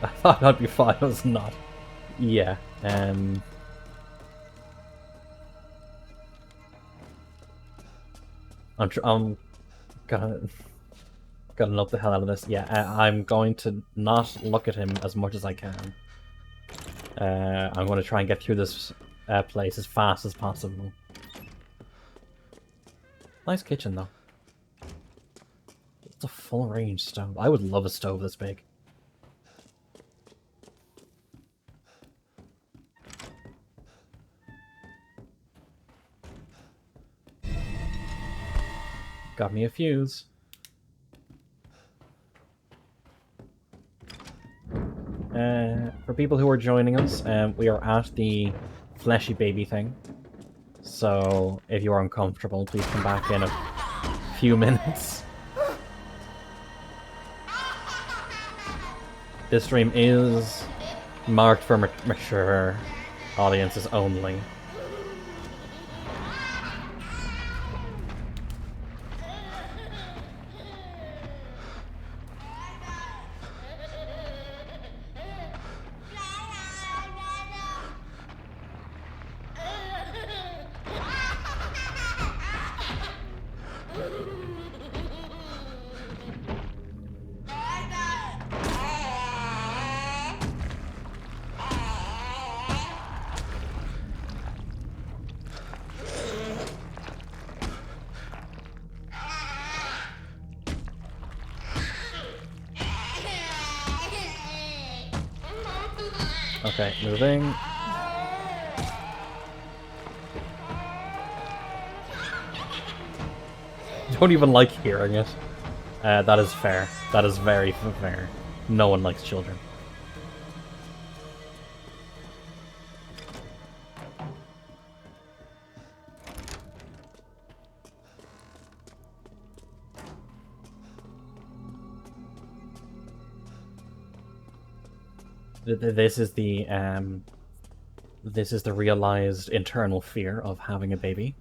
I thought I'd be fine, I was not. Yeah, I'm gonna love the hell out of this. Yeah, I'm going to not look at him as much as I can. I'm going to try and get through this place as fast as possible. Nice kitchen, though. It's a full-range stove. I would love a stove this big. Got me a fuse. For people who are joining us, we are at the fleshy baby thing. So if you are uncomfortable, please come back in a few minutes. This stream is marked for mature audiences only. Okay, moving. Don't even like hearing it. That is fair. That is very fair. No one likes children. This is the realized internal fear of having a baby.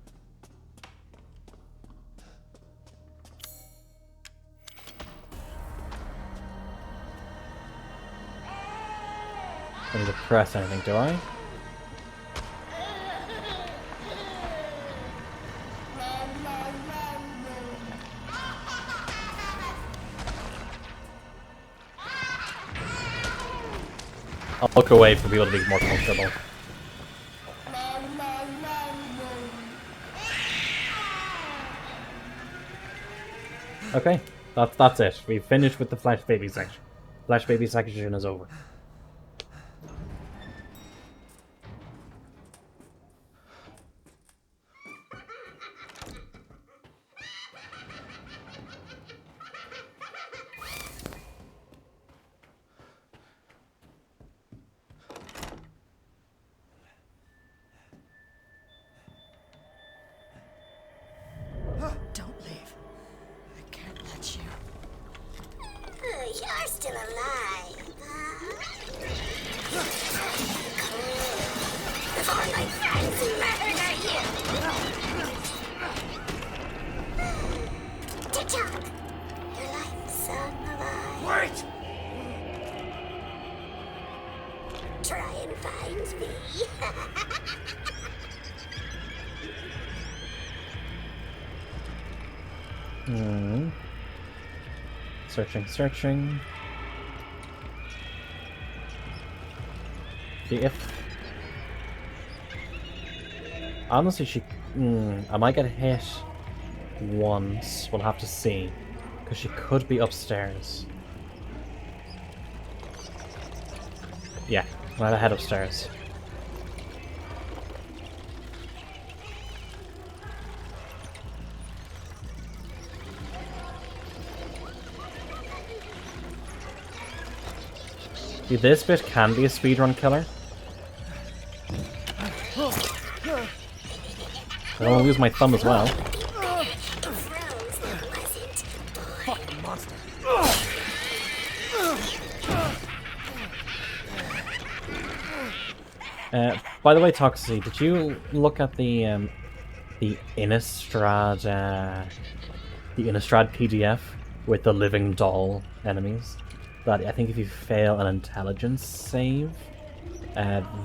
I need to press anything, do I? I'll look away for people to be more comfortable. Okay, that's it. We've finished with the Flash Baby section. Flash Baby section is over. Don't leave. I can't let you. You're still alive, before my friends murder you! T'Challa, your life son of I. Wait! Try and find me. Searching. See if... Honestly, she... I might get hit once. We'll have to see. Because she could be upstairs. Yeah, I'm gonna head upstairs. See, this bit can be a speedrun killer. I don't want to lose my thumb as well. Fucking monster. By the way, Toxie, did you look at the Innistrad PDF with the living doll enemies? That I think if you fail an intelligence save,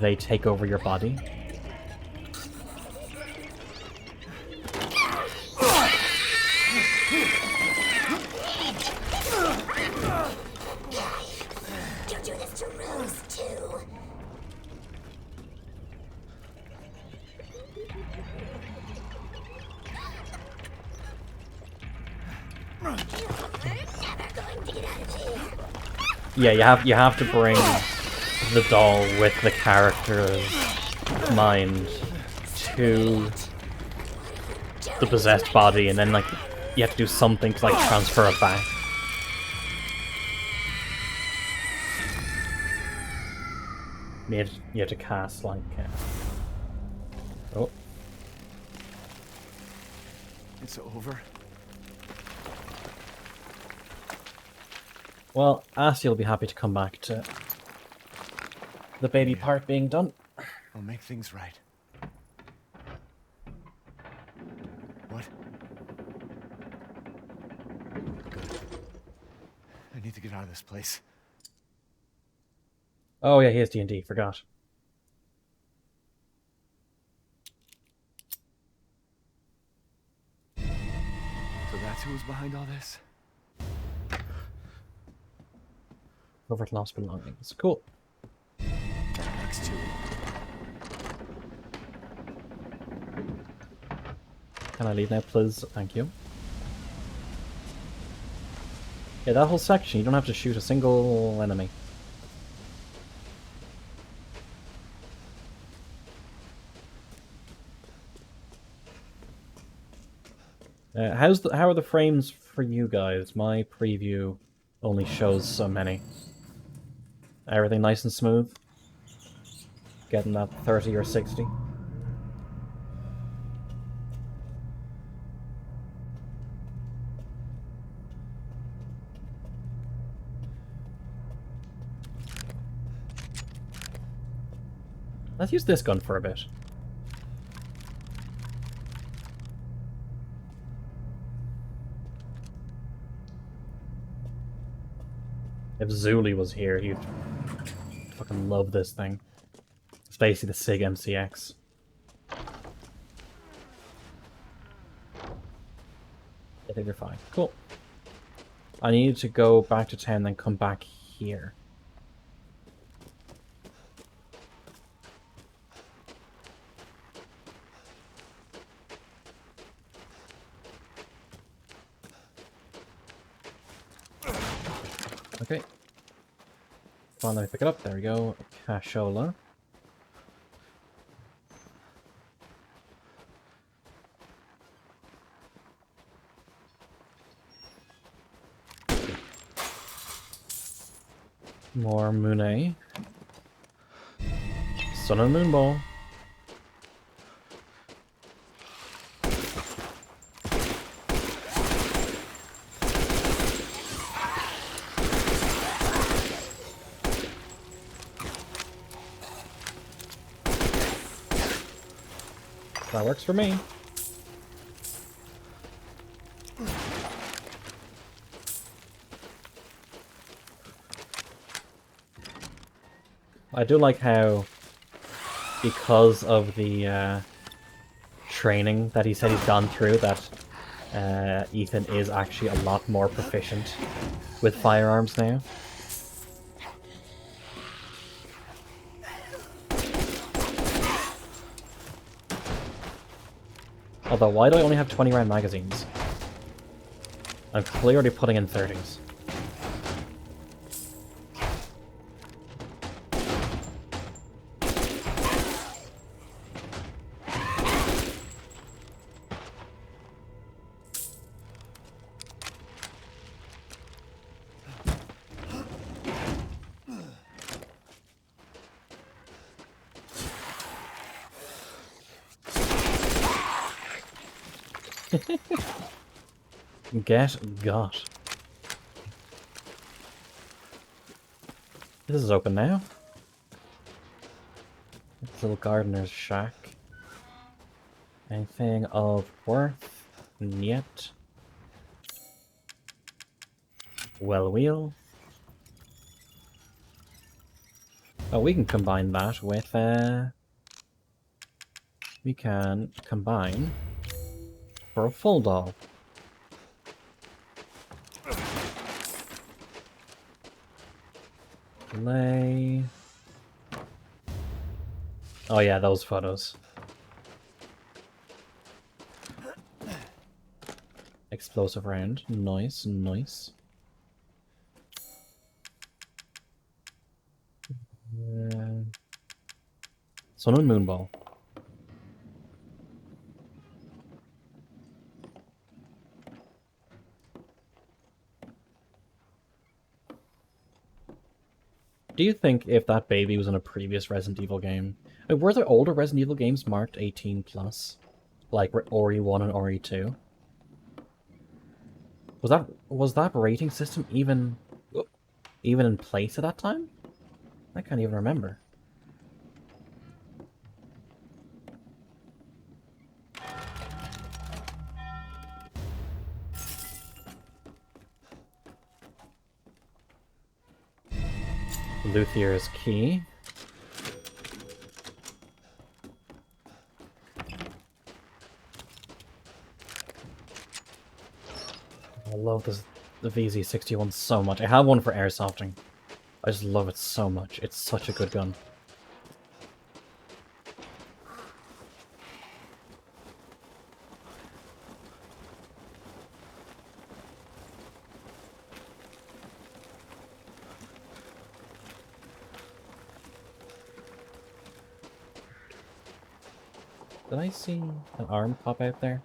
they take over your body. You do this to Rose too. You're never going to get out of here. Yeah, you have to bring the doll with the character's mind to the possessed body, and then like you have to do something to like transfer it back. You have to cast like. Oh. It's over. Well, Asty will be happy to come back to the baby part being done. I'll make things right. What? Good. I need to get out of this place. Oh yeah, he has D&D, forgot. So that's who was behind all this? Over to lost belongings. Cool. Next to Can I leave now, please? Thank you. Yeah, that whole section, you don't have to shoot a single enemy. How are the frames for you guys? My preview only shows so many. Everything nice and smooth? Getting that 30 or 60? Let's use this gun for a bit. If Zuli was here, he'd fucking love this thing. It's basically the SIG MCX. I think you're fine. Cool. I need to go back to town, then come back here. Okay. Finally pick it up. There we go. Cashola. More Monet. Sun and Moon Ball. That works for me. I do like how, because of the training that he said he's gone through, that Ethan is actually a lot more proficient with firearms now. Although, why do I only have 20-round magazines? I'm clearly putting in 30s. Get got. This is open now. This little gardener's shack. Anything of worth? Yet. Well wheel. Oh, we can combine that with we can combine for a full doll. Play. Oh yeah, those photos. Explosive round. Nice, nice. Sun and Moon Ball. Do you think if that baby was in a previous Resident Evil game... Wait, were there older Resident Evil games marked 18+? Like Ori 1 and Ori 2? Was that rating system even in place at that time? I can't even remember. Luthier's key. I love the VZ61 so much. I have one for airsofting. I just love it so much. It's such a good gun. Did I see an arm pop out there?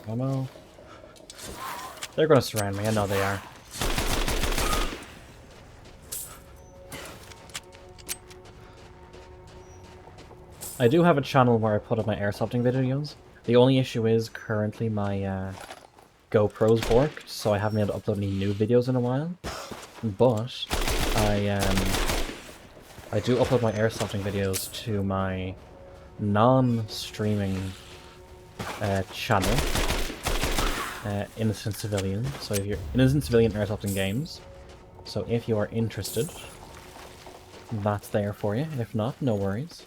Ammo. They're gonna surround me, I know they are. I do have a channel where I put up my airsofting videos. The only issue is currently my GoPro's borked, so I haven't been able to upload any new videos in a while. But I do upload my airsofting videos to my non-streaming channel, Innocent Civilian. So if you're Innocent Civilian Airsofting Games. So if you are interested, that's there for you. If not, no worries.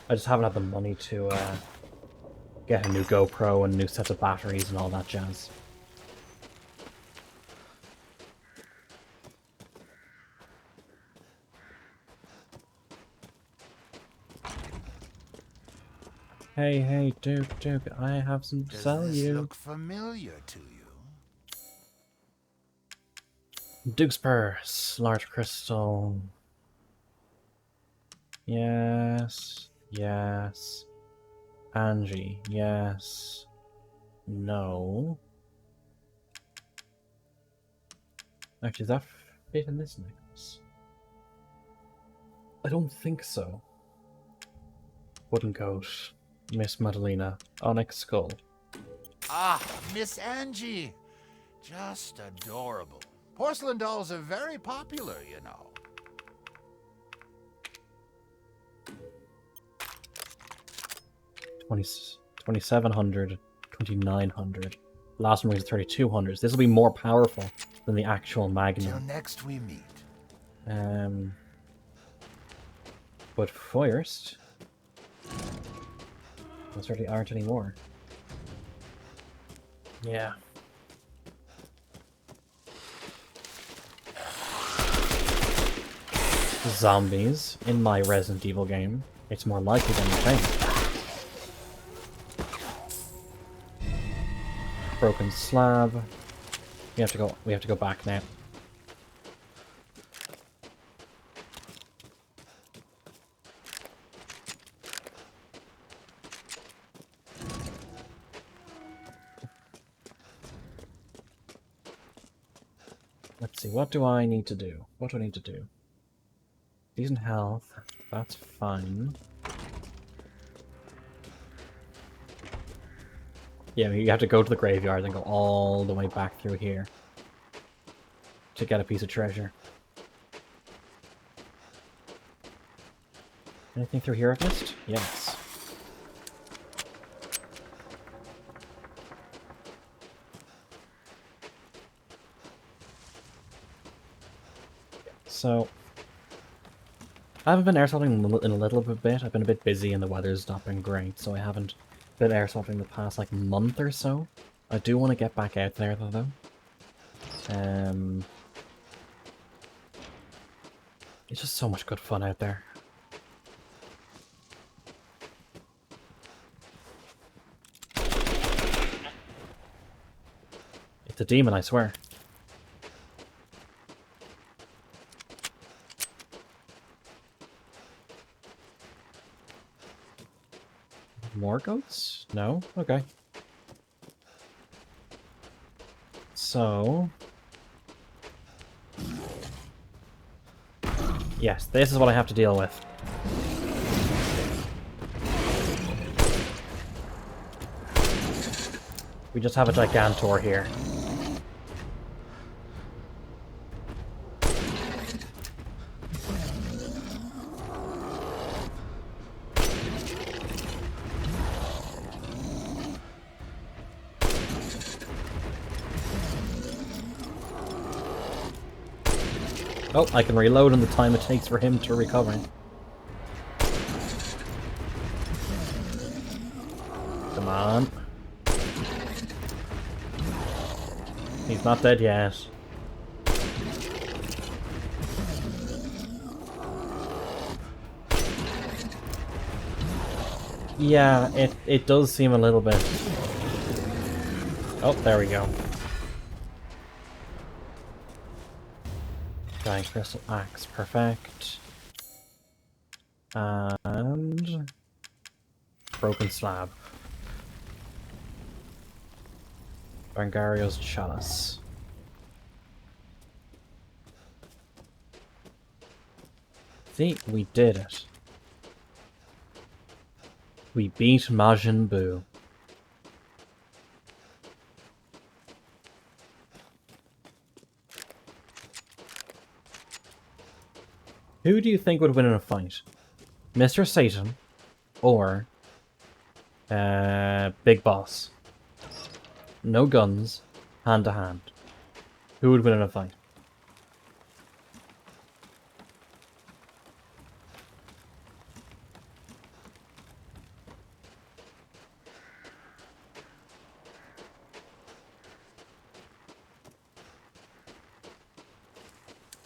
I just haven't had the money to get a new GoPro and new set of batteries and all that jazz. Hey, Duke, I have some to sell you. Does this look familiar to you? Duke's Purse, large crystal. Yes. Angie, yes. No. Actually, is that fit in this necklace? I don't think so. Wooden coat. Miss Madalena. Onyx skull. Ah, Miss Angie. Just adorable. Porcelain dolls are very popular, you know. $2,700, $2,900. Last one was $3,200. This will be more powerful than the actual Magnum. Till next we meet. But first, there certainly aren't any more. Yeah. Zombies in my Resident Evil game. It's more likely than you think. Broken slab. We have to go back now. Let's see, what do I need to do? What do I need to do? Decent health. That's fine. Yeah, you have to go to the graveyard and go all the way back through here to get a piece of treasure. Anything through here I've missed? Yes. So, I haven't been airsofting in a little bit. I've been a bit busy and the weather's not been great, so I haven't been airsofting the past like month or so. I do want to get back out there though. It's just so much good fun out there. It's a demon, I swear. More goats? No? Okay. So... yes, this is what I have to deal with. We just have a Gigantor here. Oh, I can reload in the time it takes for him to recover. Come on. He's not dead yet. Yeah, it does seem a little bit... oh, there we go. Giant crystal axe, perfect. And... broken slab. Bangario's chalice. See, we did it. We beat Majin Buu. Who do you think would win in a fight? Mr. Satan or Big Boss? No guns, hand to hand. Who would win in a fight?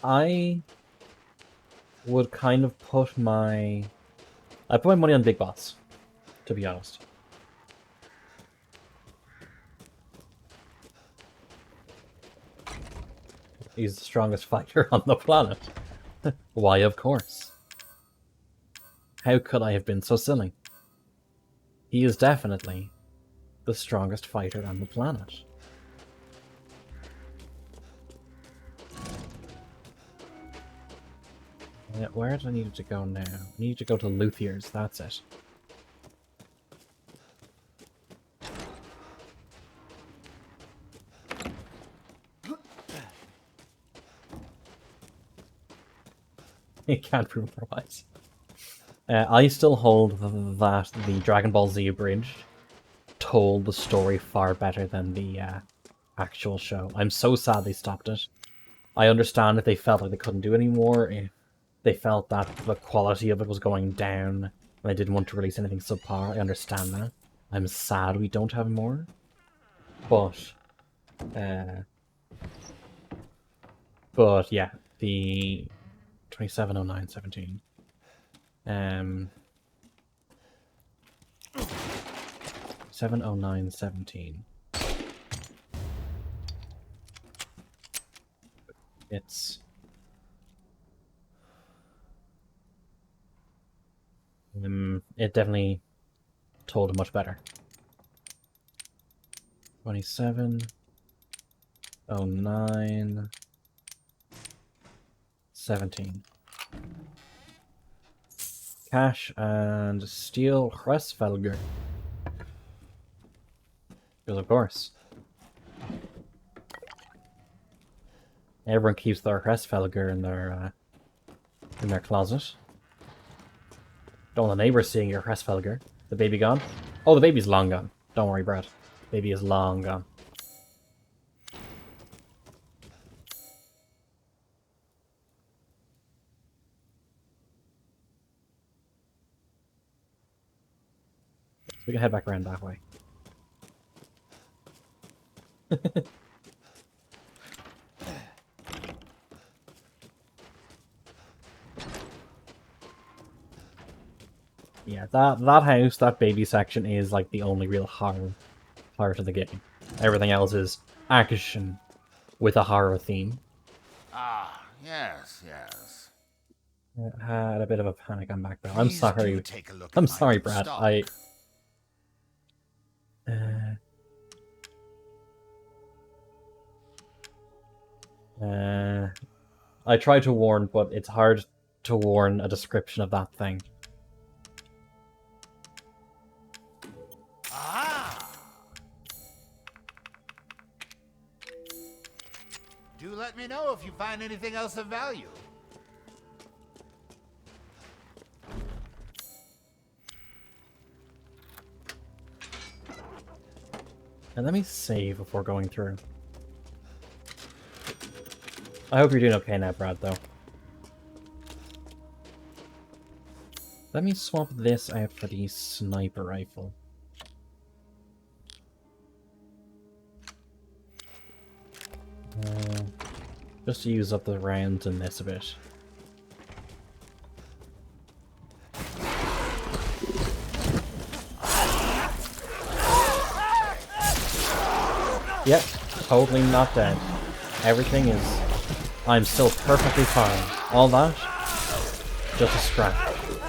I would kind of put my... I put my money on Big Boss, to be honest. He's the strongest fighter on the planet. Why, of course. How could I have been so silly? He is definitely the strongest fighter on the planet. Where do I need to go now? I need to go to Luthier's, that's it. You can't prove otherwise. I still hold that the Dragon Ball Z abridged told the story far better than the actual show. I'm so sad they stopped it. I understand if they felt like they couldn't do any more, if they felt that the quality of it was going down, and they didn't want to release anything subpar. I understand that. I'm sad we don't have more. But yeah, the 270917. 70917. It's it definitely told it much better. 270917. Cash and steel Hresfelger. Because of course. Everyone keeps their Hresfelger in their closet. Don't want the neighbors seeing your Hresfelger. The baby gone? Oh, the baby's long gone. Don't worry, Brad. Baby is long gone. So we can head back around that way. Yeah, that house, that baby section is like the only real horror part of the game. Everything else is action with a horror theme. Ah, yes, yes. I had a bit of a panic on back though. I'm sorry. I'm sorry, Brad. I tried to warn, but it's hard to warn a description of that thing. Do let me know if you find anything else of value. And let me save before going through. I hope you're doing okay now, Brad, though. Let me swap this out for the sniper rifle. Just to use up the rounds in this a bit. Yep, totally not dead. Everything is... I'm still perfectly fine. All that, just a scratch.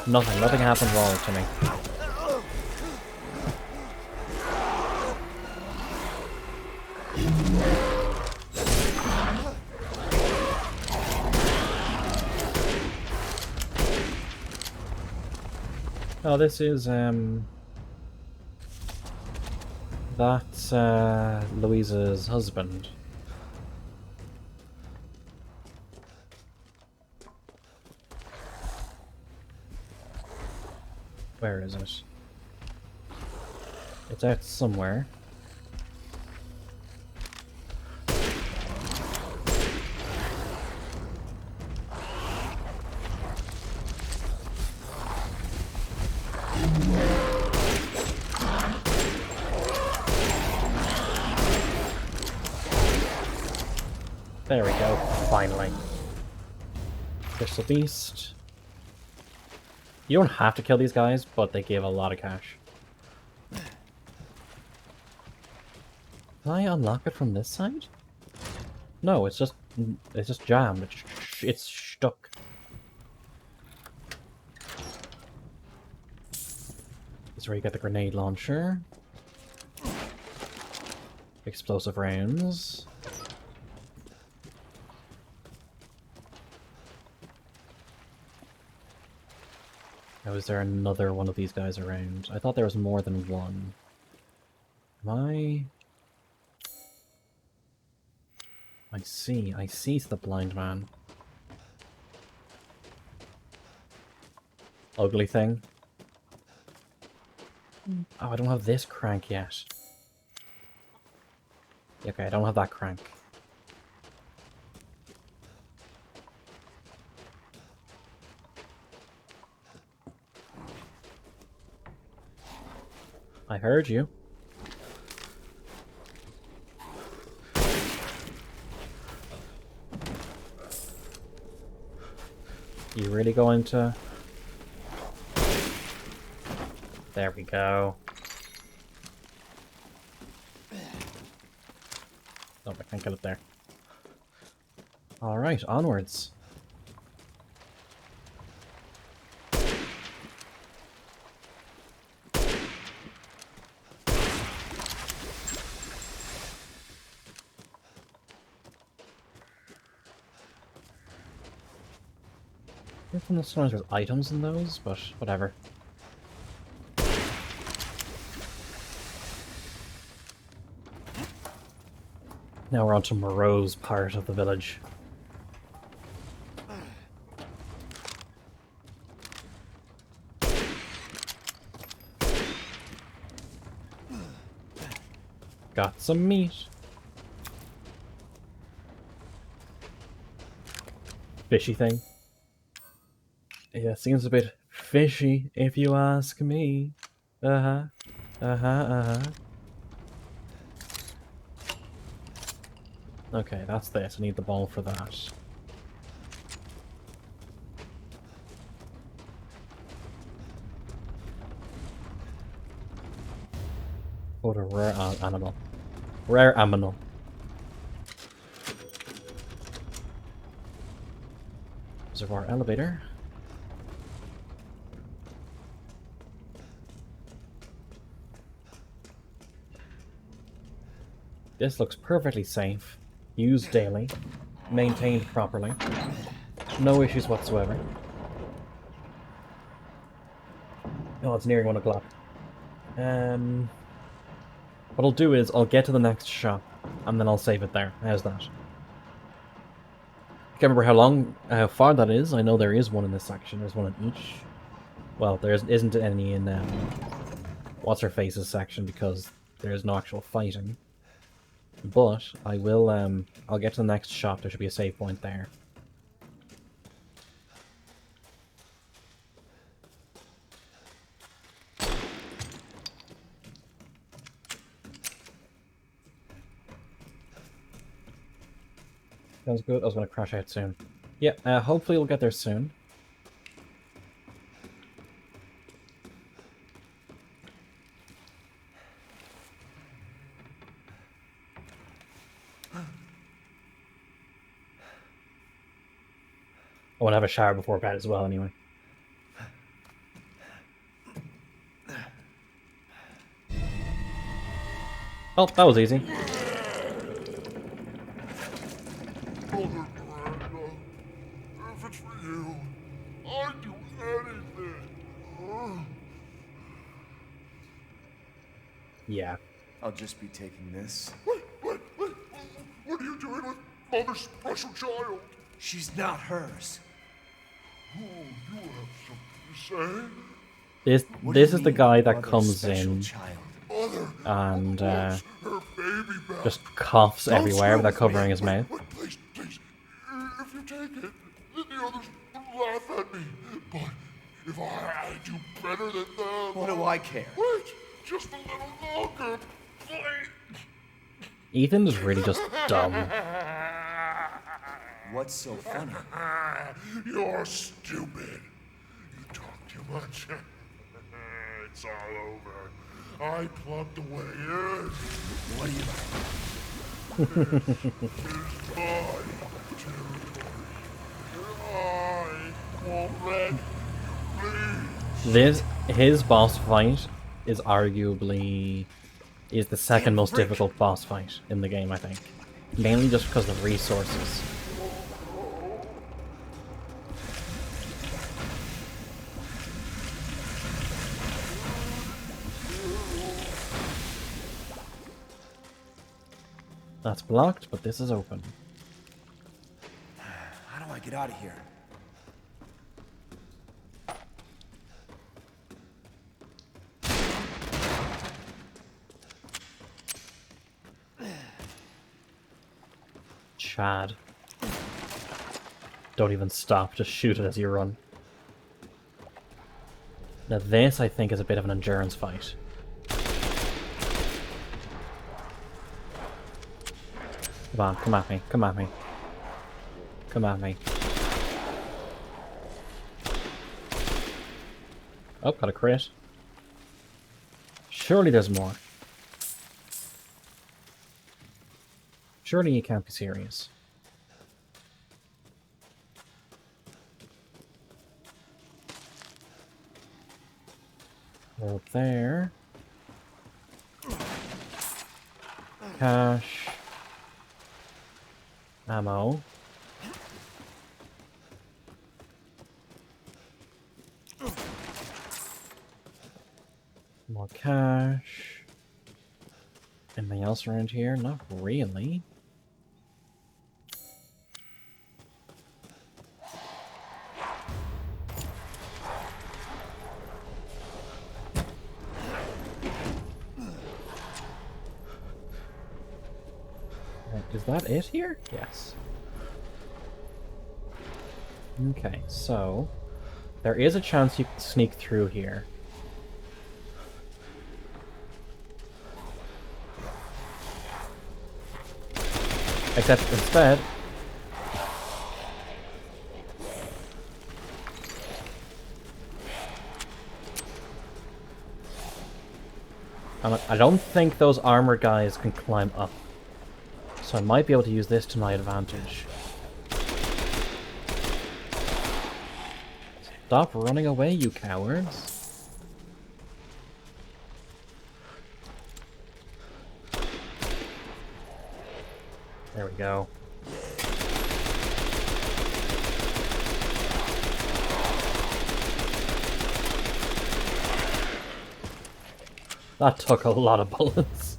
Nothing happened wrong to me. Oh, this is, that's, Louisa's husband. Where is it? It's out somewhere. There we go, finally. Crystal Beast. You don't have to kill these guys, but they give a lot of cash. Can I unlock it from this side? No, it's just jammed. It's stuck. This is where you get the grenade launcher. Explosive rounds. Now, is there another one of these guys around? I thought there was more than one. I see the blind man. Ugly thing. Oh, I don't have this crank yet. Okay, I don't have that crank. I heard you. You really going to... There we go. Oh, I can't get it there. Alright, onwards. Sometimes there's items in those, but whatever. Now we're on to Moreau's part of the village. Got some meat. Fishy thing. Yeah, seems a bit fishy, if you ask me. Uh-huh. Uh-huh, uh-huh. Okay, that's this. I need the ball for that. What a rare animal. Rare aminal. Reservoir elevator. This looks perfectly safe. Used daily. Maintained properly. No issues whatsoever. Oh, it's nearing 1 o'clock. What I'll do is I'll get to the next shop and then I'll save it there. How's that? I can't remember how far that is. I know there is one in this section. There's one in each. Well, there isn't any in what's her face's section because there's no actual fighting. But I will. I'll get to the next shop. There should be a save point there. Sounds good. I was going to crash out soon. Yeah, hopefully we'll get there soon. I want to have a shower before bed as well, anyway. Oh, that was easy. If it's for you, I'd do anything. Yeah. I'll just be taking this. What are you doing with Mother's special child? She's not hers. Oh, you have something to say? This is the guy that comes in and just coughs everywhere without covering his mouth. Please, please, if you take it, then the others will laugh at me. But if I do better than them... What do I care? Wait, just a little longer, please. Ethan is really just dumb. What's so funny? You're stupid. You talk too much. It's all over. I plugged away in. What are you... This is my territory. I won't let you leave. His boss fight is arguably the second most difficult boss fight in the game, I think. Mainly just because of resources. That's blocked, but this is open. How do I get out of here? Chad. Don't even stop, just shoot it as you run. Now this, I think, is a bit of an endurance fight. Come on, come at me, come at me. Come at me. Oh, got a crit. Surely there's more. Surely you can't be serious. Go up there. Cash. Ammo. More cash. Anything else around here? Not really. Is that it here? Yes. Okay, so there is a chance you can sneak through here. Except instead, I don't think those armored guys can climb up. So I might be able to use this to my advantage. Stop running away, you cowards. There we go. That took a lot of bullets.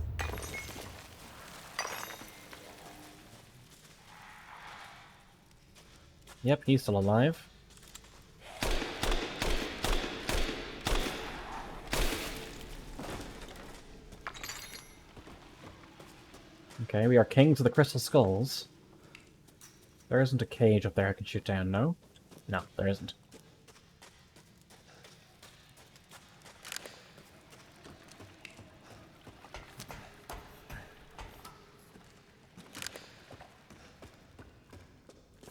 Yep, he's still alive. Okay, we are kings of the crystal skulls. There isn't a cage up there I can shoot down, no? No, there isn't.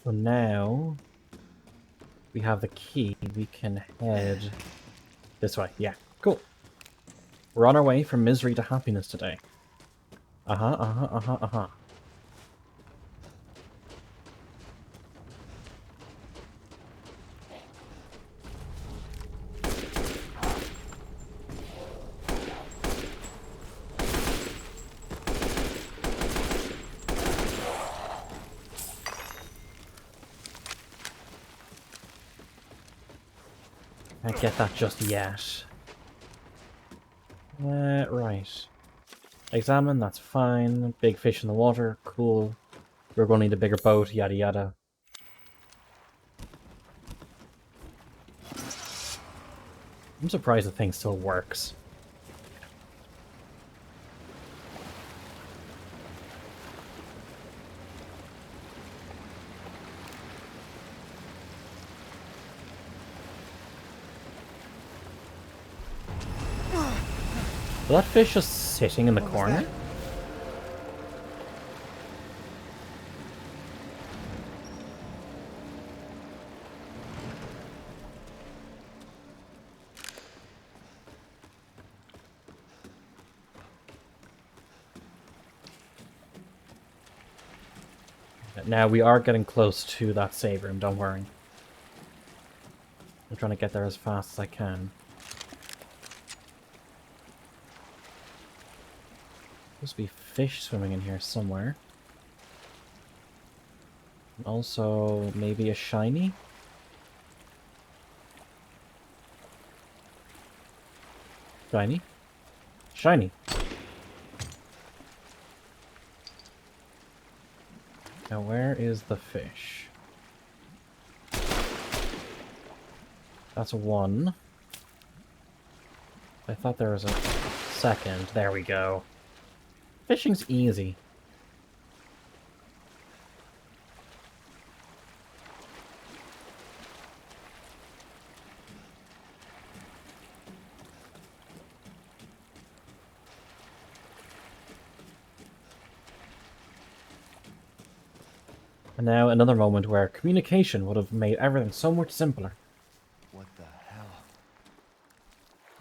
So now we have the key. We can head this way. Yeah, cool. We're on our way from misery to happiness today. Uh-huh, uh-huh, uh-huh, uh-huh. Can't get that just yet. Right. Examine, that's fine. Big fish in the water, cool. We're going to need a bigger boat, yada yada. I'm surprised the thing still works. Is that fish just sitting in the corner? Now we are getting close to that save room, don't worry. I'm trying to get there as fast as I can. Supposed to be fish swimming in here somewhere. And also, maybe a shiny? Shiny? Shiny! Now where is the fish? That's a 1. I thought there was a second. There we go. Fishing's easy. And now another moment where communication would have made everything so much simpler. What the hell?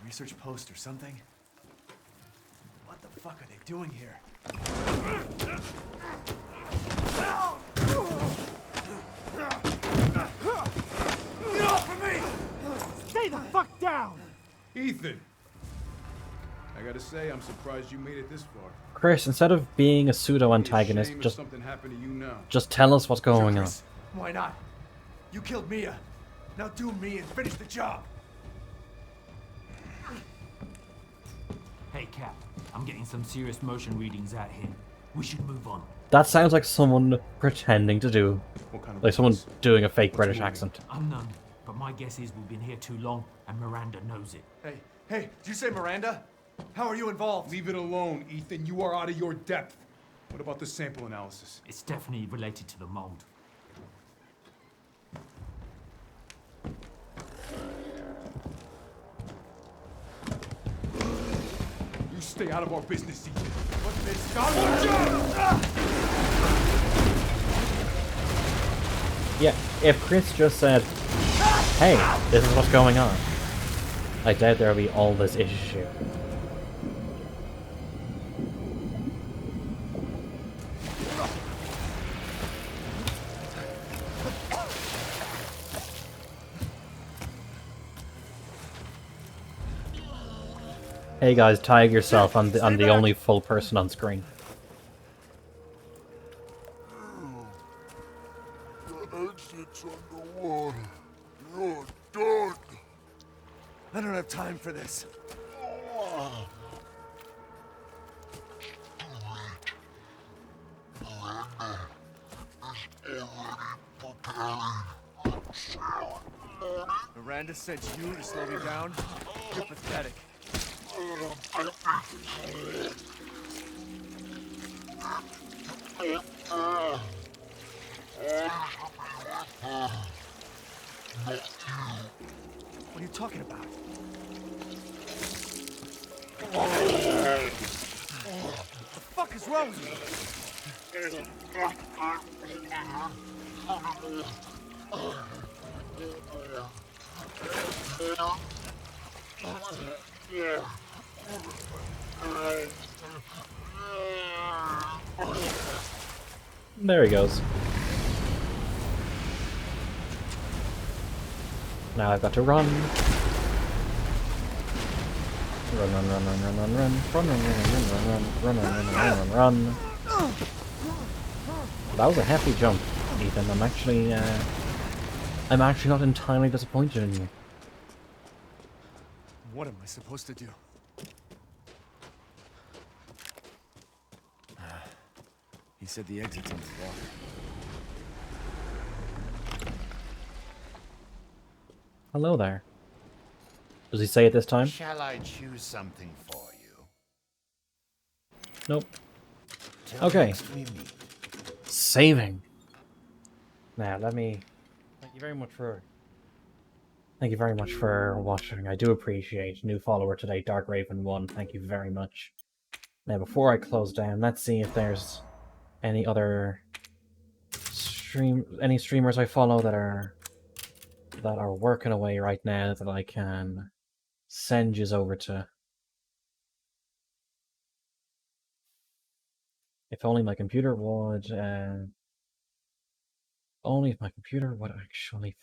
Research post or something? What the fuck are they doing here? Get off of me! Stay the fuck down! Ethan! I gotta say, I'm surprised you made it this far. Chris, instead of being a pseudo-antagonist, just tell us what's going on. Why not? You killed Mia. Now do me and finish the job. Hey, Cap. I'm getting some serious motion readings out here. We should move on. That sounds like someone pretending to do... like someone doing a fake British accent. Unknown, but my guess is we've been here too long, and Miranda knows it. Hey, did you say Miranda? How are you involved? Leave it alone, Ethan. You are out of your depth. What about the sample analysis? It's definitely related to the mold. You stay out of our business, Ethan. What's this? Yeah, if Chris just said, hey, this is what's going on, I doubt there'll be all this issue. Hey guys, tag yourself. I'm the only full person on screen. The exit's underwater. You're done. I don't have time for this. Miranda sent you to slow me down? You're pathetic. What are you talking about? What the fuck is wrong with you? There he goes. Now I've got to run. Run, run, run, run, run, run, run, run, run, run, run, run, run, run, run, run. That was a hefty jump, Ethan. I'm actually not entirely disappointed in you. What am I supposed to do? He said the exit's in the water. Hello there. Does he say it this time? Shall I choose something for you? Nope. Till Okay. next we meet. Saving. Now, let me... Thank you very much for... Thank you very much for watching. I do appreciate. New follower today, Dark Raven 1. Thank you very much. Now, before I close down, let's see if there's any other any streamers I follow that are working away right now that I can send yous over to. If only my computer would only if my computer would actually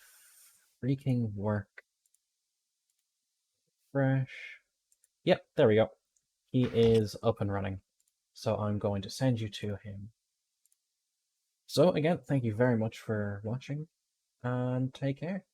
freaking work. Fresh. Yep, there we go. He is up and running. So I'm going to send you to him. So again, thank you very much for watching, and take care.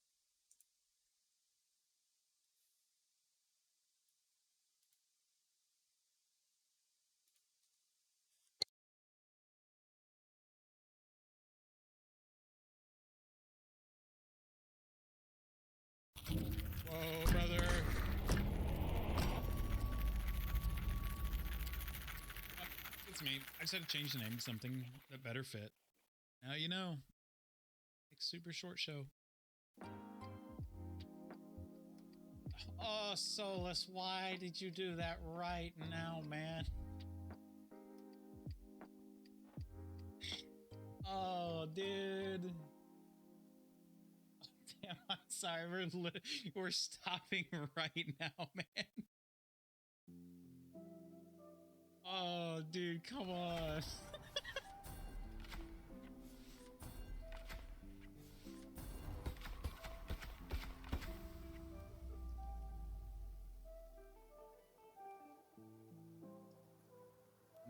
Whoa, brother. It's me. I just had to change the name to something that better fit. Now you know. Like super short show. Oh, Solus, why did you do that right now, man? Oh, dude. Damn, I'm sorry. We're stopping right now, man. Oh, dude, come on.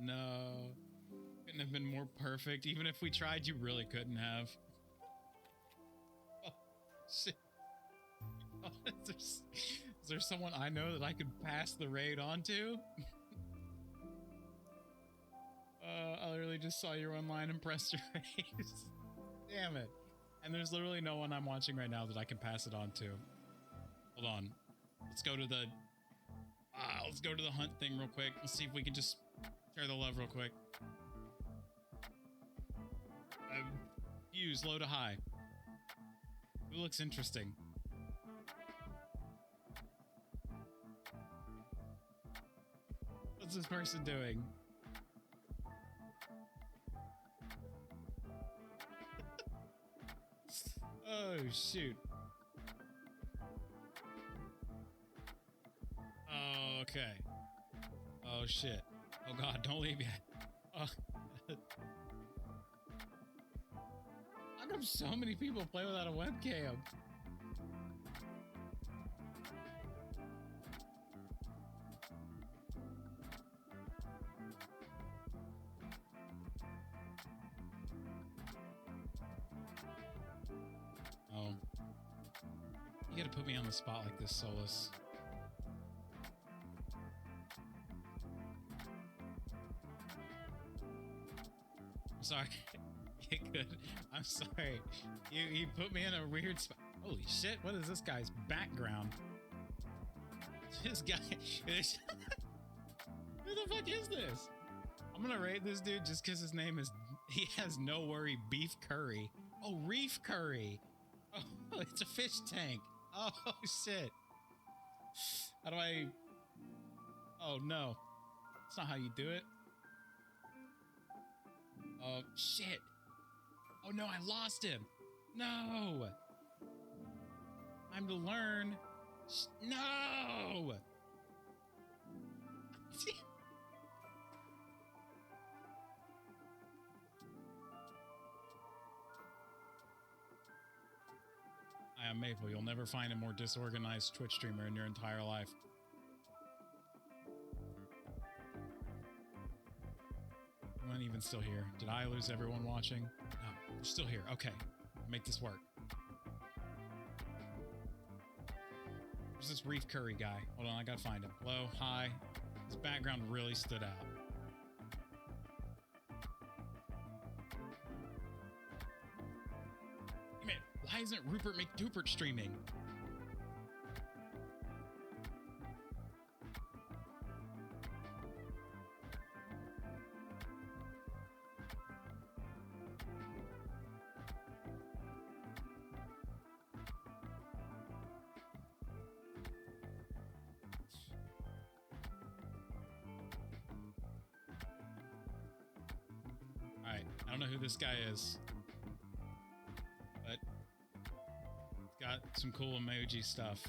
No. Couldn't have been more perfect. Even if we tried, you really couldn't have. Oh, shit. Oh, is there someone I know that I could pass the raid on to? I literally just saw your online and pressed your face. Damn it. And there's literally no one I'm watching right now that I can pass it on to. Hold on. Let's go to the... let's go to the hunt thing real quick. Let's see if we can just share the love real quick. Views, low to high. Who looks interesting? What's this person doing? Oh, shoot. Oh, okay. Oh, shit. Oh, God, don't leave yet. Oh. How come so many people play without a webcam? Oh. You gotta put me on the spot like this, Solus. I'm sorry. Get good. I'm sorry. You put me in a weird spot. Holy shit, what is this guy's background? This guy is... Who the fuck is this? I'm gonna rate this dude just because his name is... He has no worry beef curry. Oh, reef curry. Oh, it's a fish tank. Oh, shit. How do I... Oh, no. That's not how you do it. Oh, shit. Oh, no, I lost him. No. Time to learn. No. I am Maple. You'll never find a more disorganized Twitch streamer in your entire life. Anyone even still here? Did I lose everyone watching? No, we're still here. Okay, make this work. Where's this Reef Curry guy? Hold on, I gotta find him. Hello, hi. His background really stood out. Damn it, why isn't Rupert McDupert streaming? I don't know who this guy is, but it's got some cool emoji stuff.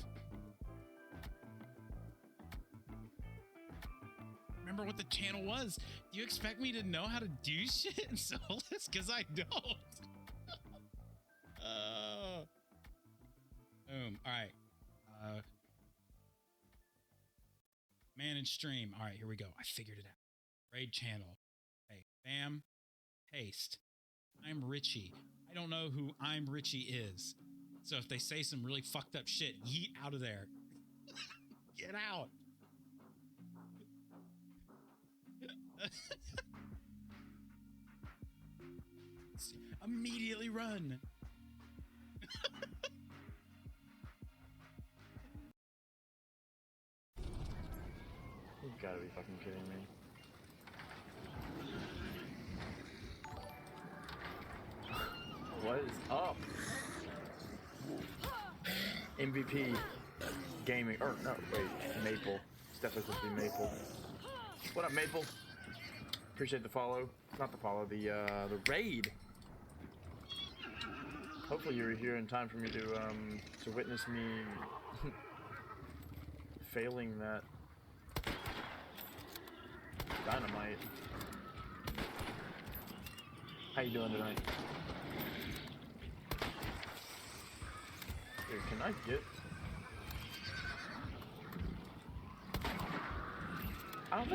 Remember what the channel was? Do you expect me to know how to do shit in Solus? Because I don't. Boom. All right. Manage stream. All right, here we go. I figured it out. Raid channel. Hey, bam. Paste. I'm Richie. I don't know who I'm Richie is. So if they say some really fucked up shit, yeet out of there. Get out. Immediately run. You gotta be fucking kidding me. What is up? MVP gaming, or no, wait, Maple. It's definitely supposed to be Maple. What up, Maple? Appreciate the follow. Not the follow, the raid. Hopefully you were here in time for me to witness me failing that dynamite. How you doing tonight? Here, can I get? I don't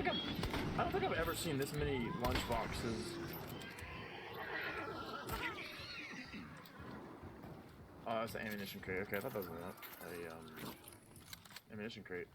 think I've ever seen this many lunch boxes. Oh, that's the ammunition crate. Okay, I thought that was a ammunition crate.